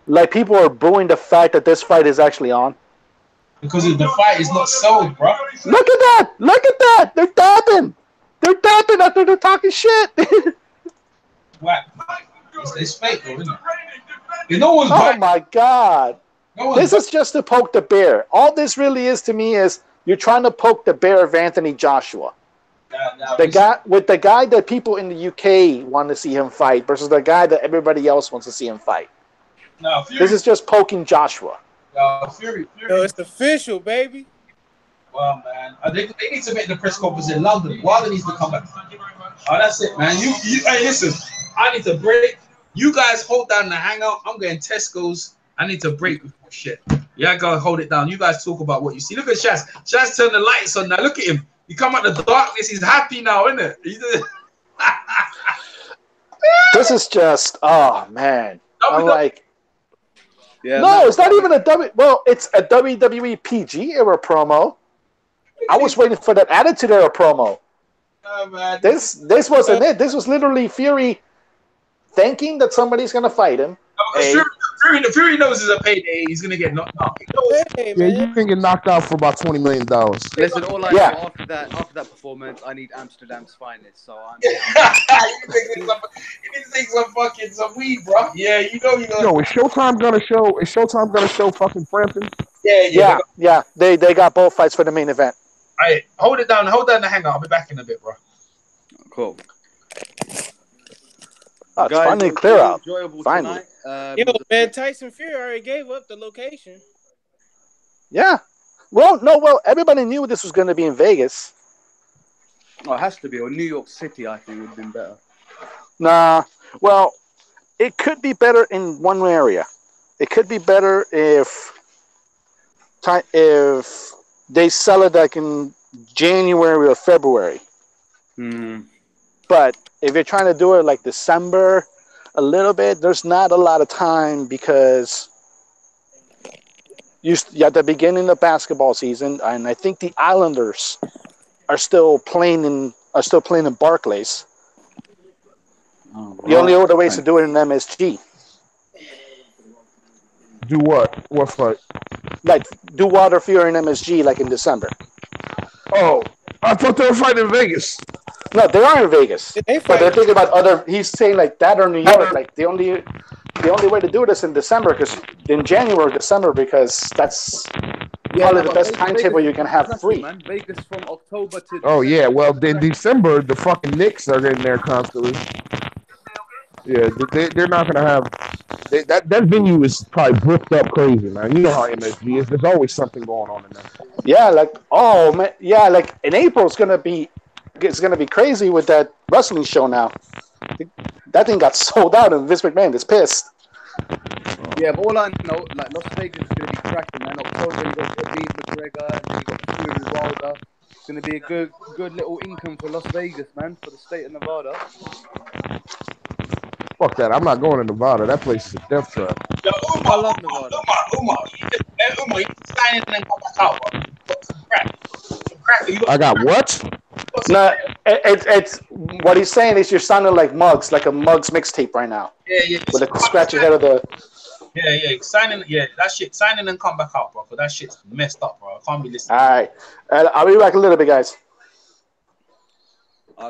Like people are booing the fact that this fight is actually on. Because the fight is not sold, bro. Look at that! Look at that! They're dapping! They're dapping after they're talking shit! What? It's fake, though, isn't it? No one's oh my god! This is just to poke the bear. All this really is to me is you're trying to poke the bear of Anthony Joshua. The guy that people in the UK want to see him fight versus the guy that everybody else wants to see him fight. No, this is just poking Joshua. Fury. No, it's official, baby. Well, man, they need to make the press conference in London. Wilder needs to come back. Oh, that's it, man. You hey, listen. I need to break. You guys hold down the hangout. I'm going Tesco's. I need to break before shit. Yeah, go hold it down. You guys talk about what you see. Look at Shaz. Shaz turned the lights on now. Look at him. He come out of the darkness. He's happy now, isn't it? This is just, oh man. I'm like, yeah, no, man. It's not even a well, it's a WWE PG era promo. I was waiting for that Attitude Era promo. Oh, man. This wasn't it. This was literally Fury thinking that somebody's gonna fight him. Fury knows it's a payday. He's gonna get knocked out. Yeah, you can get knocked out for about $20 million. Listen, all I know after that performance, I need Amsterdam's finest. So I'm. you need to take some weed, bro. Yeah, you know. Yo, is Showtime gonna show fucking Frampton? Yeah. They got both fights for the main event. All right, hold it down. Hold down the hangout. I'll be back in a bit, bro. Cool. Oh, it's guys, finally clear out. Finally. Yo, man, Tyson Fury already gave up the location. Yeah. Well, everybody knew this was going to be in Vegas. Oh, it has to be. Or New York City, I think, would have been better. Nah. Well, it could be better in one area. It could be better if they sell it like in January or February. But if you're trying to do it like December, a little bit, there's not a lot of time because you're at the beginning of basketball season, and I think the Islanders are still playing in Barclays. Oh, the only other ways to do it in MSG. Do what? What fight? Like do Wilder Fury in MSG like in December. Oh, I thought they were fighting in Vegas. No, they are in Vegas, but they're thinking about other. He's saying like that or New York. Like the only way to do this in December, because in January or December, because that's probably the best timetable you can have free. Man. Vegas from October to. Oh yeah, well in December the fucking Knicks are in there constantly. Yeah, they're not gonna have that venue is probably booked up crazy, man. You know how MSG is. There's always something going on in there. Yeah, like like in April it's gonna be crazy with that wrestling show now. That thing got sold out, and Vince McMahon is pissed. Yeah, but all I know, like Las Vegas is gonna be cracking, man. October you got Khabib McGregor, and then you got Fury Wilder. It's gonna be a good little income for Las Vegas, man, for the state of Nevada. Fuck that! I'm not going to Nevada. That place is a death trap. Yo, I love Nevada. Umar, you signing and come back out, bro. I got what? No, it's what he's saying is you're sounding like Muggs, like a Muggs mixtape right now. Yeah. With a scratchy head of the. Yeah. Signing, that shit. Signing and come back out, bro. Cause that shit's messed up, bro. I can't be listening. All right, I'll be back a little bit, guys.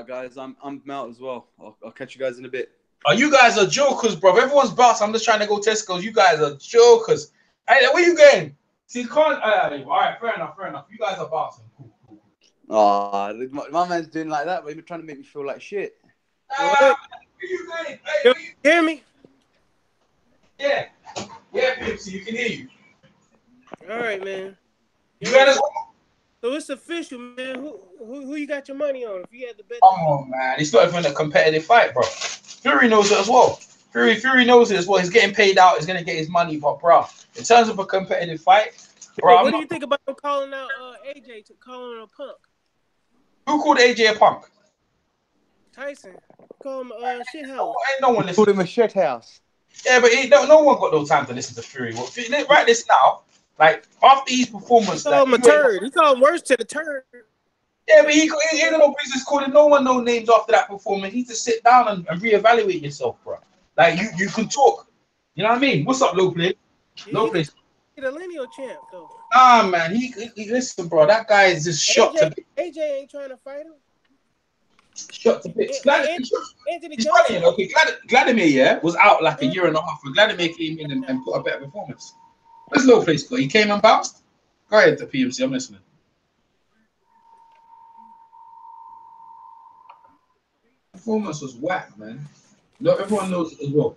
Guys, I'm out as well. I'll catch you guys in a bit. Oh, you guys are jokers, bro. Everyone's bounced. I'm just trying to go Tesco's. You guys are jokers. Hey, where you going? See, all right, fair enough. You guys are bouncing. Cool. Oh, my man's doing like that, but he's trying to make me feel like shit. Where you going? Hey, you hear me? Yeah, Pipsy, you can hear you. All right, man. You got us. So it's official, man. Who you got your money on? If you had the bet. Come on, man. It's not even a competitive fight, bro. Fury knows it as well. Fury knows it as well. He's getting paid out. He's gonna get his money, but bro, in terms of a competitive fight, bro. What do you think about him calling out AJ calling him a punk? Who called AJ a punk? Tyson. Call him shit house. Ain't no one called him a shit house. Yeah, but no one got no time to listen to Fury. Well, right this now, like after his performance, he called him a turd. He called him worse to the turd. Yeah, but he ain't no business calling no one no names after that performance. He need to sit down and reevaluate yourself, bro. Like you can talk. You know what I mean? What's up, low play? Low play. He's a lineal champ, though. Ah, man, he listen, bro. That guy is just shot to bits. AJ ain't trying to fight him. Shot to bits. Anthony He's Johnson. funny, okay. Vladimir, yeah, was out like a year and a half. And Vladimir came in and put a better performance. Where's low play score? He came and bounced. Go ahead, the PMC. I'm listening. Performance was whack, man. No, everyone knows it as well.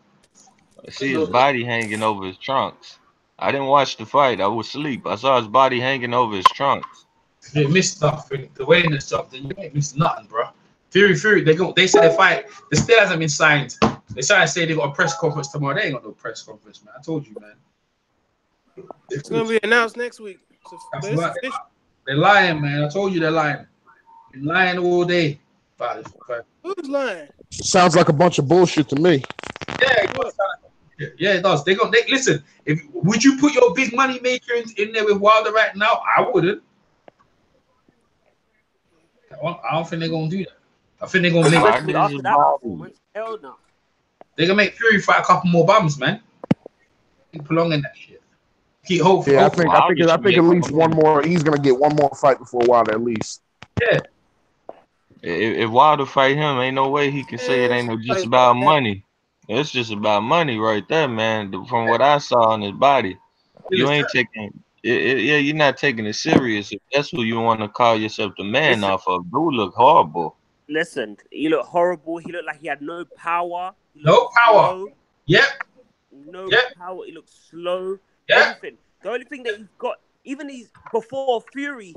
I see his body hanging over his trunks. I didn't watch the fight. I was asleep. I saw his body hanging over his trunks. You missed nothing. The way in the stuff, you ain't missed nothing, bro. Fury. They said they fight. The still hasn't been signed. They try to say they got a press conference tomorrow. They ain't got no press conference, man. I told you, man. It's gonna be announced next week. They're lying, man. I told you they're lying. They're lying all day. Who's lying? Sounds like a bunch of bullshit to me. Yeah, it does. They listen. Would you put your big money maker in there with Wilder right now? I wouldn't. I don't think they're gonna do that. I think they're gonna make. Hell no. They're gonna make Fury fight a couple more bums, man. Keep prolonging that shit. Keep hopeful. Yeah, I think at least one more. He's gonna get one more fight before Wilder, at least. Yeah. If Wilder fight him, ain't no way he can say it ain't just about money. It's just about money right there, man. From what I saw on his body, you ain't taking it. Yeah, you're not taking it serious. If that's who you want to call yourself the man off of, dude look horrible. Listen, he looked horrible. He looked like he had no power. No power. Slow. Yep. No power. He looked slow. Yeah. Everything. The only thing that he's got, even before Fury,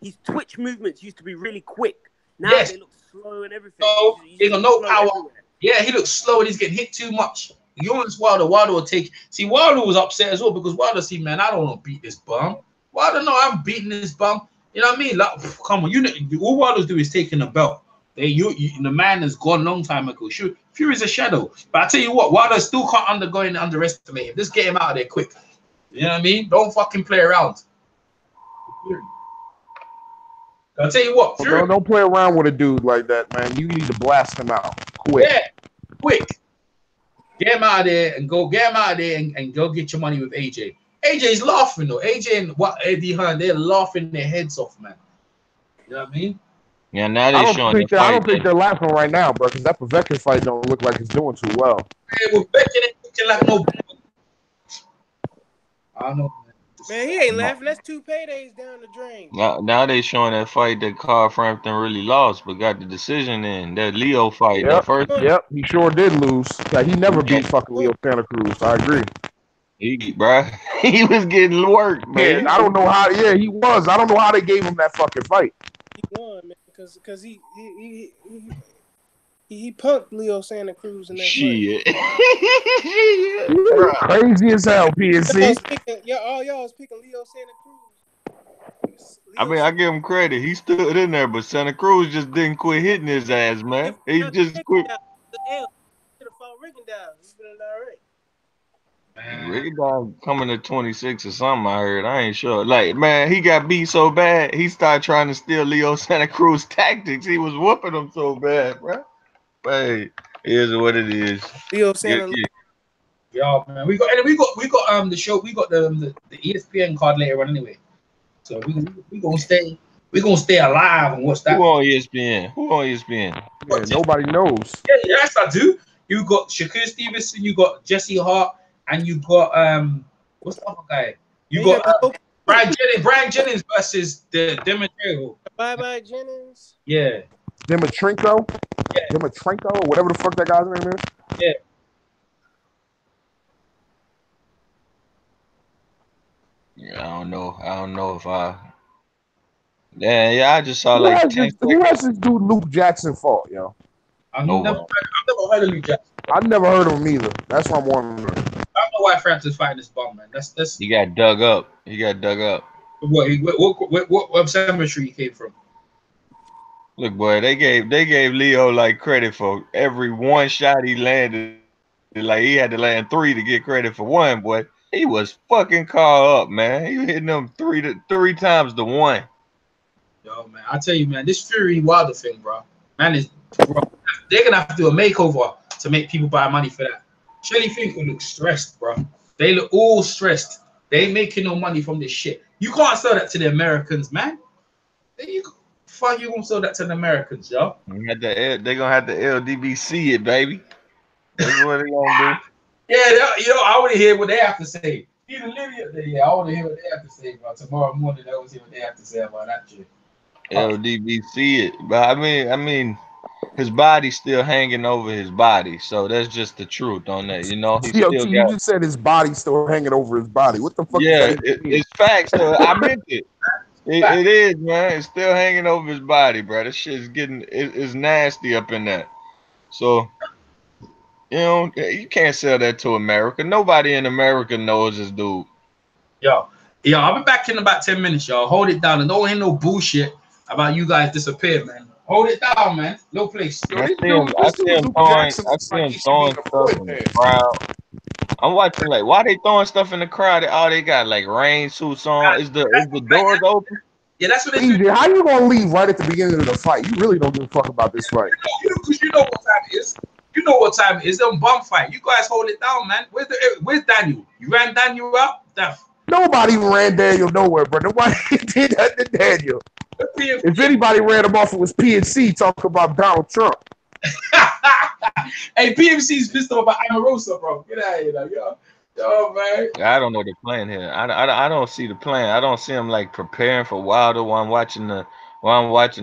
his twitch movements used to be really quick. Now they look slow and everything. No, he got no power. Everywhere. Yeah, he looks slow and he's getting hit too much. You want Wilder will take. See, Wilder was upset as well because Wilder see, man, I don't want to beat this bum. Wilder, no, I'm beating this bum. You know what I mean? Like, come on, all Wilder's do is taking the belt. The man is gone long time ago. Sure, Fury's a shadow. But I tell you what, Wilder still can't underestimate him. Just get him out of there quick. You know what I mean? Don't fucking play around. I'll tell you what, Fury, don't play around with a dude like that, man. You need to blast him out quick. Yeah, quick. Get him out of there and go. Get him out of there and go get your money with AJ. AJ's laughing though. AJ and Eddie Hearn, they're laughing their heads off, man. You know what I mean? Yeah, now they're showing the fight. I don't think they're laughing right now, bro, because that Povetkin fight don't look like it's doing too well. Yeah, well, Povetkin ain't looking like no. I don't know. Man, he ain't laughing. That's 2 paydays down the drain. Now they showing that fight that Carl Frampton really lost, but got the decision in. That Leo fight. Yep, that first. Yep, he sure did lose. He never beat fucking Leo Santa Cruz. I agree. He was getting worked, man. Yeah, I don't know how. Yeah, he was. I don't know how they gave him that fucking fight. He won, man, because he punked Leo Santa Cruz in that fight. Crazy as hell, PNC. All y'all was picking Leo Santa Cruz. I mean, I give him credit. He stood in there, but Santa Cruz just didn't quit hitting his ass, man. He just quit. Rigondeaux coming to 26 or something, I heard. I ain't sure. Like, man, he got beat so bad, he started trying to steal Leo Santa Cruz tactics. He was whooping him so bad, bro. Hey, it is what it is. Leo Santa. Yeah, man. We got the show. We got the ESPN card later on anyway. So we gonna stay alive and watch that. Who on ESPN? Yeah, nobody knows. Yeah, yes, I do. You got Shakur Stevenson, you got Jesse Hart, and you got what's the other guy? You got Brian Jennings versus the Demetrio. Bye Jennings. Yeah. Demetrenko? Yeah. Demetrenko or whatever the fuck that guy's name is? Yeah. Yeah, I don't know if I. Yeah, I just saw like. Who has this dude Luke Jackson fought, yo? I've never heard of Luke Jackson. I've never heard of him either. That's what I'm wondering. I don't know why Frampton's fighting this bum, man. That's. He got dug up. What cemetery he came from? Look, boy, they gave Leo like credit for every one shot he landed. Like he had to land 3 to get credit for 1, boy. He was fucking caught up, man. He hitting them 3 times the 1. Yo, man, I tell you, man, this Fury Wilder thing, bro. Man, they're gonna have to do a makeover to make people buy money for that. Shelly Finkel looks stressed, bro. They look all stressed. They ain't making no money from this shit. You can't sell that to the Americans, man. Fuck, you gonna sell that to the Americans, yo? They're gonna have to LDBC it, baby. That's what they gonna do. Yeah, I want to hear what they have to say. Yeah, I want to hear what they have to say about tomorrow morning. I want to hear what they have to say about that shit. LDBC it, but I mean, his body's still hanging over his body, so that's just the truth on that. You know, he still got. You just said his body's still hanging over his body. What the fuck? Yeah, it's facts though. I meant it. It is, man. It's still hanging over his body, bro. This shit's it's nasty up in that. So, you know, you can't sell that to America. Nobody in America knows this dude. Yo, I'll be back in about 10 minutes, y'all. Hold it down. And don't hear no bullshit about you guys disappear, man. Hold it down, man. No place. I see him throwing stuff in the crowd. I'm watching like, why they throwing stuff in the crowd? Oh, they got like rain suits on. Is the doors open? Yeah, that's what they do. How you gonna leave right at the beginning of the fight? You really don't give a fuck about this fight. Because you know what time it is. You know what time it is. Them bum fight. You guys hold it down, man. Where's Daniel? You ran Daniel up? Nobody ran Daniel nowhere, bro. Nobody did that to Daniel. If anybody ran him off, it was PNC talking about Donald Trump. Hey, PMC's pissed off about Amarosa, bro. Get out of here, yo, man. I don't know the plan here. I don't see the plan. I don't see him like preparing for Wilder while I'm watching the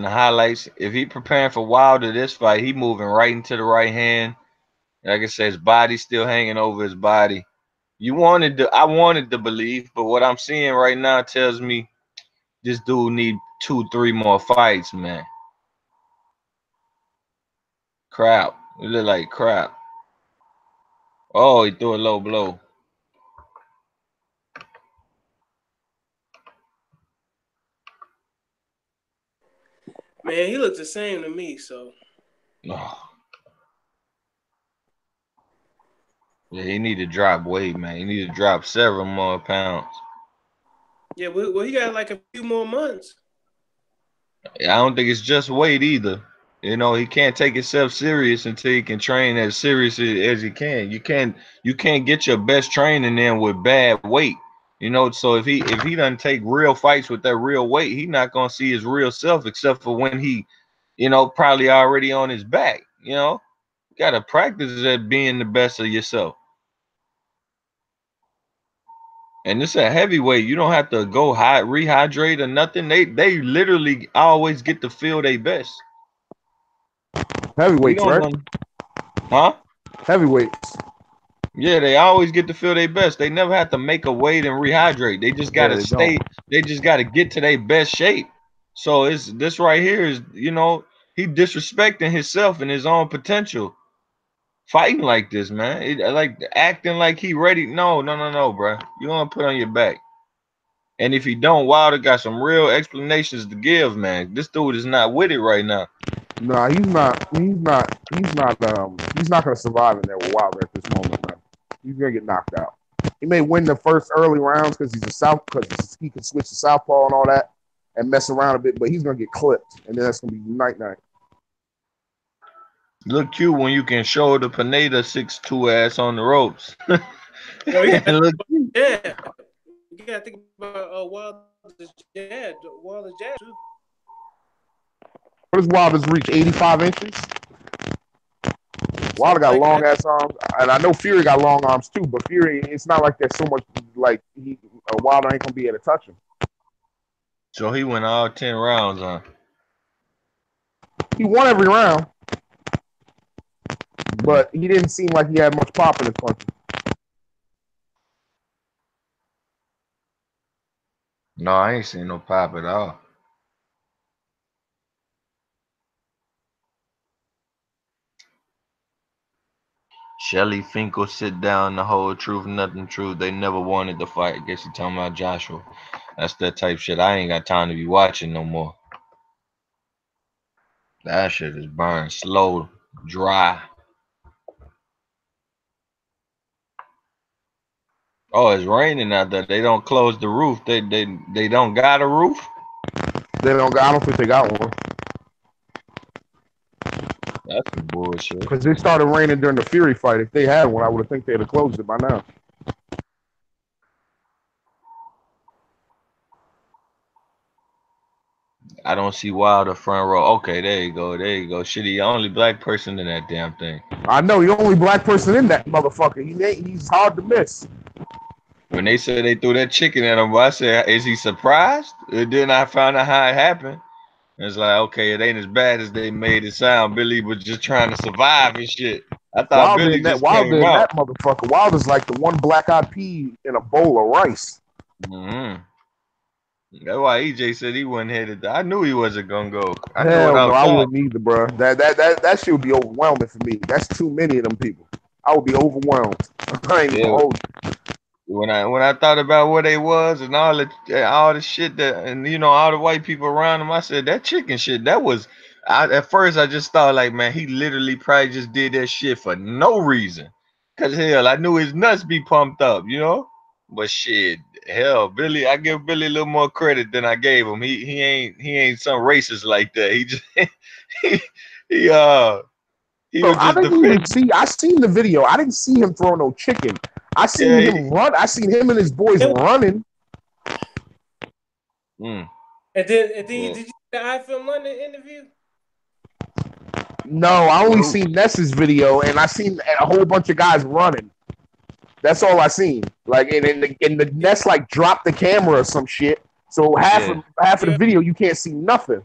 highlights. If he preparing for Wilder this fight, he moving right into the right hand. Like I said, his body's still hanging over his body. I wanted to believe, but what I'm seeing right now tells me this dude need 2-3 more fights, man. Crap. It look like crap. Oh, he threw a low blow. Man, he looked the same to me, so. Oh. Yeah, he need to drop weight, man. He need to drop several more pounds. Yeah, well, he got like a few more months. I don't think it's just weight either. You know, he can't take himself serious until he can train as seriously as he can. You can't get your best training in with bad weight. You know, so if he doesn't take real fights with that real weight, he's not gonna see his real self except for when he, you know, probably already on his back. You know, you gotta practice at being the best of yourself. And it's a heavyweight. You don't have to go rehydrate or nothing. They literally always get to feel their best. Heavyweights, right? Huh? Heavyweights. Yeah, they always get to feel their best. They never have to make a weight and rehydrate. They just gotta stay. They just gotta get to their best shape. So this right here is, you know, he disrespecting himself and his own potential. Fighting like this, man. Like acting like he ready. No, bro. You want to put on your back. And if he don't, Wilder got some real explanations to give, man. This dude is not with it right now. No, he's not gonna survive in there with Wilder at this moment, man. He's gonna get knocked out. He may win the first early rounds because he can switch to southpaw and all that and mess around a bit, but he's gonna get clipped, and then that's gonna be night. Look cute when you can show the Pianeta 6'2" ass on the ropes. Yeah. You gotta think about Wilder's jab too. What does Wilder's reach? 85 inches? Wilder got long ass arms, and I know Fury got long arms too. But Fury, it's not like there's so much like Wilder ain't gonna be able to touch him. So he went all 10 rounds, huh? He won every round, but he didn't seem like he had much pop in his punches. No, I ain't seen no pop at all. Shelly Finkel sit down, the whole truth, nothing true. They never wanted to fight. I guess you talking about Joshua. That's that type shit. I ain't got time to be watching no more. That shit is burned slow, dry. Oh, it's raining out there. They don't close the roof. They don't got a roof? I don't think they got one. That's some bullshit. Because it started raining during the Fury fight. If they had one, I would have think they'd have closed it by now. I don't see Wilder front row. Okay, there you go. There you go. Shit, the only black person in that damn thing. I know, the only black person in that motherfucker. He's hard to miss. When they said they threw that chicken at him, I said, is he surprised? And then I found out how it happened. It's like, okay, it ain't as bad as they made it sound. Billy was just trying to survive and shit. I thought Billy just came out. That motherfucker. Wilder's like the one black-eyed pea in a bowl of rice. Mm-hmm. That's why EJ said he wasn't headed. I knew he wasn't gonna go. Hell no, I wouldn't either, bro. That shit would be overwhelming for me. That's too many of them people. I would be overwhelmed. I ain't gonna hold you. When I thought about what they was and all the shit that, and you know, all the white people around him, I said that chicken shit. That was, at first I just thought like, man, he literally probably just did that shit for no reason. Cause hell, I knew his nuts be pumped up, you know. But shit, hell, Billy, I give Billy a little more credit than I gave him. He ain't some racist like that. He just he was I just didn't even see. I seen the video. I didn't see him throw no chicken. I seen him run. I seen him and his boys running. And then did you see the iFilm London interview? No, I only seen Ness's video, and I seen a whole bunch of guys running. That's all I seen. Like, and the Ness like dropped the camera or some shit. So half of the video you can't see nothing.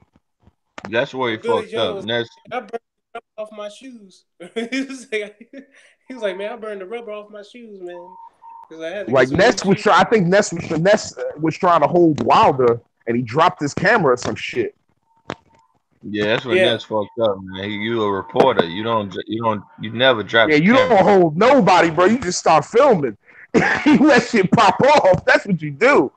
That's where he fucked up. Ness. I burned the rubber off my shoes. he was like, man, I burned the rubber off my shoes, man. Like Ness was I think Ness was trying to hold Wilder, and he dropped his camera or some shit. Yeah, that's what Ness fucked up, man. You a reporter. You never drop. Yeah, you don't hold nobody, bro. You just start filming. You let shit pop off. That's what you do.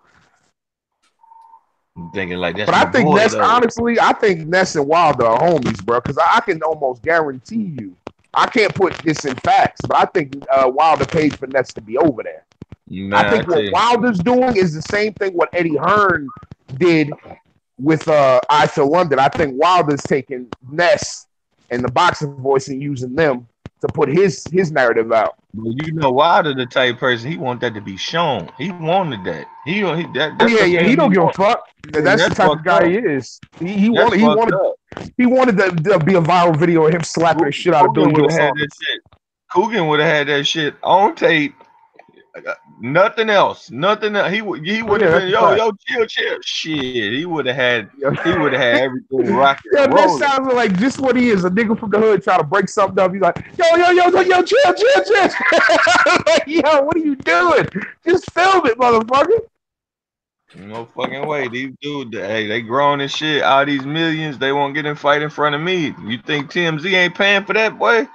I'm thinking like that. But I think Ness, honestly, I think Ness and Wilder are homies, bro. Because I can almost guarantee you. I can't put this in facts, but I think Wilder paid for Ness to be over there. Man, I think what Wilder's doing is the same thing what Eddie Hearn did with iFilm London. I think Wilder's taking Ness and the boxing voice and using them to put his narrative out. Well, you know, Wilder the type of person, he want that to be shown. He wanted that. He don't give a fuck. That's the type of guy he is. He wanted to be a viral video of him slapping the shit out of Billy Joe. Coogan would have had that shit on tape. Nothing else. He would have been chill. Shit, he would have had everything rocking. Yeah, that sounds like just what he is. A nigga from the hood trying to break something up. He's like, yo, chill. Like, yo, what are you doing? Just film it, motherfucker. No fucking way. These dudes, they grown and shit. All these millions, they won't get in fight in front of me. You think TMZ ain't paying for that, boy?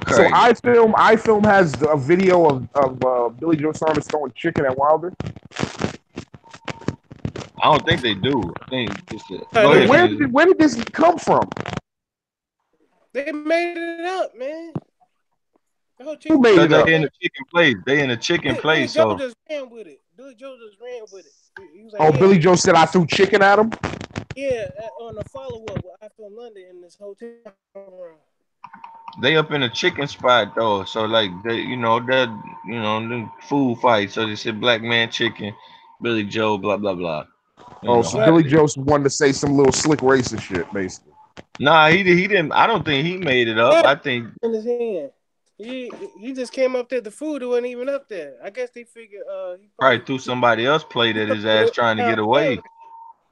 Crazy. So iFilm has a video of Billy Joe Saunders throwing chicken at Wilder. I don't think they do. I think where did this come from? They made it up, man. Who made it up? They in a chicken place. They in a chicken place. Billy Joe just ran with it. Billy Joe just ran with it. He was like, Billy Joe said I threw chicken at him? Yeah, on a follow-up with iFilm London in this hotel room. They up in a chicken spot though, so like the food fight. So they said black man chicken, Billy Joe, blah blah blah. So Billy Joe wanted to say some little slick racist shit, basically. Nah, he didn't. I don't think he made it up. I think in his hand. He just came up there. The food wasn't even up there. I guess they figured he probably threw somebody else played at his ass trying to get away.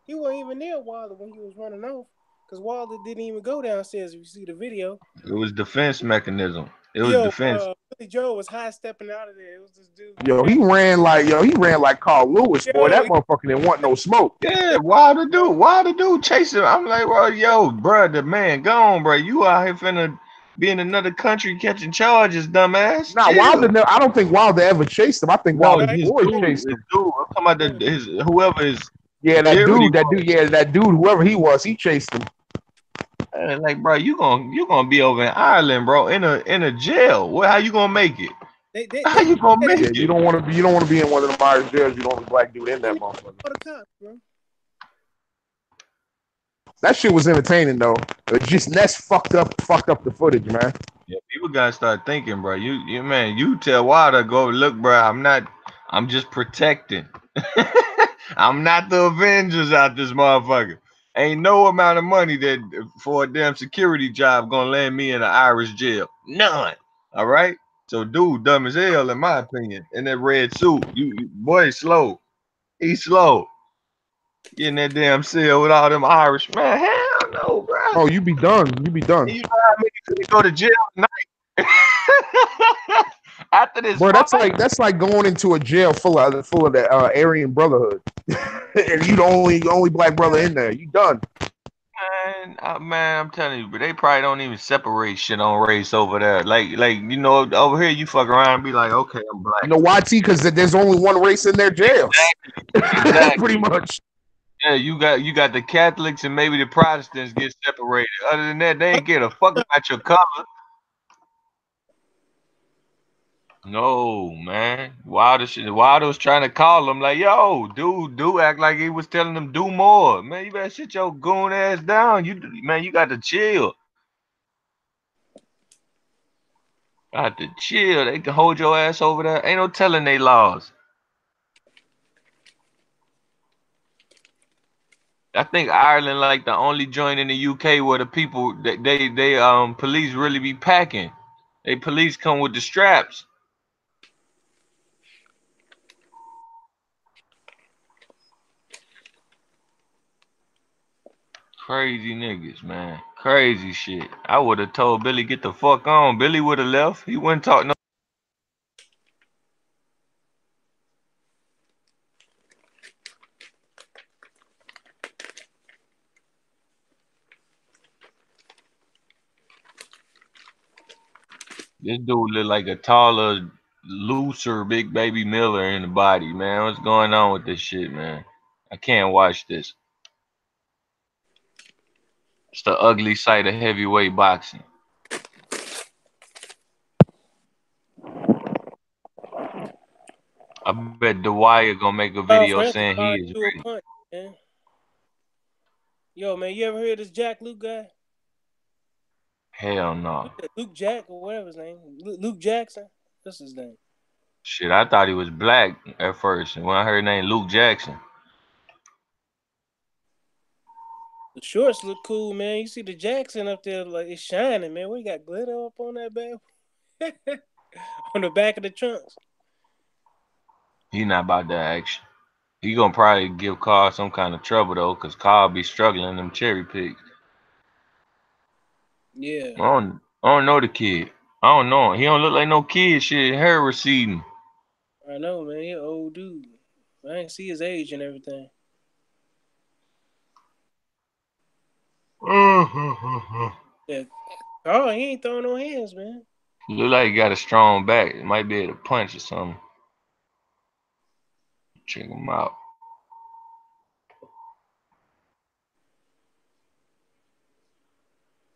He wasn't even near Wilder when he was running off. Because Wilder didn't even go downstairs. If you see the video, it was defense mechanism. It was defense. Billy Joe was high stepping out of there. It was this dude. He ran like Carl Lewis, boy. That motherfucker didn't want no smoke. Yeah, Wilder dude chasing him. I'm like, well, bro, the man gone, bro. You out here finna be in another country catching charges, dumbass. Nah, Wilder. I don't think Wilder ever chased him. I think Wilder boy chased him. Dude, I'm talking about whoever is. Yeah, that dude, whoever he was, he chased him. Like, bro, you gonna be over in Ireland, bro, in a jail. How you gonna make it? How you gonna make it? You don't want to be in one of the Irish jails. You don't want a black dude in that motherfucker. That shit was entertaining though. It just Ness fucked up the footage, man. Yeah, people gotta start thinking, bro. You man, you tell Wilder, go look, bro. I'm just protecting. I'm not the Avengers out this motherfucker. Ain't no amount of money that for a damn security job gonna land me in an Irish jail. None. All right. So dude, dumb as hell in my opinion. In that red suit, you boy, slow. He's slow. Get in that damn cell with all them Irish man. Hell no, bro. Oh, you be done. You be done. You know how many people go to jail tonight? After this, bro, that's like going into a jail full of the Aryan Brotherhood, and you the only black brother in there. You done. Man, I'm telling you, but they probably don't even separate shit on race over there. Like you know, over here you fuck around and be like, okay, I'm black. You know why, T? Because there's only one race in their jails. Exactly. Pretty much. Yeah, you got the Catholics and maybe the Protestants get separated. Other than that, they ain't give a fuck about your color. No, man. Wilder's trying to call him like, yo, dude act like he was telling them do more. Man, you better sit your goon ass down. You got to chill. Got to chill. They can hold your ass over there. Ain't no telling they laws. I think Ireland like the only joint in the UK where the people they police really be packing. They police come with the straps. Crazy niggas, man. Crazy shit. I would have told Billy get the fuck on. Billy would have left. He wouldn't talk no. This dude look like a taller, looser, big baby Miller in the body, man. What's going on with this shit, man? I can't watch this. It's the ugly sight of heavyweight boxing. I bet Dwyer gonna make a video saying he is ready. Punch, man. Yo, man, you ever heard of this Jack Luke guy? Hell no. Luke Jack or whatever his name. Luke Jackson. That's his name. Shit, I thought he was black at first, and when I heard his name Luke Jackson. The shorts look cool, man. You see the Jackson up there, like it's shining, man. We got glitter up on that bad on the back of the trunks. He not about that action. He gonna probably give Carl some kind of trouble though, cause Carl be struggling in them cherry picks. Yeah. I don't know the kid. I don't know. He don't look like no kid. Shit, hair receding. I know, man. He an old dude. I ain't see his age and everything. Yeah. Oh, he ain't throwing no hands, man. Look like he got a strong back. It might be able to punch or something. Check him out.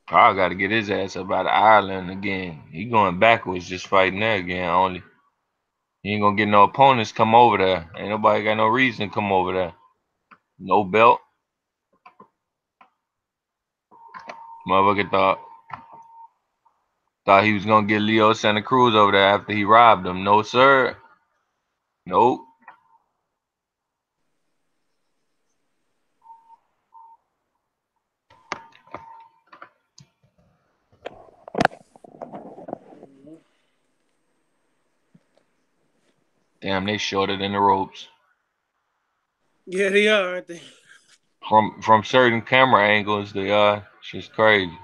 Carl got to get his ass up out of Ireland again. He going backwards just fighting there again only. He ain't gonna get no opponents come over there. Ain't nobody got no reason to come over there. No belt. Motherfucker thought he was gonna get Leo Santa Cruz over there after he robbed him. No, sir. Nope. Damn, they shorter than the ropes. Yeah, they are, aren't they? From certain camera angles, they are. Shit's crazy.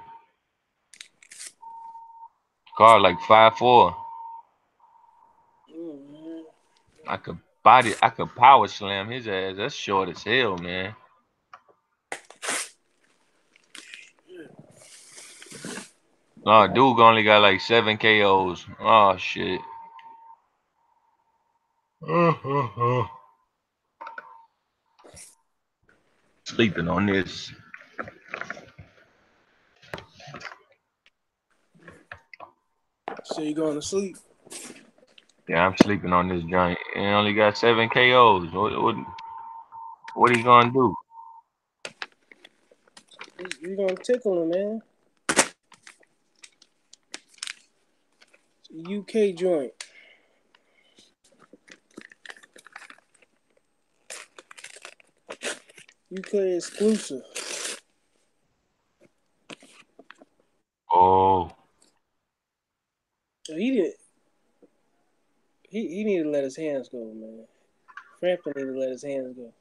Car like 5'4". I could power slam his ass. That's short as hell, man. Oh, dude only got like 7 KOs. Oh shit. Sleeping on this. So you going to sleep? Yeah, I'm sleeping on this joint. He only got 7 KOs. What he gonna do? you're gonna tickle him, man. It's a UK joint. UK exclusive. Oh. So he didn't. He needed to let his hands go, man. Frampton needed to let his hands go.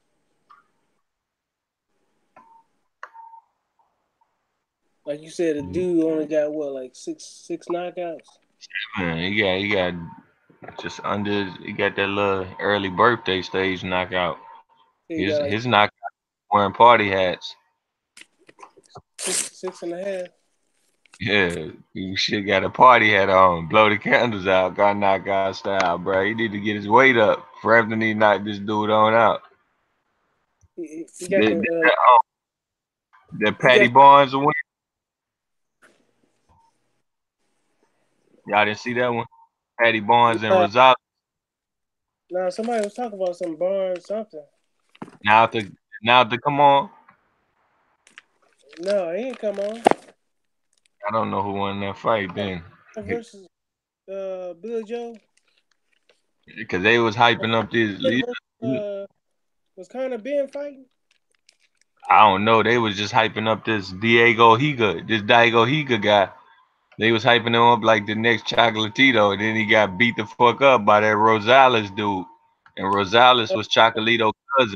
Like you said, the dude only got what, like six knockouts? Man, he got just under. He got that little early birthday stage knockout. He got like His knockout wearing party hats. 6.5. Yeah, you should got a party hat on. Blow the candles out, got knockout style, bro. He need to get his weight up. Frampton need to knock this dude on out. He got the Paddy Barnes win. Y'all didn't see that one? Paddy Barnes and Rosales. Nah, somebody was talking about some Barnes something. Now to come on. No, he ain't come on. I don't know who won that fight then. Versus Billy Joe. Because they was hyping up this. Was Conor Ben fighting? I don't know. They was just hyping up this Diego Higa guy. They was hyping him up like the next Chocolatito, and then he got beat the fuck up by that Rosales dude. And Rosales was Chocolato's cousin.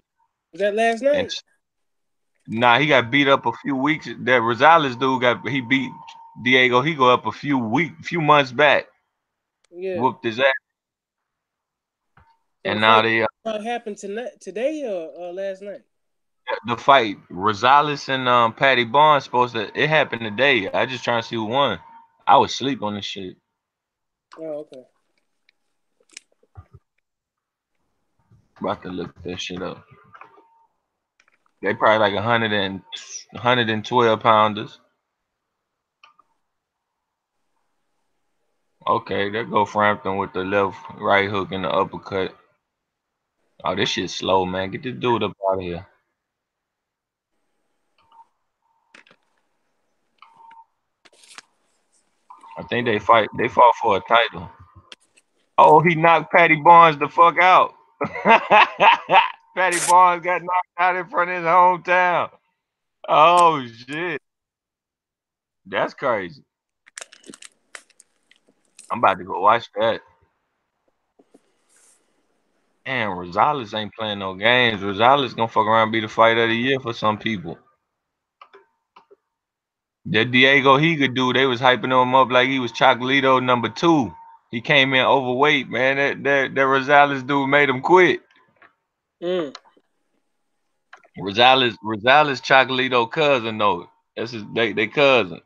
Was that last night? Nah, he got beat up a few weeks. That Rosales dude he beat Diego Higa up a few months back. Yeah. Whooped his ass. So and now they happened today or last night? The fight Rosales and Paddy Barnes it happened today. I just trying to see who won. I was asleep on this shit. Oh, okay. About to look that shit up. They probably like 112 pounders. Okay, there go Frampton with the left right hook and the uppercut. Oh, this shit's slow, man. Get this dude up out of here. I think they fought for a title. Oh, he knocked Paddy Barnes the fuck out. Paddy Barnes got knocked out in front of his hometown. Oh shit. That's crazy. I'm about to go watch that. Damn, Rosales ain't playing no games. Rosales gonna fuck around and be the fight of the year for some people. That Diego Higa dude, they was hyping him up like he was Chocolito #2. He came in overweight, man. That Rosales dude made him quit. Rosales Chocolito cousin though. That's they cousin.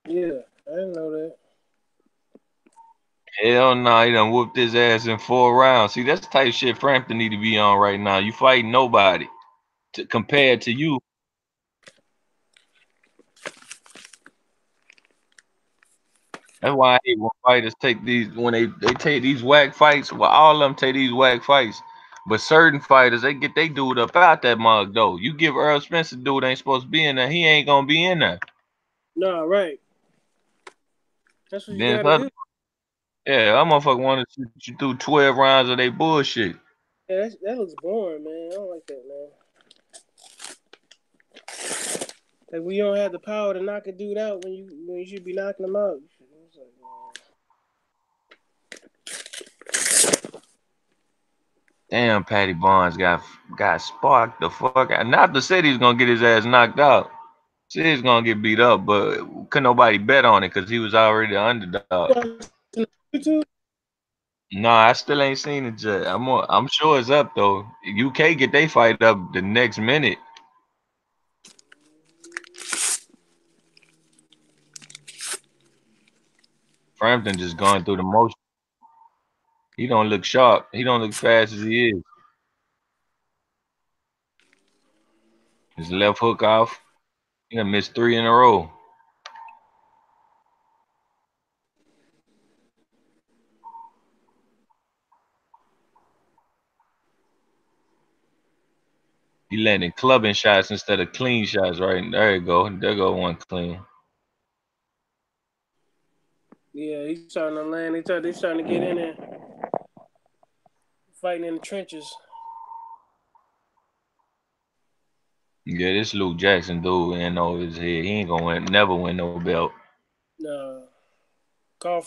Yeah, I didn't know that. Hell no, he done whooped his ass in 4 rounds. See, that's the type of shit Frampton need to be on right now. You fighting nobody compared to you. That's why I hate when fighters take these they take these whack fights. Well, all of them take these whack fights. But certain fighters, they get they dude up out that mug though. You give Earl Spencer dude ain't supposed to be in there, he ain't gonna be in there. No, right. That's what you gotta do. Yeah, that motherfucker want to shoot you through 12 rounds of they bullshit. Yeah, that looks boring, man. I don't like that, man. Like we don't have the power to knock a dude out when you should be knocking him out. Damn, Paddy Barnes got sparked the fuck out. Not to say he's gonna get his ass knocked out. Said he's gonna get beat up, but couldn't nobody bet on it because he was already the underdog. No, I still ain't seen it yet. I'm sure it's up though. UK get they fight up the next minute. Frampton just going through the motion. He don't look sharp. He don't look fast as he is. His left hook off. He done missed 3 in a row. He landing clubbing shots instead of clean shots. Right there you go. There go one clean. Yeah, he's starting to land. He's starting to get in there, fighting in the trenches. Yeah, this Luke Jackson dude ain't over his head. He ain't gonna never win no belt. No, Carl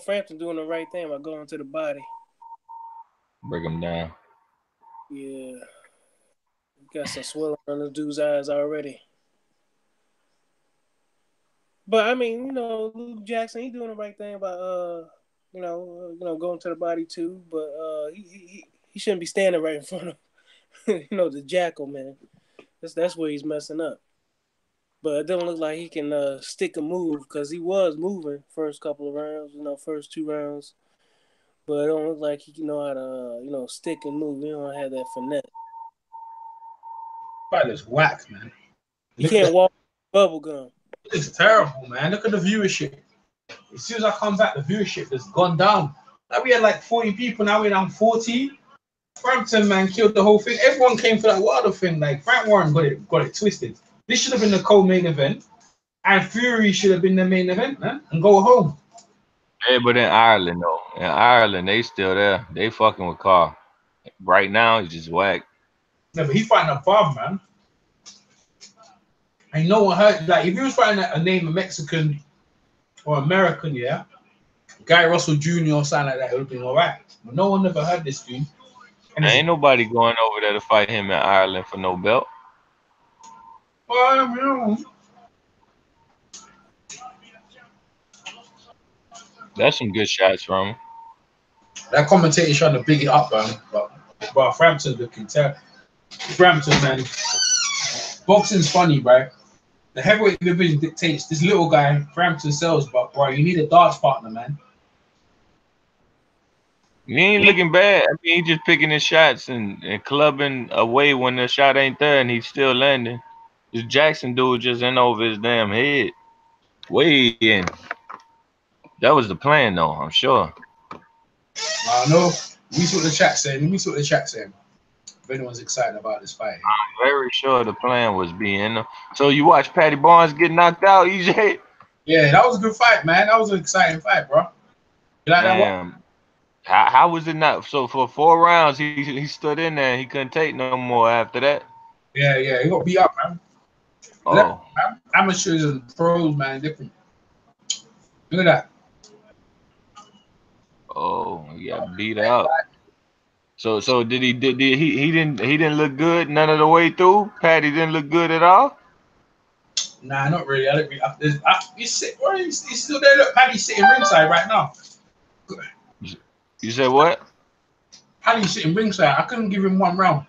Frampton doing the right thing by going to the body. Break him down. Yeah, got some swelling on the dude's eyes already. But I mean, Luke Jackson, he doing the right thing by going to the body too. But he shouldn't be standing right in front of the jackal, man. That's where he's messing up. But it don't look like he can stick a move because he was moving first couple of rounds, first 2 rounds. But it don't look like he can know how to stick and move. He don't have that finesse. That is whack, man. He can't walk bubble gum. It's terrible, man. Look at the viewership. As soon as I come back, the viewership has gone down. Like we had like 40 people, now we're down 14. Frampton, man, killed the whole thing. Everyone came for that Wilder thing. Like Frank Warren got it twisted. This should have been the co-main event, and Fury should have been the main event, man, and go home. Hey, but in Ireland though, they still there. They fucking with Carl. Right now, he's just whack. Yeah, but he's fighting above, man. And no one heard, like, if he was fighting a name of Mexican or American, yeah, Guy Russell Jr. or something like that, it would have been all right. But no one ever heard this dude. And ain't nobody going over there to fight him in Ireland for no belt. Well, That's some good shots from him. That commentator's trying to big it up, man. But Frampton looking terrible. Frampton, man. Boxing's funny, bro. The heavyweight division dictates this little guy, Frampton sells, but bro, you need a darts partner, man. He ain't looking bad. I mean, he just picking his shots and clubbing away when the shot ain't there, and he's still landing. This Jackson dude just in over his damn head. Way in. That was the plan, though, I'm sure. I know. Let me see what the chat's saying. If anyone's excited about this fight. I'm very sure the plan was being. So you watch Paddy Barnes get knocked out, EJ? Yeah, that was a good fight, man. That was an exciting fight, bro. You like that one? How was it not? So for 4 rounds, he stood in there. He couldn't take no more after that. Yeah, he got beat up, man. Oh. Amateurs and pros, man, different. Look at that. Oh, he got beat up. So did he didn't look good none of the way through? Paddy didn't look good at all? Nah, not really. He's still there. Look, Paddy's sitting ringside right now. You said what? Paddy's sitting ringside. I couldn't give him 1 round.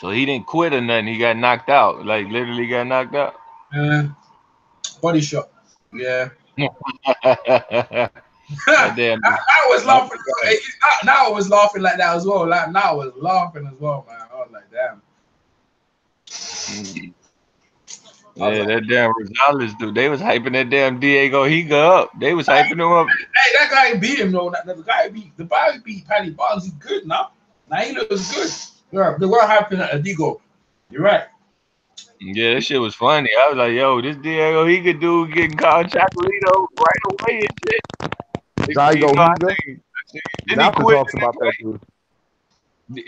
So he didn't quit or nothing. He got knocked out. Like literally got knocked out. Body shot. Yeah. Damn. I was laughing. Now I was laughing like that as well. Like now I was laughing as well, man. I was like, damn. Yeah, that damn Rosales dude. They was hyping that damn Diego Higa up. They was hyping him up. Hey, that guy beat him though. The guy beat Paddy Barnes. He's good now. Now he looks good. They were hyping at Diego. You're right. Yeah, that shit was funny. I was like, yo, this Diego Higa dude getting called Chocolito right away and shit. Diego Higa? Didn't he quit? About that dude.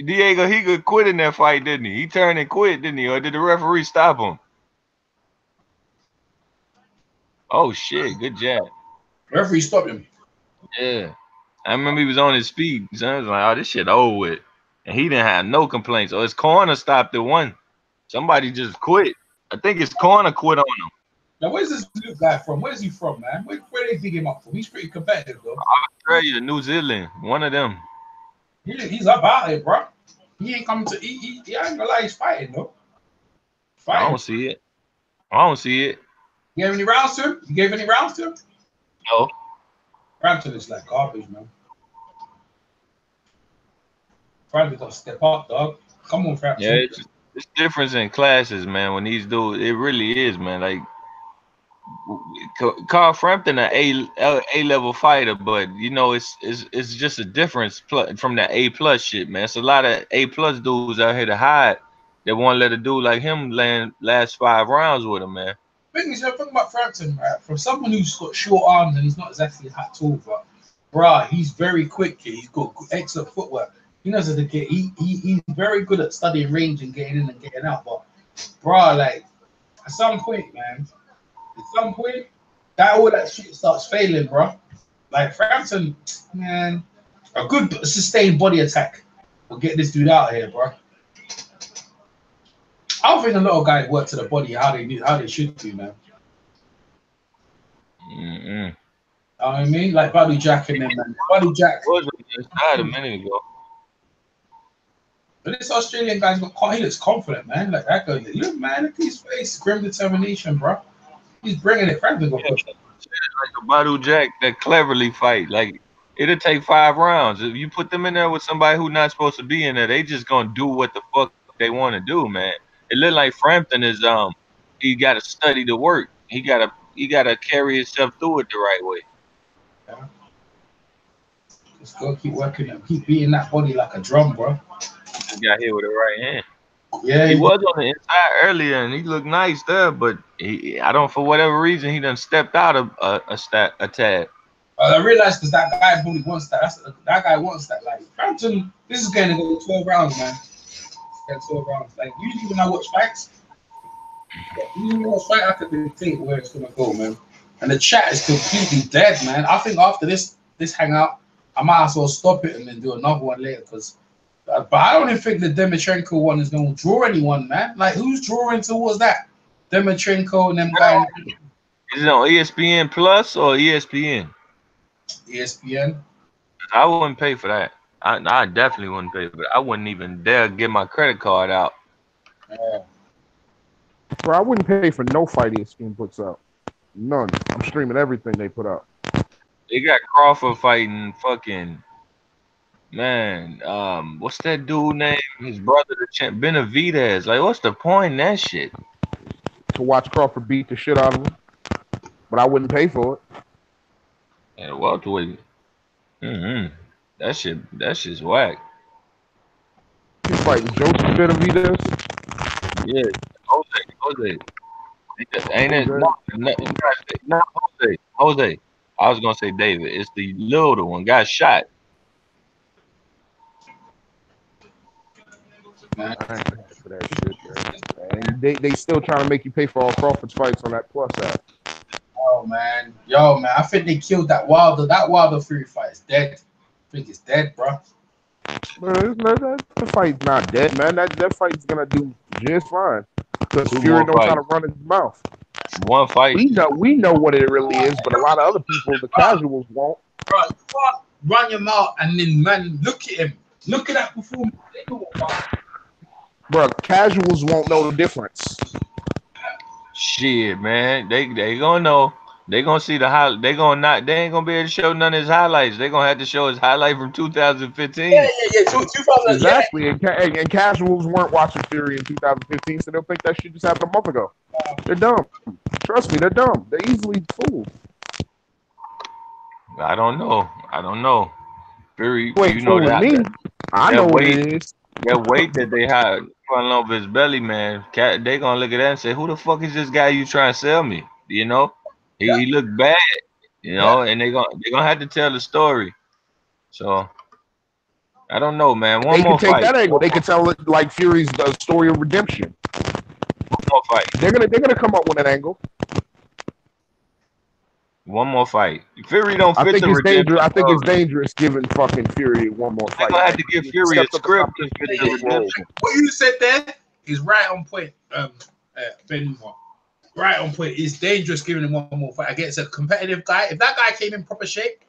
Diego Higa quit in that fight, didn't he? He turned and quit, didn't he? Or did the referee stop him? Oh, shit. Good jab. Referee stopped him. Yeah. I remember he was on his feet. So I was like, oh, this shit over with. And he didn't have no complaints. So his corner stopped at 1. Somebody just quit. I think his corner quit on him. Now, where's this new guy from? Where's he from, man? Where they dig him up from? He's pretty competitive, though. Australia, New Zealand, one of them. He's up out there, bro. He ain't coming to. He ain't gonna lie, he's fighting, though. I don't see it. You gave any rounds to him? No. Frampton is like garbage, man. Frampton got to step up, dog. Come on, Frampton. Yeah, it's difference in classes, man. When these dudes, it really is, man. Like Carl Frampton A level fighter, but you know it's just a difference from that A plus shit, man. It's a lot of A plus dudes out here to hide that won't let a dude like him land last 5 rounds with him, man. Thing is, you're talking about Frampton, right? From someone who's got short arms and he's not exactly that tall, but bruh, he's very quick. He's got excellent footwork. He knows how to get. He's very good at studying range and getting in and getting out. But bruh, like at some point, man, at some point, that all that shit starts failing, bruh. Like Frampton, man, a good sustained body attack will get this dude out of here, bruh. I don't think a lot of guys work to the body how they should do, man. Mm-mm. You know what I mean? Like Buddy Jack and them, man. Buddy Jack was a minute ago. But this Australian guy's he looks confident, man. Like that guy, look, man, look at his face, grim determination, bro. He's bringing it. Frankly, like a Badu Jack that cleverly fight. Like it'll take 5 rounds. If you put them in there with somebody who's not supposed to be in there, they just gonna do what the fuck they want to do, man. It look like Frampton is he got to study the work. He gotta carry himself through it the right way. Yeah. Just go keep working and keep beating that body like a drum, bro. He got hit with the right hand. Yeah, he was on the inside earlier and he looked nice there, but I don't, for whatever reason, he done stepped out of a tad. I realized because that guy probably wants that. That guy wants that. Like Frampton, this is going to go 12 rounds, man. 12 rounds. Like usually when I watch fights, I can think where it's gonna go, man. And the chat is completely dead, man. I think after this hangout, I might as well stop it and then do another one later. But I don't even think the Demetrenko one is gonna draw anyone, man. Like who's drawing towards that? Demetrenko and them guys. Is it on ESPN Plus or ESPN? ESPN. I wouldn't pay for that. I definitely wouldn't pay for it. I wouldn't even dare get my credit card out. Yeah. Bro, I wouldn't pay for no fight ESPN puts out. None. I'm streaming everything they put out. They got Crawford fighting fucking man. What's that dude name? His brother, the champ, Benavidez. Like, what's the point in that shit? To watch Crawford beat the shit out of him, but I wouldn't pay for it. And welterweight. That shit's whack. He's fighting Joseph Benavidez. Yeah, Jose. Ain't it? Not Jose. I was gonna say David. It's the little one. Got shot. I ain't for that shit, man. And they still trying to make you pay for all Crawford's fights on that Plus app. Oh man, I think they killed that Wilder. That Wilder Fury fight is dead. I think it's dead, bro. The fight's not dead, man. That fight's gonna do just fine because Fury knows how to run his mouth. One fight. We know what it really is, but a lot of other people, the casuals, won't. Bro, run your mouth and then, man, look at him. Look at that performance. Bro, casuals won't know the difference. Shit, man, they gonna know. They gonna see the highlight. They ain't gonna be able to show none of his highlights. They gonna have to show his highlight from 2015. Yeah. 2000, exactly. Yeah. And casuals weren't watching Fury in 2015, so they'll think that shit just happened a month ago. They're dumb. Trust me, they're dumb. They're easily fooled. I don't know. Fury, you know that. I know what it is. That weight that they had falling over his belly, man. They gonna look at that and say, "Who the fuck is this guy you trying to sell me?" You know. He looked bad, you know, and they're gonna have to tell the story. So I don't know, man. One more fight. They can take that angle. They can tell it like Fury's story of redemption. One more fight. They're gonna come up with an angle. One more fight. Fury don't fit the redemption. I think it's dangerous giving fucking Fury one more fight. They're gonna have to give Fury a script to fit the redemption. What you said there is right on point, Ben. Right on point. It's dangerous giving him one more fight against a competitive guy. If that guy came in proper shape,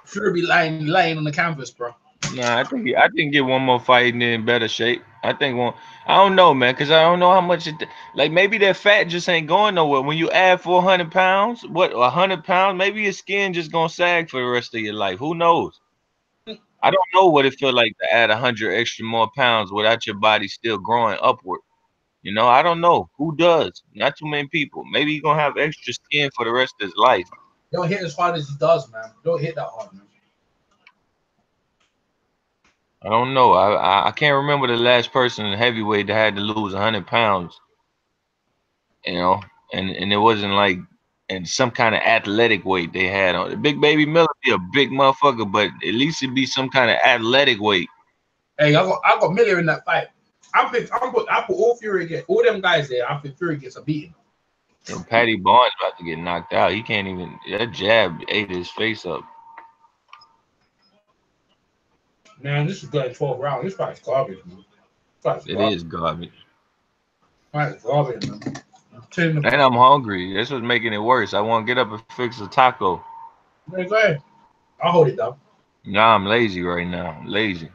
Fury be lying on the canvas, bro. Nah, I think get one more fight and in better shape. I don't know, man, because I don't know how much like maybe that fat just ain't going nowhere. When you add 400 pounds, 100 pounds, maybe your skin just gonna sag for the rest of your life. Who knows? I don't know what it feel like to add 100 extra more pounds without your body still growing upward. You know, I don't know who does. Not too many people. Maybe he's gonna have extra skin for the rest of his life. Don't hit as hard as he does, man. Don't hit that hard, man. I don't know. I can't remember the last person in heavyweight that had to lose 100 pounds. You know, and it wasn't like in some kind of athletic weight they had on. The Big Baby Miller be a big motherfucker, but at least it be some kind of athletic weight. Hey, I got Miller in that fight. I put all Fury against all them guys there. I think Fury gets a beating. And Paddy Barnes about to get knocked out. He can't even. That jab ate his face up. Man, this is going 12 rounds. This fight's garbage, man. It is garbage. Fight's garbage, man. And I'm hungry. That's what's making it worse. I want to get up and fix a taco. Go ahead. I'll hold it down. Nah, I'm lazy right now. I'm lazy.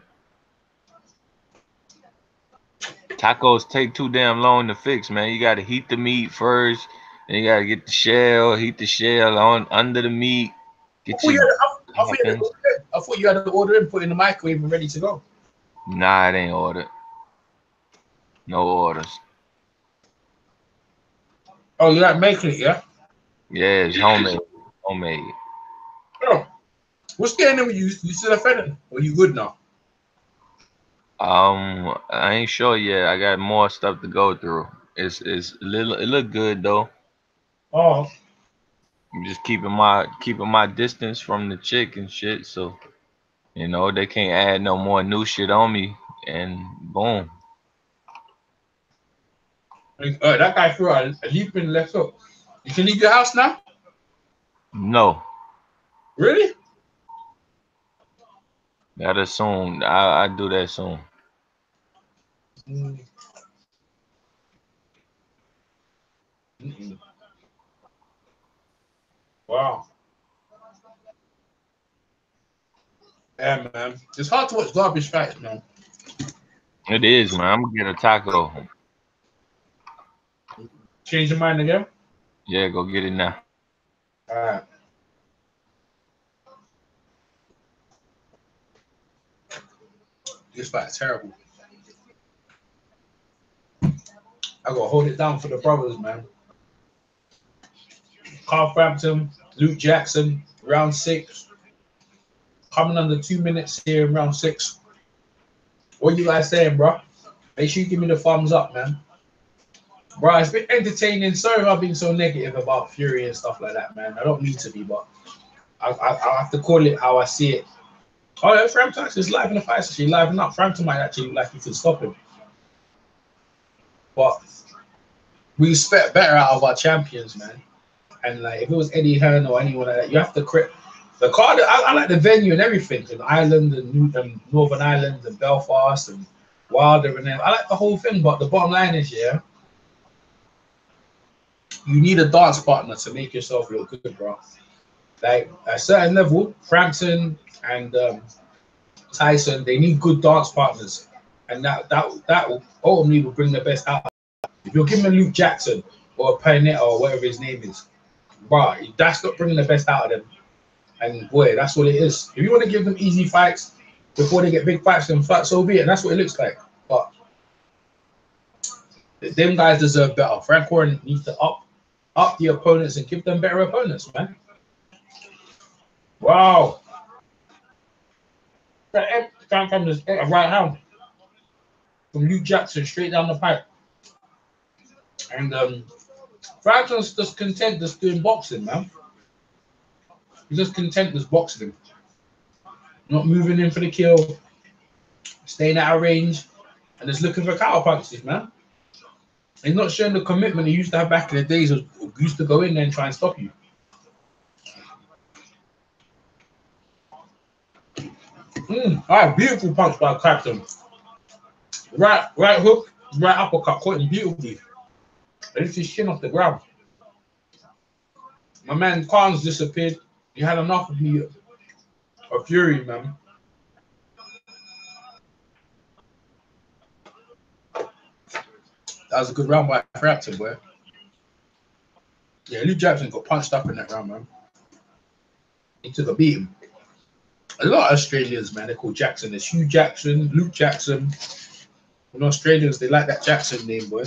Tacos take too damn long to fix, man. You got to heat the meat first. Then you got to get the shell, heat the shell on under the meat. I thought you had to order it, put it in the microwave and ready to go. Nah, it ain't ordered. No orders. Oh, you like making it, yeah? Yeah, it's homemade. Homemade. Oh. What's getting in with you? You still offended? Or you good now? I ain't sure yet. I got more stuff to go through. It's a little. It look good though. Oh. I'm just keeping my distance from the chick and shit. So, you know, they can't add no more new shit on me. And boom. That guy threw a leap in the left hook. You can leave your house now? No. Really? That soon. I do that soon. Wow. Yeah, man. It's hard to watch garbage fights, man. It is, man. I'm gonna get a taco. Change your mind again? Yeah, go get it now. All right. This fight's terrible. I gotta hold it down for the brothers, man. Frampton, Luke Jackson, round 6. Coming under 2 minutes here in round 6. What you guys saying, bro? Make sure you give me the thumbs up, man. Bro, it's been entertaining. Sorry I've been so negative about Fury and stuff like that, man. I don't need to be, but I have to call it how I see it. Oh, yeah, Frampton is live in the fight. She's live up. Frampton might actually look like he could stop him. But we expect better out of our champions, man. And like, if it was Eddie Hearn or anyone like that, you have to credit the card. I like the venue and everything, in Ireland and Northern Ireland and Belfast and Wilder and them. I like the whole thing, but the bottom line is, yeah, you need a dance partner to make yourself look good, bro. Like at a certain level, Frampton and Tyson, they need good dance partners, and that will ultimately will bring the best out. If you're giving Luke Jackson or Pianeta or whatever his name is, bro, that's not bringing the best out of them. And boy, that's what it is. If you want to give them easy fights before they get big fights, then so be it. And that's what it looks like. But them guys deserve better. Frank Warren needs to up the opponents and give them better opponents, man. Wow. Can't come this right hand from Luke Jackson straight down the pipe. And Frampton's just content just doing boxing, man. He's just content just boxing him. Not moving in for the kill, staying out of range, and just looking for counter punches, man. He's not showing the commitment he used to have back in the days of used to go in there and try and stop you. All right, beautiful punch by Clapton. Right hook, right uppercut, caught him beautifully. Lifted his chin off the ground. My man Khan's disappeared. He had enough of me, of Fury, man. That was a good round by Frampton, boy. Yeah, Luke Jackson got punched up in that round, man. He took a beating. A lot of Australians, man, they call Jackson. There's Hugh Jackson, Luke Jackson. And Australians, they like that Jackson name, boy.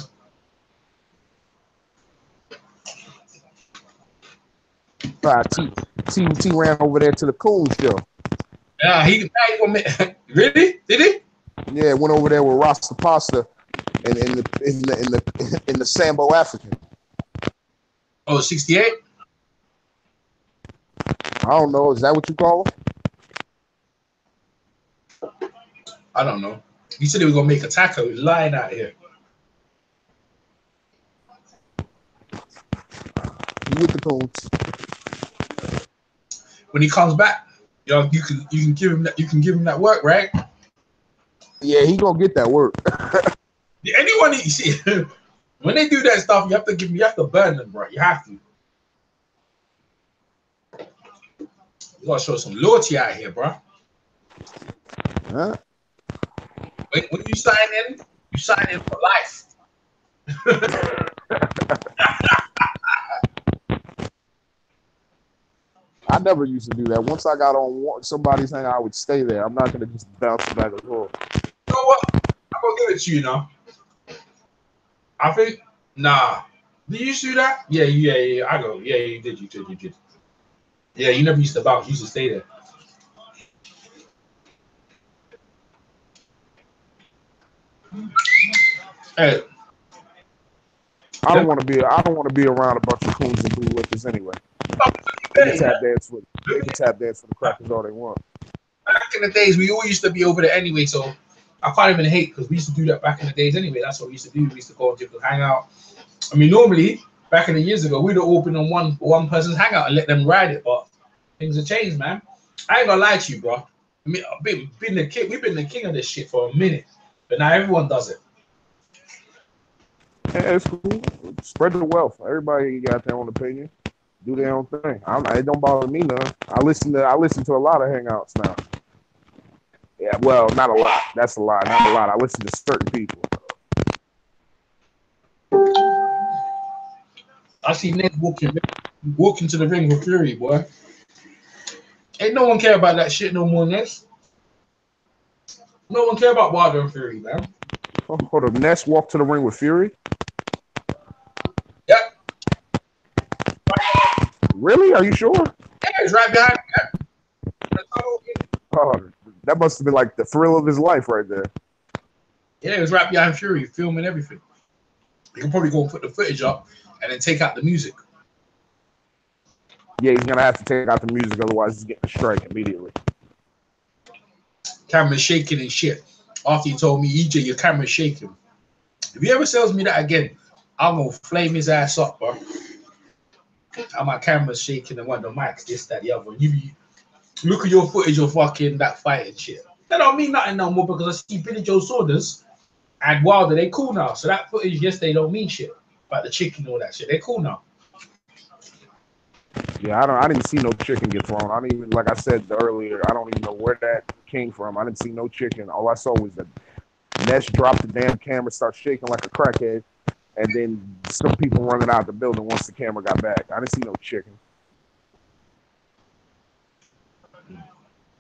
T ran over there to the Coon show. Yeah, he gonna make. Really? Did he? Yeah, went over there with Rasta Pasta in the Sambo African. Oh, 68? I don't know. Is that what you call him? I don't know. He said he was gonna make a taco. He's lying out here. He with the Coons. When he comes back, you can give him that work, right? Yeah, he gonna get that work. Anyone you see, when they do that stuff, you have to burn them, bro. You have to. You gotta show some loyalty out here, bro. Huh? When you sign in for life. I never used to do that. Once I got on somebody's thing, I would stay there. I'm not gonna just bounce back and forth. You know what? I'm gonna give it to you now. I think Did you do that? Yeah. I go. Yeah, you did. Yeah, you never used to bounce. You used to stay there. Hey. I don't want to be around a bunch of coons and bootlickers anyway. They can tap dance for the crackers all they want. Back in the days, we all used to be over there anyway, so I can't even hate because we used to do that back in the days anyway. That's what we used to do. We used to go and just hang out. I mean, normally back in the years ago, we'd have opened on one person's hangout and let them ride it, but things have changed, man. I ain't gonna lie to you, bro. I mean, we've been the king of this shit for a minute, but now everyone does it. Yeah, it's cool. Spread the wealth. Everybody got their own opinion. Do their own thing. It don't bother me none. I listen to a lot of hangouts now. Yeah, well, not a lot. That's a lie. Not a lot. I listen to certain people. I see Ned walking to the ring with Fury, boy. Ain't no one care about that shit no more, Ness. No one care about Wilder and Fury, man. Oh, hold up. Ness walked to the ring with Fury? Yep. Really? Are you sure? Yeah, it's right behind me. Oh, that must have been like the thrill of his life right there. Yeah, it was right behind Fury, filming everything. You can probably go and put the footage up and then take out the music. Yeah, he's gonna have to take out the music, otherwise he's getting a strike immediately. Camera's shaking and shit. After he told me, EJ, your camera's shaking. If he ever tells me that again, I'm gonna flame his ass up, bro. And my camera's shaking and one of the mics, this, that, the other. You look at your footage of fucking that fight and shit. That don't mean nothing no more because I see Billy Joe Saunders and Wilder, they cool now. So that footage yesterday don't mean shit about the chicken and all that shit. They cool now. Yeah, I didn't see no chicken get thrown. I didn't even, like I said earlier, I don't even know where that came from. I didn't see no chicken. All I saw was that Ness dropped the damn camera, start shaking like a crackhead, and then some people running out the building once the camera got back. I didn't see no chicken.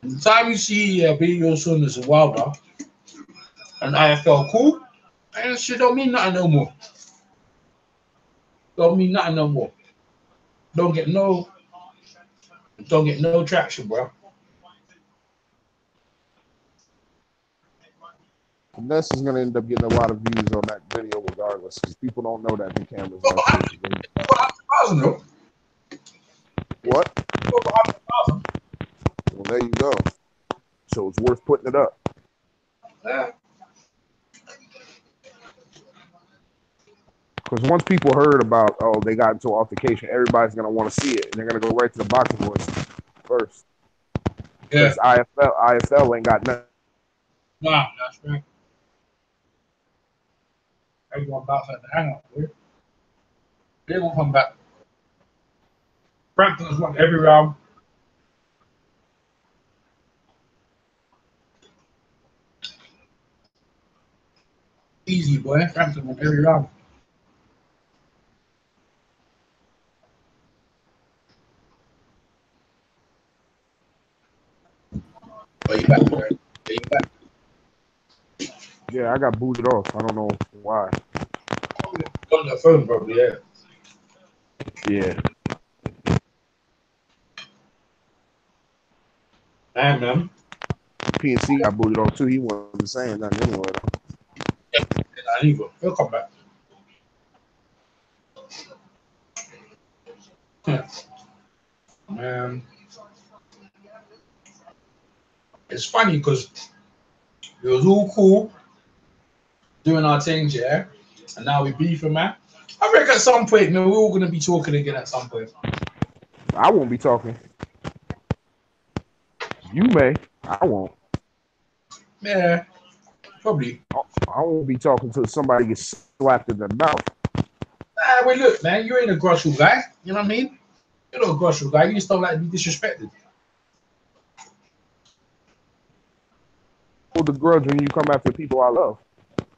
The time you see Billy Joe Saunders and Wilder and IFL cool, and shit don't mean nothing no more. Don't mean nothing no more. Don't get no traction, bro. Ness is gonna end up getting a lot of views on that video regardless, because people don't know that the camera's like this. What? Well, there you go. So it's worth putting it up. Yeah. Because once people heard about, they got into an altercation, everybody's going to want to see it. And they're going to go right to the boxing boys first. Yeah. Because IFL ain't got nothing. Nah, that's right. Everyone bounce at the hangout, dude. They won't come back. Frampton's won every round. Easy, boy. Frampton won every round. Oh, you back, boy. Yeah, you back. Yeah, I got booted off. I don't know why. On the phone, probably, yeah. Yeah. Damn, man. PNC got booted on too. He wasn't saying nothing anyway. He'll come back. Man, it's funny because it was all cool doing our things, yeah, and now we beefing, man. I reckon at some point, man, we're all gonna be talking again at some point. I won't be talking. You may. I won't. Yeah, probably. I won't be talking till somebody gets slapped in the mouth. Well, look, man, you ain't a grushel guy. You know what I mean? You're not a grushel guy. You just don't like to be disrespected. Hold the grudge when you come after people I love.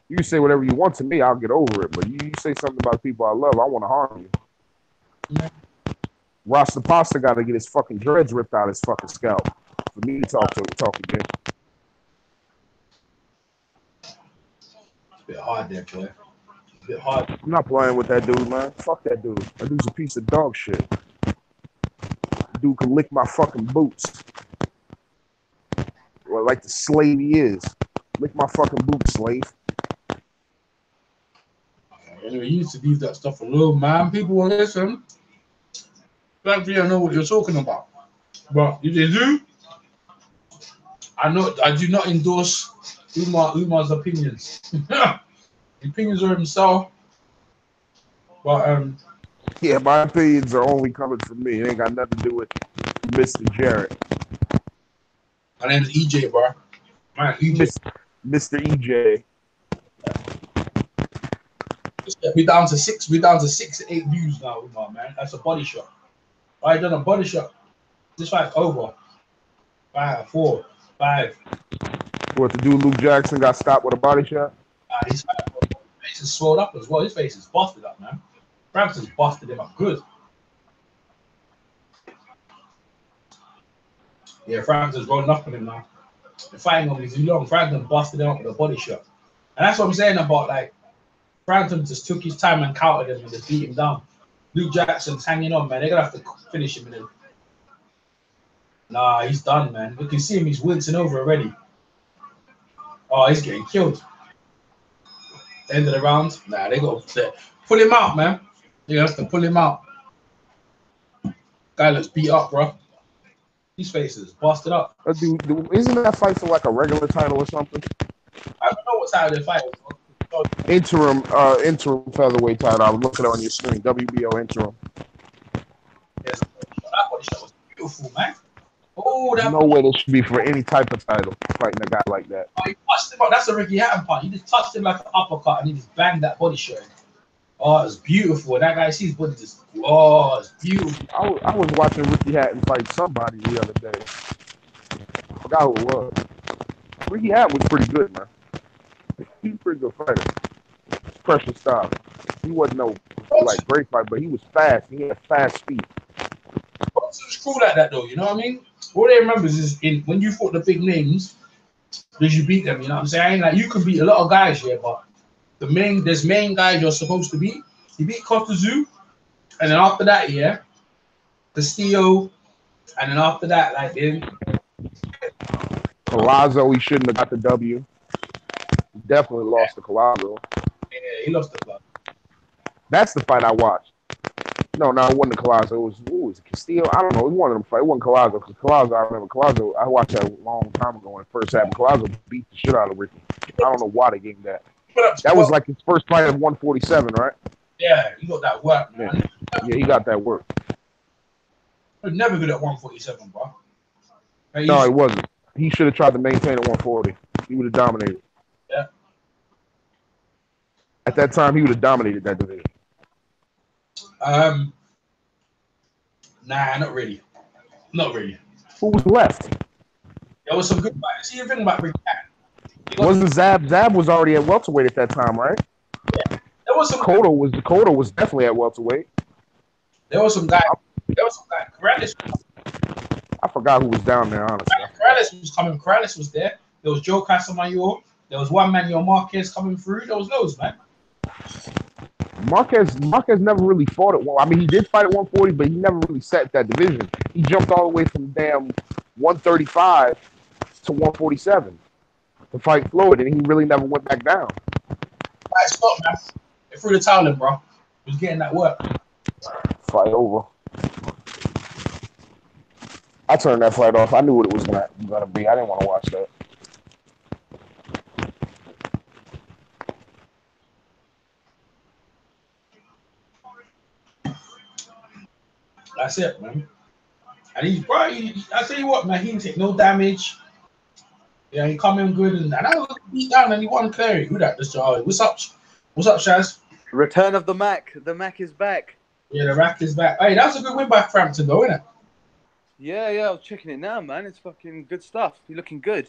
You can say whatever you want to me, I'll get over it. But you say something about people I love, I want to harm you. Yeah. Rasta Pasta got to get his fucking dreads ripped out his fucking scalp for me to talk again. It's a bit hard there, boy. It's a bit hard. I'm not playing with that dude, man. Fuck that dude. That dude's a piece of dog shit. Dude can lick my fucking boots. Well, like the slave he is. Lick my fucking boots, slave. Anyway, you used to leave that stuff alone, man. People will listen. Black people don't know what you're talking about. But if they do, I do not endorse Umar's opinions. The opinions are himself. But yeah, my opinions are only coming from me. It ain't got nothing to do with Mr. Jarrett. My name's EJ, bro. Man, EJ. Mr. EJ. We're down to 6. We're down to 6 to 8 views now, Umar, man. That's a body shot. I done a body shot. This fight's over. 5, 4, 5. What, the dude Luke Jackson got stopped with a body shot? His face is swelled up as well. His face is busted up, man. Frampton's busted him up good. Yeah, Frampton's rolling up on him now. The fighting on him too long. Frampton busted him up with a body shot. And that's what I'm saying about, like, Frampton just took his time and countered him and just beat him down. Luke Jackson's hanging on, man. They're going to have to finish him in him. Nah, he's done, man. You can see him. He's wincing over already. Oh, he's getting killed. End of the round. Nah, they got to pull him out, man. They have to pull him out. Guy looks beat up, bro. His face is busted up. Dude, isn't that fight for like a regular title or something? I don't know what side of the fight was. Interim featherweight title. I was looking on your screen. WBO interim. Yes, that body shot was beautiful, man. Oh, there's no way this should be for any type of title fighting a guy like that. Oh, he touched him up. That's a Ricky Hatton part. He just touched him like an uppercut and he just banged that body shot. Oh, it's beautiful. That guy sees body just. Oh, it's beautiful. I was watching Ricky Hatton fight somebody the other day. I forgot who it was. Ricky Hatton was pretty good, man. He's a pretty good fighter. Pressure style. He wasn't no like great fighter, but he was fast. He had fast speed. It's cool like that though, you know what I mean? All they remember is when you fought the big names, did you beat them? You know what I'm saying? Like you can beat a lot of guys here, but there's main guys you're supposed to beat. You beat Kotazu, and then after that, yeah, Castillo, and then after that, like then Collazo, he shouldn't have got the W. He definitely lost to Collazo. Yeah, he lost the club. That's the fight I watched. No, it wasn't Collazo. It was Castillo. I don't know. It was one of them fights. It wasn't Collazo because Collazo, I remember Collazo. I watched that a long time ago when it first happened. Collazo beat the shit out of Ricky. I don't know why they gave him that. That was like his first fight at 147, right? Yeah, he got that work, man. Yeah, he got that work. He was never good at 147, bro. No, he wasn't. He should have tried to maintain at 140. He would have dominated. Yeah. At that time, he would have dominated that division. Nah, not really. Not really. Who was left? There was some good fighters. See the thing about Rick Hatton. Wasn't Zab? Zab was already at welterweight at that time, right? Yeah. There was some. Cotto was definitely at welterweight. There was some guy. Corrales. I forgot who was down there, honestly. Corrales was coming. Corrales was there. There was Joe Casamayor. There was one Manuel Marquez coming through. There was those, man. Marquez never really fought at one. I mean, he did fight at 140, but he never really sat that division. He jumped all the way from damn 135 to 147 to fight Floyd, and he really never went back down. Right, stop, man. They threw the towel in, bro. He was getting that work. Fight over. I turned that fight off. I knew what it was gonna be. I didn't want to watch that. That's it, man. And he's probably, I tell you what, man, he didn't take no damage. Yeah, he come in good, and that was a beat down, and he won clearly. Who that? This Charlie. What's up? What's up, Shaz? Return of the Mac. The Mac is back. Yeah, the Rack is back. Hey, that was a good win by Frampton, though, isn't it? Yeah, I was checking it now, man. It's fucking good stuff. You're looking good.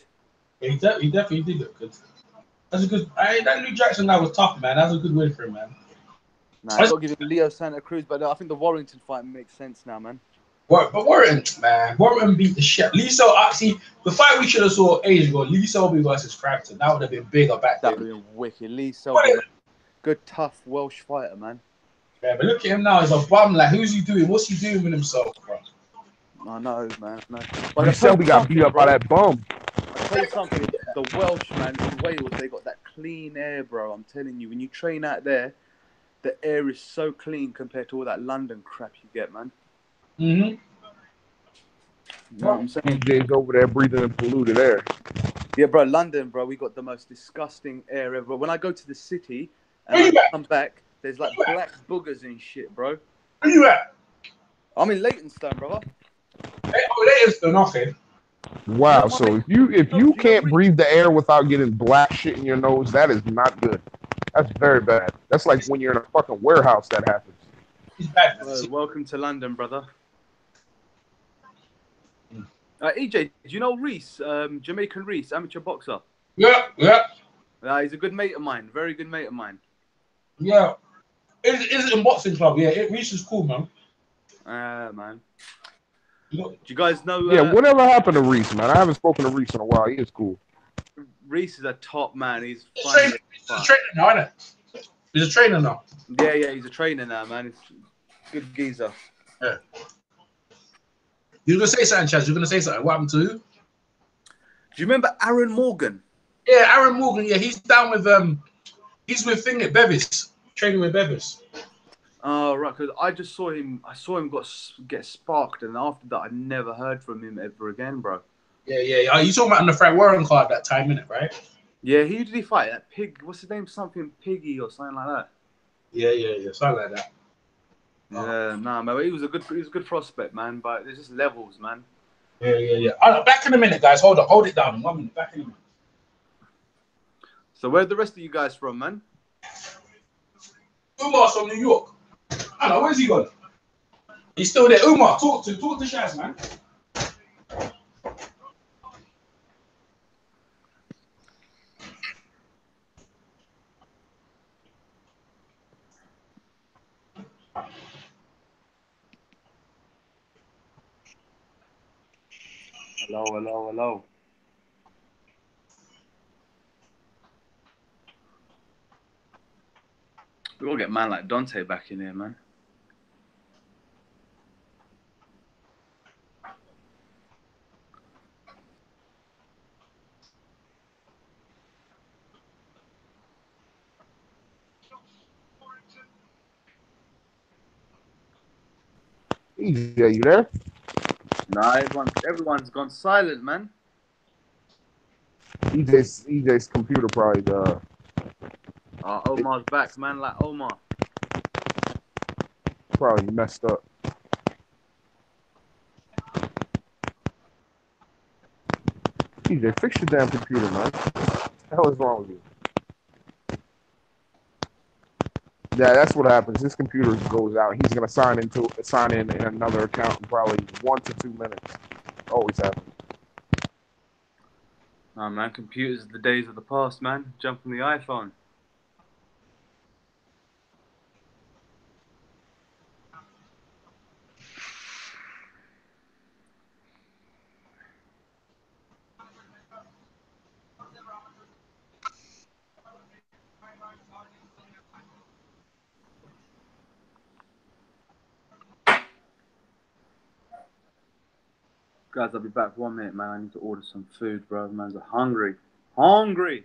Yeah, he definitely did look good. That's a good. That Luke Jackson that was tough, man. That was a good win for him, man. Nah, I got to give him Leo Santa Cruz, but I think the Warrington fight makes sense now, man. But Warrington, man, Warrington beat the shit. Lisa, actually, the fight we should have saw ages ago, Lee Selby versus Frampton, that would have been bigger back then. That would have been wicked. Lee Selby, good, tough Welsh fighter, man. Yeah, but look at him now. He's a bum. Like, who's he doing? What's he doing with himself, bro? I know, man. No. Lee Selby got beat up by that bum. I'll tell you something. The Welsh, man, in Wales, they got that clean air, bro. I'm telling you, when you train out there, the air is so clean compared to all that London crap you get, man. Mm-hmm. You know what I'm saying? DJ's over there breathing in polluted air. Yeah, bro, London, bro, we got the most disgusting air ever. When I go to the city and I come back, there's like black boogers and shit, bro. Where you at? I'm in Leytonstone, brother. Leytonstone, okay. Wow, so if you can't breathe the air without getting black shit in your nose, that is not good. That's very bad. That's like when you're in a fucking warehouse that happens. Welcome to London, brother. EJ, do you know Reese, Jamaican Reese, amateur boxer? Yeah. He's a good mate of mine, very good mate of mine. Yeah. Is it in boxing club? Yeah, Reese is cool, man. Man. Do you guys know? Yeah, whatever happened to Reese, man? I haven't spoken to Reese in a while. He is cool. Reese is a top man. He's a trainer now, isn't it? He's a trainer now. Yeah, he's a trainer now, man. He's a good geezer. Yeah. You were gonna say something, Chaz? You were gonna say something? What happened to who? Do you remember Aaron Morgan? Yeah, Aaron Morgan. Yeah, he's down with he's with thing at Bevis, training with Bevis. Oh right, because I just saw him. I saw him get sparked, and after that, I never heard from him ever again, bro. Yeah. You talking about on the Frank Warren card that time, innit, right? Yeah, who did he fight? That pig. What's his name? Something Piggy or something like that. Yeah, something like that. Yeah, nah, man. He was a good prospect, man. But there's just levels, man. Yeah. Back in a minute, guys. Hold it down. 1 minute. Back in a minute. So where're the rest of you guys from, man? Umar's from New York. I know, where's he gone? He's still there. Umar, talk to Shaz, man. Hello. We gotta get a man like Dante back in here, man. EJ, you there? Nah, everyone's gone silent, man. EJ's computer probably Omar's back, man. Like Omar. Probably messed up. EJ, fix your damn computer, man. What the hell is wrong with you? Yeah, that's what happens. His computer goes out. He's gonna sign in another account in probably 1 to 2 minutes. Always happens. Nah, man. Computers are the days of the past, man. Jump on the iPhone. Guys, I'll be back for 1 minute, man. I need to order some food, bro. Man's hungry. Hungry.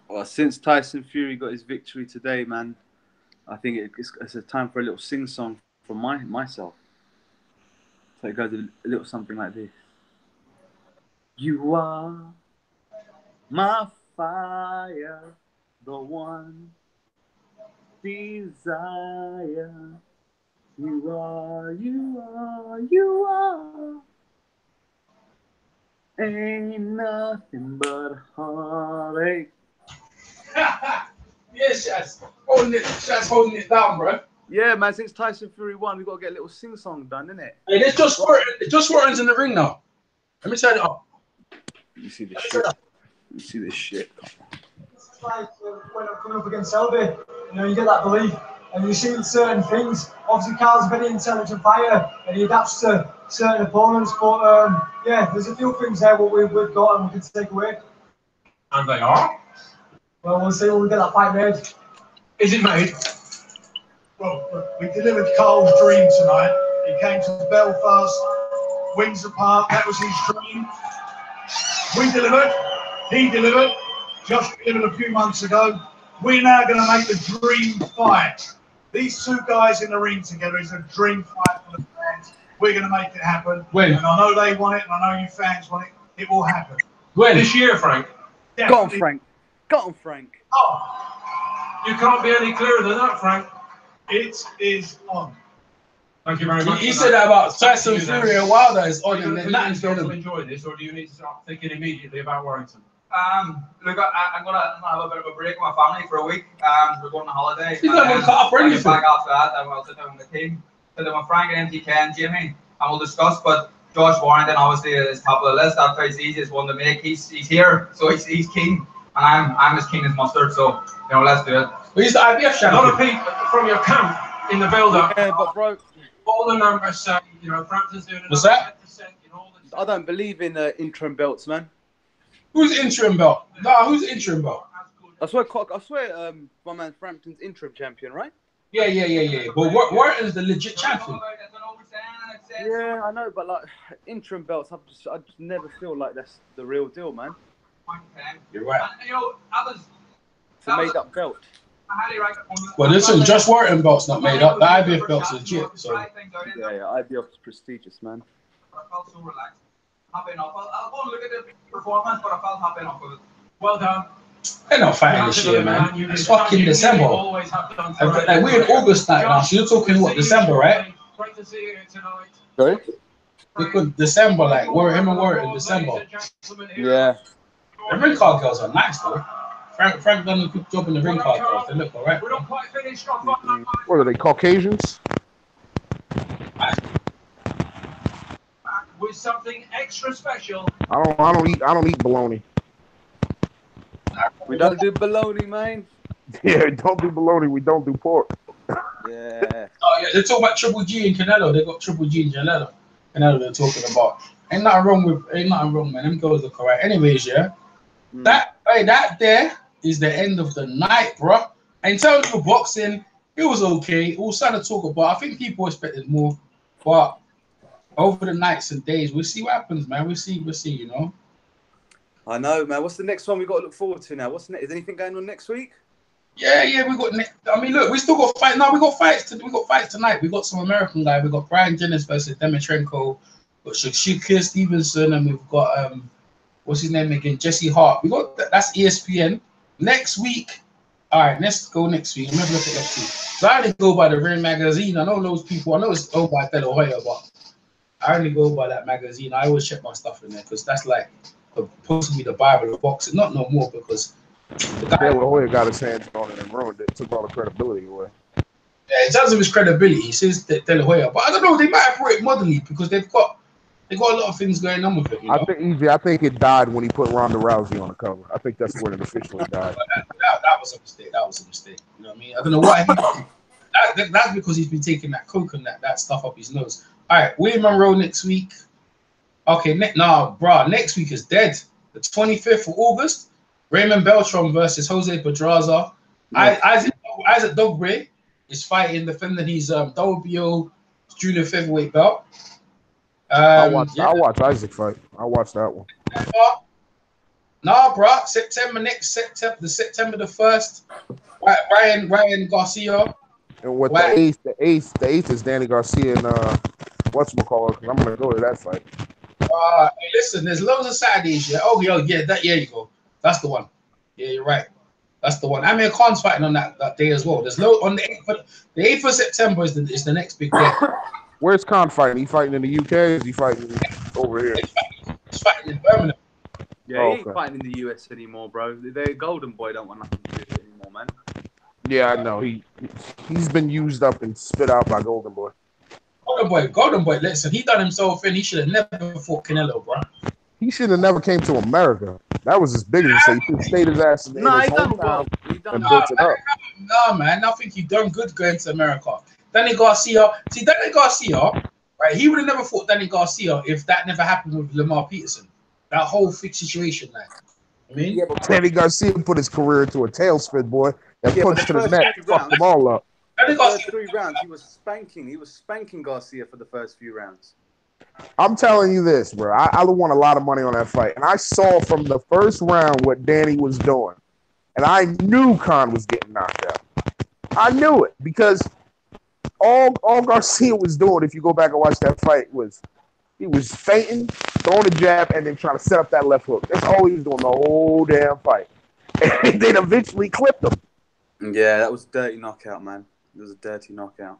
Well, since Tyson Fury got his victory today, man, I think it's a time for a little sing-song from myself. So it goes a little something like this. You are my fire, the one desire. You are, ain't nothing but heartache. Yeah, Shaz holding it down, bro. Yeah, man. Since Tyson Fury won, we got to get a little sing-song done, innit? Hey, there's Josh Warren's in the ring now. Let me turn it up. You see this shit. You see this shit. It's like when I'm coming up against Selby, you get that belief, and you see certain things. Obviously, Carl's a very intelligent fighter, and he adapts to certain opponents. But yeah, there's a few things there what we've got and we can take away. And they are? Well, we'll see when we get that fight made. Is it made? Well, look, we delivered Carl's dream tonight. He came to Belfast, Windsor Park. That was his dream. We delivered. He delivered. Josh delivered a few months ago. We're now going to make the dream fight. These two guys in the ring together is a dream fight for the fans. We're going to make it happen. When? And I know they want it, and I know you fans want it. It will happen. When? This year, Frank. Go on, Frank. Go on, Frank. Oh, You can't be any clearer than that, Frank. it is on. Thank you very much. He said that about Tyson Fury and Wilder is on, and then nothing's going going to to. enjoy this, or do you need to start thinking immediately about Warrington? Look, I'm gonna have a bit of a break with my family for a week. We're going on holiday. He's not going to cut up or I'll get anything. back after that, and we'll sit down with the team, sit down with Frank and MTK and Jimmy, and we'll discuss. But Josh Warrington obviously is top of the list. That fight's the easiest one to make. He's here, so he's keen, and I'm as keen as mustard. So let's do it. But he's the IBF A champion. lot of people from your camp in the build-up. Yeah, but bro, all the numbers say, Frampton's doing What's that? I don't believe in interim belts, man. Who's interim belt? Nah, who's interim belt? I swear, my man Frampton's interim champion, right? Yeah. But Warrington's the legit champion. Yeah, I know, but like interim belts, I just never feel like that's the real deal, man. You're right. It's a made-up belt. Well, listen, Josh Warrington belt's not made up. The IBF belt's legit. So Yeah, IBF is prestigious, man. I felt so relaxed. Happy enough. I'll go and look at the performance, but I felt happy enough with it. Well done. they're not fighting this year, man. It's fucking December. Like, we're in August now, so you're talking what, December, right? Great to see you tonight. Sorry? Because December, like him and Warren in December. Yeah. The ring card girls are nice though. Frank done a good job in the ring card girls. They look alright. We're not quite finished on What are they, Caucasians? with something extra special. I don't eat bologna. We don't do bologna, man. Yeah, don't do bologna. We don't do pork. Yeah. Oh yeah, they're talking about Triple G and Canelo. They got Triple G and Canelo. They're talking about. Ain't nothing wrong, man. Them girls look alright. Anyways, yeah. That there is the end of the night, bro. In terms of boxing, it was okay. It was something to talk about. I think people expected more, but over the nights and days, we'll see what happens, man. We'll see, you know. I know, man. What's the next one we got to look forward to now? What's next? Is anything going on next week? Yeah, we got. I mean, look, we still got fight. No, we got fights. We got fights tonight. We got some American guy. We got Brian Jennings versus Demetrenko. Got Shakur Stevenson, and we've got what's his name again? Jesse Hart. We got that's ESPN next week. All right, let's go next week. Let me have a look at next week. So I didn't go by the Ring magazine. I know those people. I know it's owned by De La Hoya, but I only go by that magazine. I always check my stuff in there because that's like supposed to be the Bible of boxing. Not no more because the guy De La Hoya got his hands on it and ruined it. Took all the credibility away. Yeah, in terms of his credibility, since De La Hoya, but I don't know. They might have brought it modernly because they got a lot of things going on with it. You know? I think it died when he put Ronda Rousey on the cover. I think that's when it officially died. That was a mistake. That was a mistake. You know what I mean? I don't know why. That's because he's been taking that coke and that stuff up his nose. All right, William Monroe next week. Okay, next week is dead. The 25th of August, Raymond Beltran versus Jose Pedraza. Yeah. Isaac Dogbre is defending his WBO junior featherweight belt. I watched Isaac fight. I watched that one. Nah, bro. September the 1st. Ryan Garcia. And what the eighth is Danny Garcia and whatchamacallit, because I'm gonna go to that fight. Hey, listen, there's loads of Saturdays. Yeah. Oh, yeah. There you go. That's the one. Yeah, you're right. That's the one. Amir Khan's fighting on that day as well. There's on the 8th of September is the next big day. Where's Khan fighting? He fighting in the UK? Or is he fighting over here? He's fighting in Birmingham. Yeah, he ain't fighting in the US anymore, bro. The Golden Boy don't want nothing to do with it anymore, man. Yeah, I know. He's been used up and spit out by Golden Boy. Golden Boy. Listen, he done himself in. He should have never fought Canelo, bro. He should have never came to America. That was his biggest mistake. He should have stayed his ass in his hometown and built it up. Nah, man. I think he done good going to America. Danny Garcia, right? He would have never fought Danny Garcia if that never happened with Lamar Peterson. That whole situation, like. I mean, yeah, but Danny Garcia put his career into a tailspin, boy. That punch to the neck fucked them all up. The first 3 rounds, he was spanking Garcia for the first few rounds. I'm telling you this, bro. I won a lot of money on that fight, and I saw from the first round what Danny was doing, and I knew Khan was getting knocked out. I knew it because all Garcia was doing, if you go back and watch that fight, was he was feinting, throwing a jab, and then trying to set up that left hook. That's all he was doing the whole damn fight. And then eventually clipped him. Yeah, that was a dirty knockout, man. It was a dirty knockout.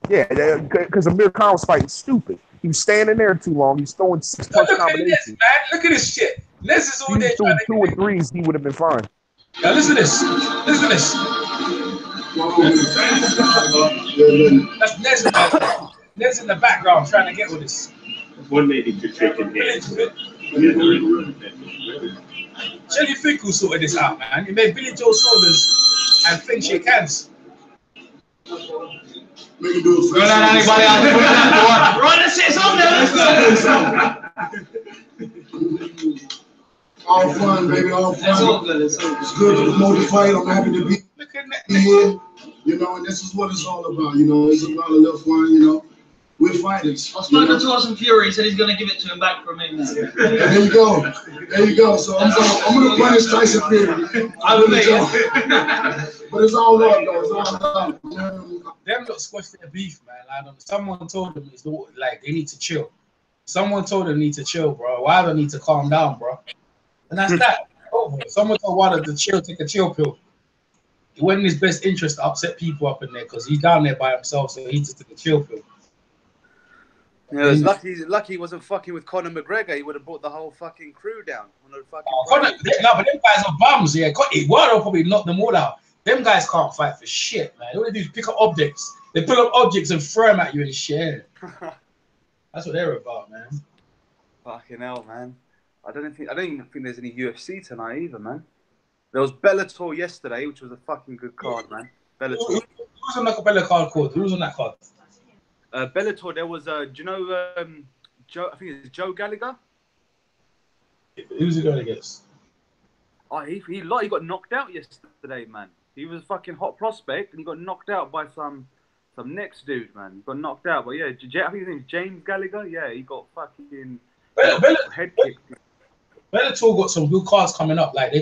Yeah, because Amir Khan was fighting stupid. He was standing there too long. He's throwing 6-punch combinations. Man. Look at this shit. This is all they trying to 2 or 3s. He would have been fine. Now listen to this. That's Nez in the background trying to get with this. One lady could take it here. Shelly Finkel sorted this out, man. He made Billy Joe Saunders and Finn shake hands. Make it do it. Run the shit's on there. All fun, baby. All fun. It's all good. It's good to promote the fight. I'm happy to be here. You know, and this is what it's all about. You know, it's about a little fun. You know, we're fighters. I spoke to Tyson Fury. He said he's going to give it to him back from him. There you go. There you go. So I'm going to punish Tyson Fury. But it's all love, though. It's all love. Them not squashed their beef, man. Someone told them they need to chill. Someone told them they need to chill, bro. Wilder need to calm down, bro. And that's that. Over. Someone told Wilder to chill, take a chill pill. It wasn't in his best interest to upset people up in there because he's down there by himself, so he just took a chill pill. Yeah, it's lucky he wasn't fucking with Conor McGregor. He would have brought the whole fucking crew down. But them guys are bums, yeah. Wilder probably knocked them all out. Them guys can't fight for shit, man. All they do is pick up objects. They pick up objects and throw them at you and share. That's what they're about, man. Fucking hell, man. I don't even think there's any UFC tonight either, man. There was Bellator yesterday, which was a fucking good card, man. Bellator. Who's on that Bellator card? Who's on that card? Bellator. There was do you know Joe? I think it's Joe Gallagher. Who's he going against? Oh, he got knocked out yesterday, man. He was a fucking hot prospect, and he got knocked out by some next dude, man. He got knocked out, but yeah, I think his name's James Gallagher. Yeah, he got fucking head kicked. Bellator got some good cards coming up. Like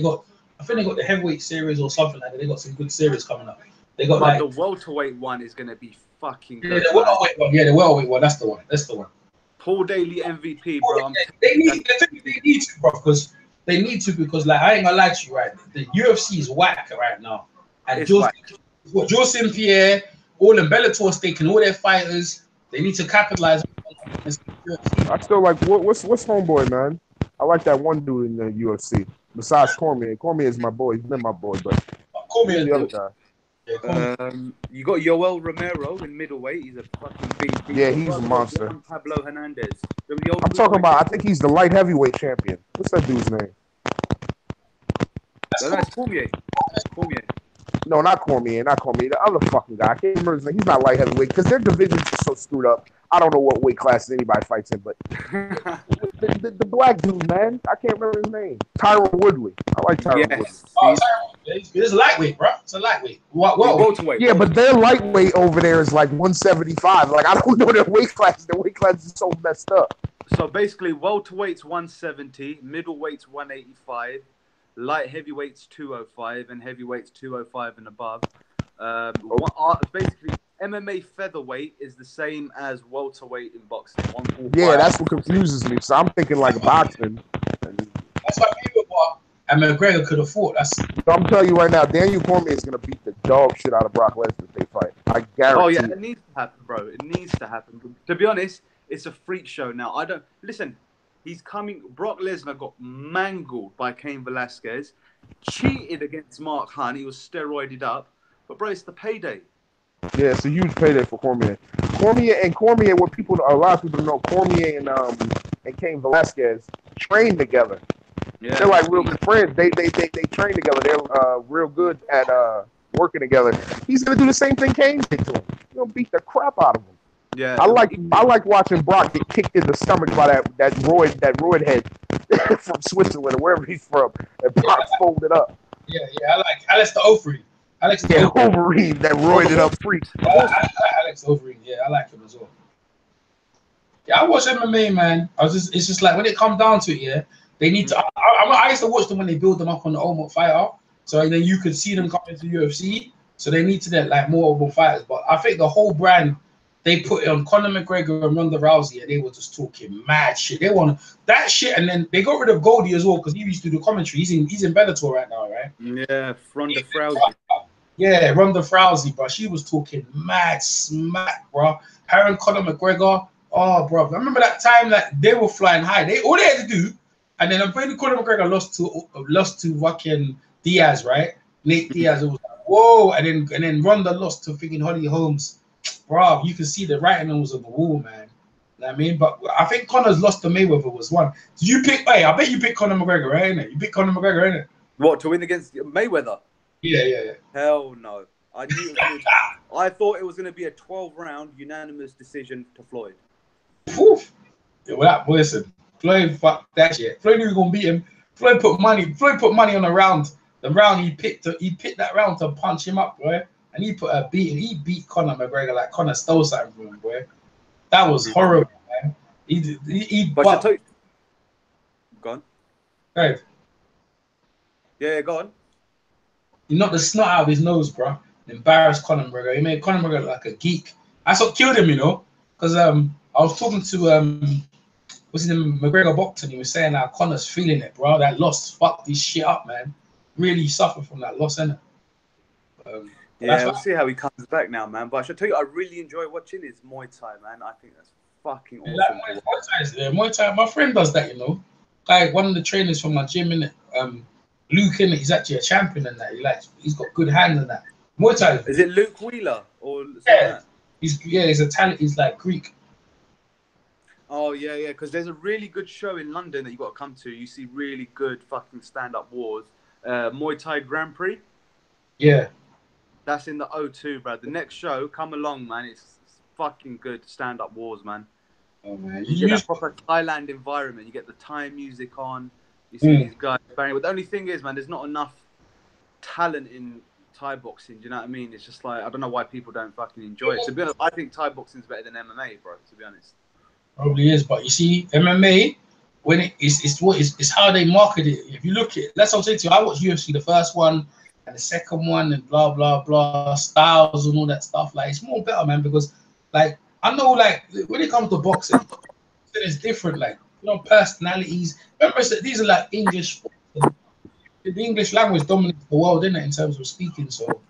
I think they got the heavyweight series or something like that. They got some good series coming up. They got the welterweight one is gonna be fucking good. Yeah, the welterweight one. Yeah, the welterweight one. That's the one. Paul Daly MVP, bro. They need to, bro, because they need to because like I ain't gonna lie to you, right? The UFC is whack right now, and Joe St. Pierre, all them Bellator staking all their fighters. They need to capitalize on I still like what's homeboy, man. I like that one dude in the UFC. Besides Cormier. Cormier is my boy. He's been my boy, but Cormier the other guy. You got Yoel Romero in middleweight. He's a fucking beast. Yeah, he's a monster. Juan Pablo Hernandez. I'm talking about. I think he's the light heavyweight champion. What's that dude's name? That's Cormier. Cormier. No, not Cormier. Not Cormier. The other fucking guy. I can't remember his name. He's not light heavyweight because their divisions are so screwed up. I don't know what weight classes anybody fights in, but the black dude, man. I can't remember his name. Tyron Woodley. I like Tyron Woodley. Oh, it's lightweight, bro. It's a lightweight. What? Welterweight. Yeah, but their lightweight over there is like 175. Like, I don't know their weight class. Their weight class is so messed up. So basically, welterweight's 170, middleweight's 185, light heavyweight's 205, and heavyweight's 205 and above. Basically, MMA featherweight is the same as welterweight in boxing. Yeah, that's what confuses me. So I'm thinking like boxing. That's why people bought and McGregor could have fought. So I'm telling you right now, Daniel Cormier is going to beat the dog shit out of Brock Lesnar if they fight. I guarantee. Oh yeah, it needs to happen, bro. It needs to happen. To be honest, it's a freak show now. I don't listen. He's coming. Brock Lesnar got mangled by Cain Velasquez, cheated against Mark Hunt. He was steroided up. But bro, it's the payday. Yeah, it's a huge payday for Cormier. Cormier, what people, a lot of people don't know, Cormier and Cain Velasquez train together. Yeah. They're like real good friends. They train together. They're real good at working together. He's gonna do the same thing Cain did to him. He's gonna beat the crap out of him. Yeah. I like watching Brock get kicked in the stomach by that roid head from Switzerland or wherever he's from, and Brock folded up. Yeah, I like Alex the Overeem. Overeem, that roided up freak. Alex Overeem, yeah, I like him as well. Yeah, I watch MMA, man. It's just like when it comes down to it, yeah, they need to. I used to watch them when they build them up on the Ultimate Fighter, so then you could see them coming to UFC. So they need to get like more Ultimate Fighters. But I think the whole brand they put it on Conor McGregor and Ronda Rousey, and they were just talking mad shit. They want that shit, and then they got rid of Goldie as well because he used to do the commentary. He's in Bellator right now, right? Yeah, Ronda Rousey. Yeah, Ronda Rousey, bro. She was talking mad smack, bro. Her and Conor McGregor. Oh, bro. I remember that time that they were flying high. All they had to do, and then I'm pretty Conor McGregor lost to fucking Diaz, right? Nate Diaz. It was like, whoa, and then Ronda lost to freaking Holly Holmes. Bro, you can see the writing was on the wall, man. You know what I mean? But I think Conor's lost to Mayweather was one. Did you pick? Hey, I bet you picked Conor McGregor, right? Innit? You picked Conor McGregor, innit? What, to win against Mayweather? Yeah. Hell no. I knew I thought it was going to be a 12-round unanimous decision to Floyd. Oof. Yeah, well, listen, Floyd fuck that shit. Floyd knew he was going to beat him. Floyd put money on the round. The round he picked that round to punch him up, boy. And he put a beating. He beat Conor McGregor like Conor stole something from him, boy. That was horrible, man. But I tell you, go on. Right. Yeah, go on. He knocked the snot out of his nose, bro. Embarrassed Conor McGregor. He made Conor McGregor look like a geek. That's what killed him, you know. Because I was talking to what's his name, McGregor boxing. He was saying that Conor's feeling it, bro. That loss fucked this shit up, man. Really suffered from that loss, innit? Yeah, we'll see how he comes back now, man. But I should tell you, I really enjoy watching his Muay Thai, man. I think that's fucking awesome. Muay Thai, my friend does that, you know. Like one of the trainers from my gym, innit? Luke, innit? He's actually a champion in that. He's got good hands in that. Muay Thai. Is it Luke Wheeler or yeah? He's Italian. He's like Greek. Oh yeah, because there's a really good show in London that you got to come to. You see really good fucking stand-up wars. Muay Thai Grand Prix. Yeah. That's in the O2, bro. The next show, come along, man. It's fucking good stand-up wars, man. Oh, man. You get that proper Thailand environment. You get the Thai music on. You see these guys banging. But the only thing is, man, there's not enough talent in Thai boxing. Do you know what I mean? It's just like, I don't know why people don't fucking enjoy it. To be honest, I think Thai boxing is better than MMA, bro, to be honest. Probably is. But you see, MMA, when it's how they market it. If you look at it, that's what I'm saying to you. I watched UFC, the first one, and the second one, and blah blah blah, styles and all that stuff. Like, it's more better, man, because like I know, like when it comes to boxing, it's different. Like, you know, personalities. Remember, these are like English. The English language dominates the world, isn't it, in terms of speaking? So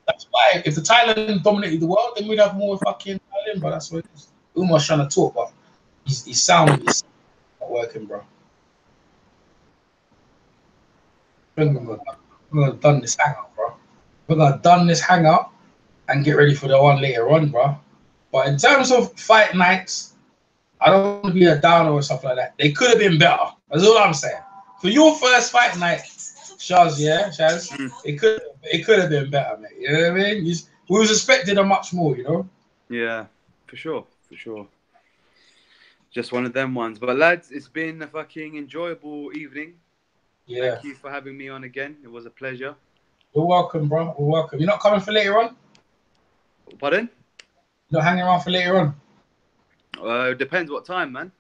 that's why if the Thailand dominated the world, then we'd have more fucking Thailand. But that's what it is. Umar's trying to talk, but His sound is not working, bro. We're gonna done this hangout, bro. We're gonna done this hangout and get ready for the one later on, bro. But in terms of fight nights, I don't want to be a downer or stuff like that. They could have been better. That's all I'm saying. For your first fight night, Shaz, it could have been better, mate. You know what I mean? We was expecting a much more, you know? Yeah, for sure. Just one of them ones. But lads, it's been a fucking enjoyable evening. Yeah. Thank you for having me on again. It was a pleasure. You're welcome, bro. You're welcome. You're not coming for later on? Pardon? You're not hanging around for later on? Depends what time, man.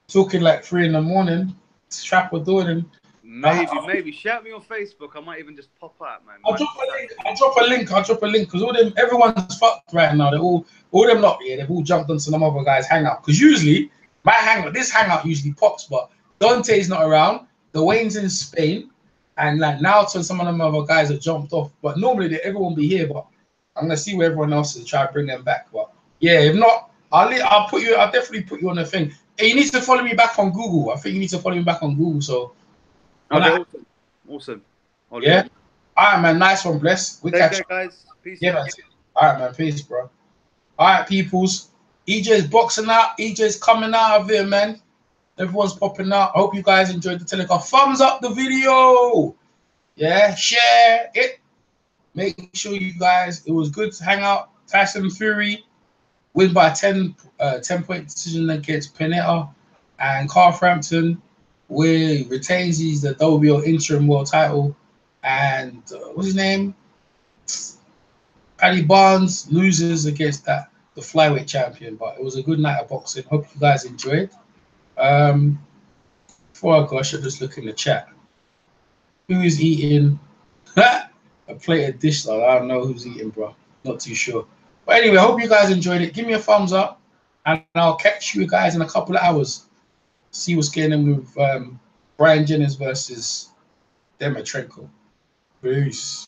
Talking like 3 in the morning. Strap or doing and maybe. Shout me on Facebook. I might even just pop out, man. I'll drop a link because everyone's fucked right now. They're all them not here. They've all jumped on some other guys' hangout. Because usually this hangout usually pops, but Dante's not around. The Wayne's in Spain, and like now some of them other guys have jumped off. But normally everyone be here, but I'm gonna see where everyone else is and try to bring them back. But yeah, if not, I'll definitely put you on the thing. Hey, you need to follow me back on Google. I think you need to follow me back on Google. So okay, awesome. Yeah. All right, man. Nice one, bless. We take care, guys. Peace. Yeah, man. All right, man. Peace, bro. All right, peoples. EJ's boxing out. EJ's coming out of here, man. Everyone's popping out. I hope you guys enjoyed the telecast. Thumbs up the video. Yeah, share it. Make sure you guys, it was good to hang out. Tyson Fury win by 10-point decision against Pianeta, and Frampton retains the WBO interim world title. And what's his name? Paddy Barnes loses against the flyweight champion. But it was a good night of boxing. Hope you guys enjoyed. Before I go, I should just look in the chat. Who is eating a plate of dish salad? I don't know who's eating, bro. Not too sure. But anyway, I hope you guys enjoyed it. Give me a thumbs up, and I'll catch you guys in a couple of hours. See what's going on with Brian Jennings versus Demetrenko. Peace.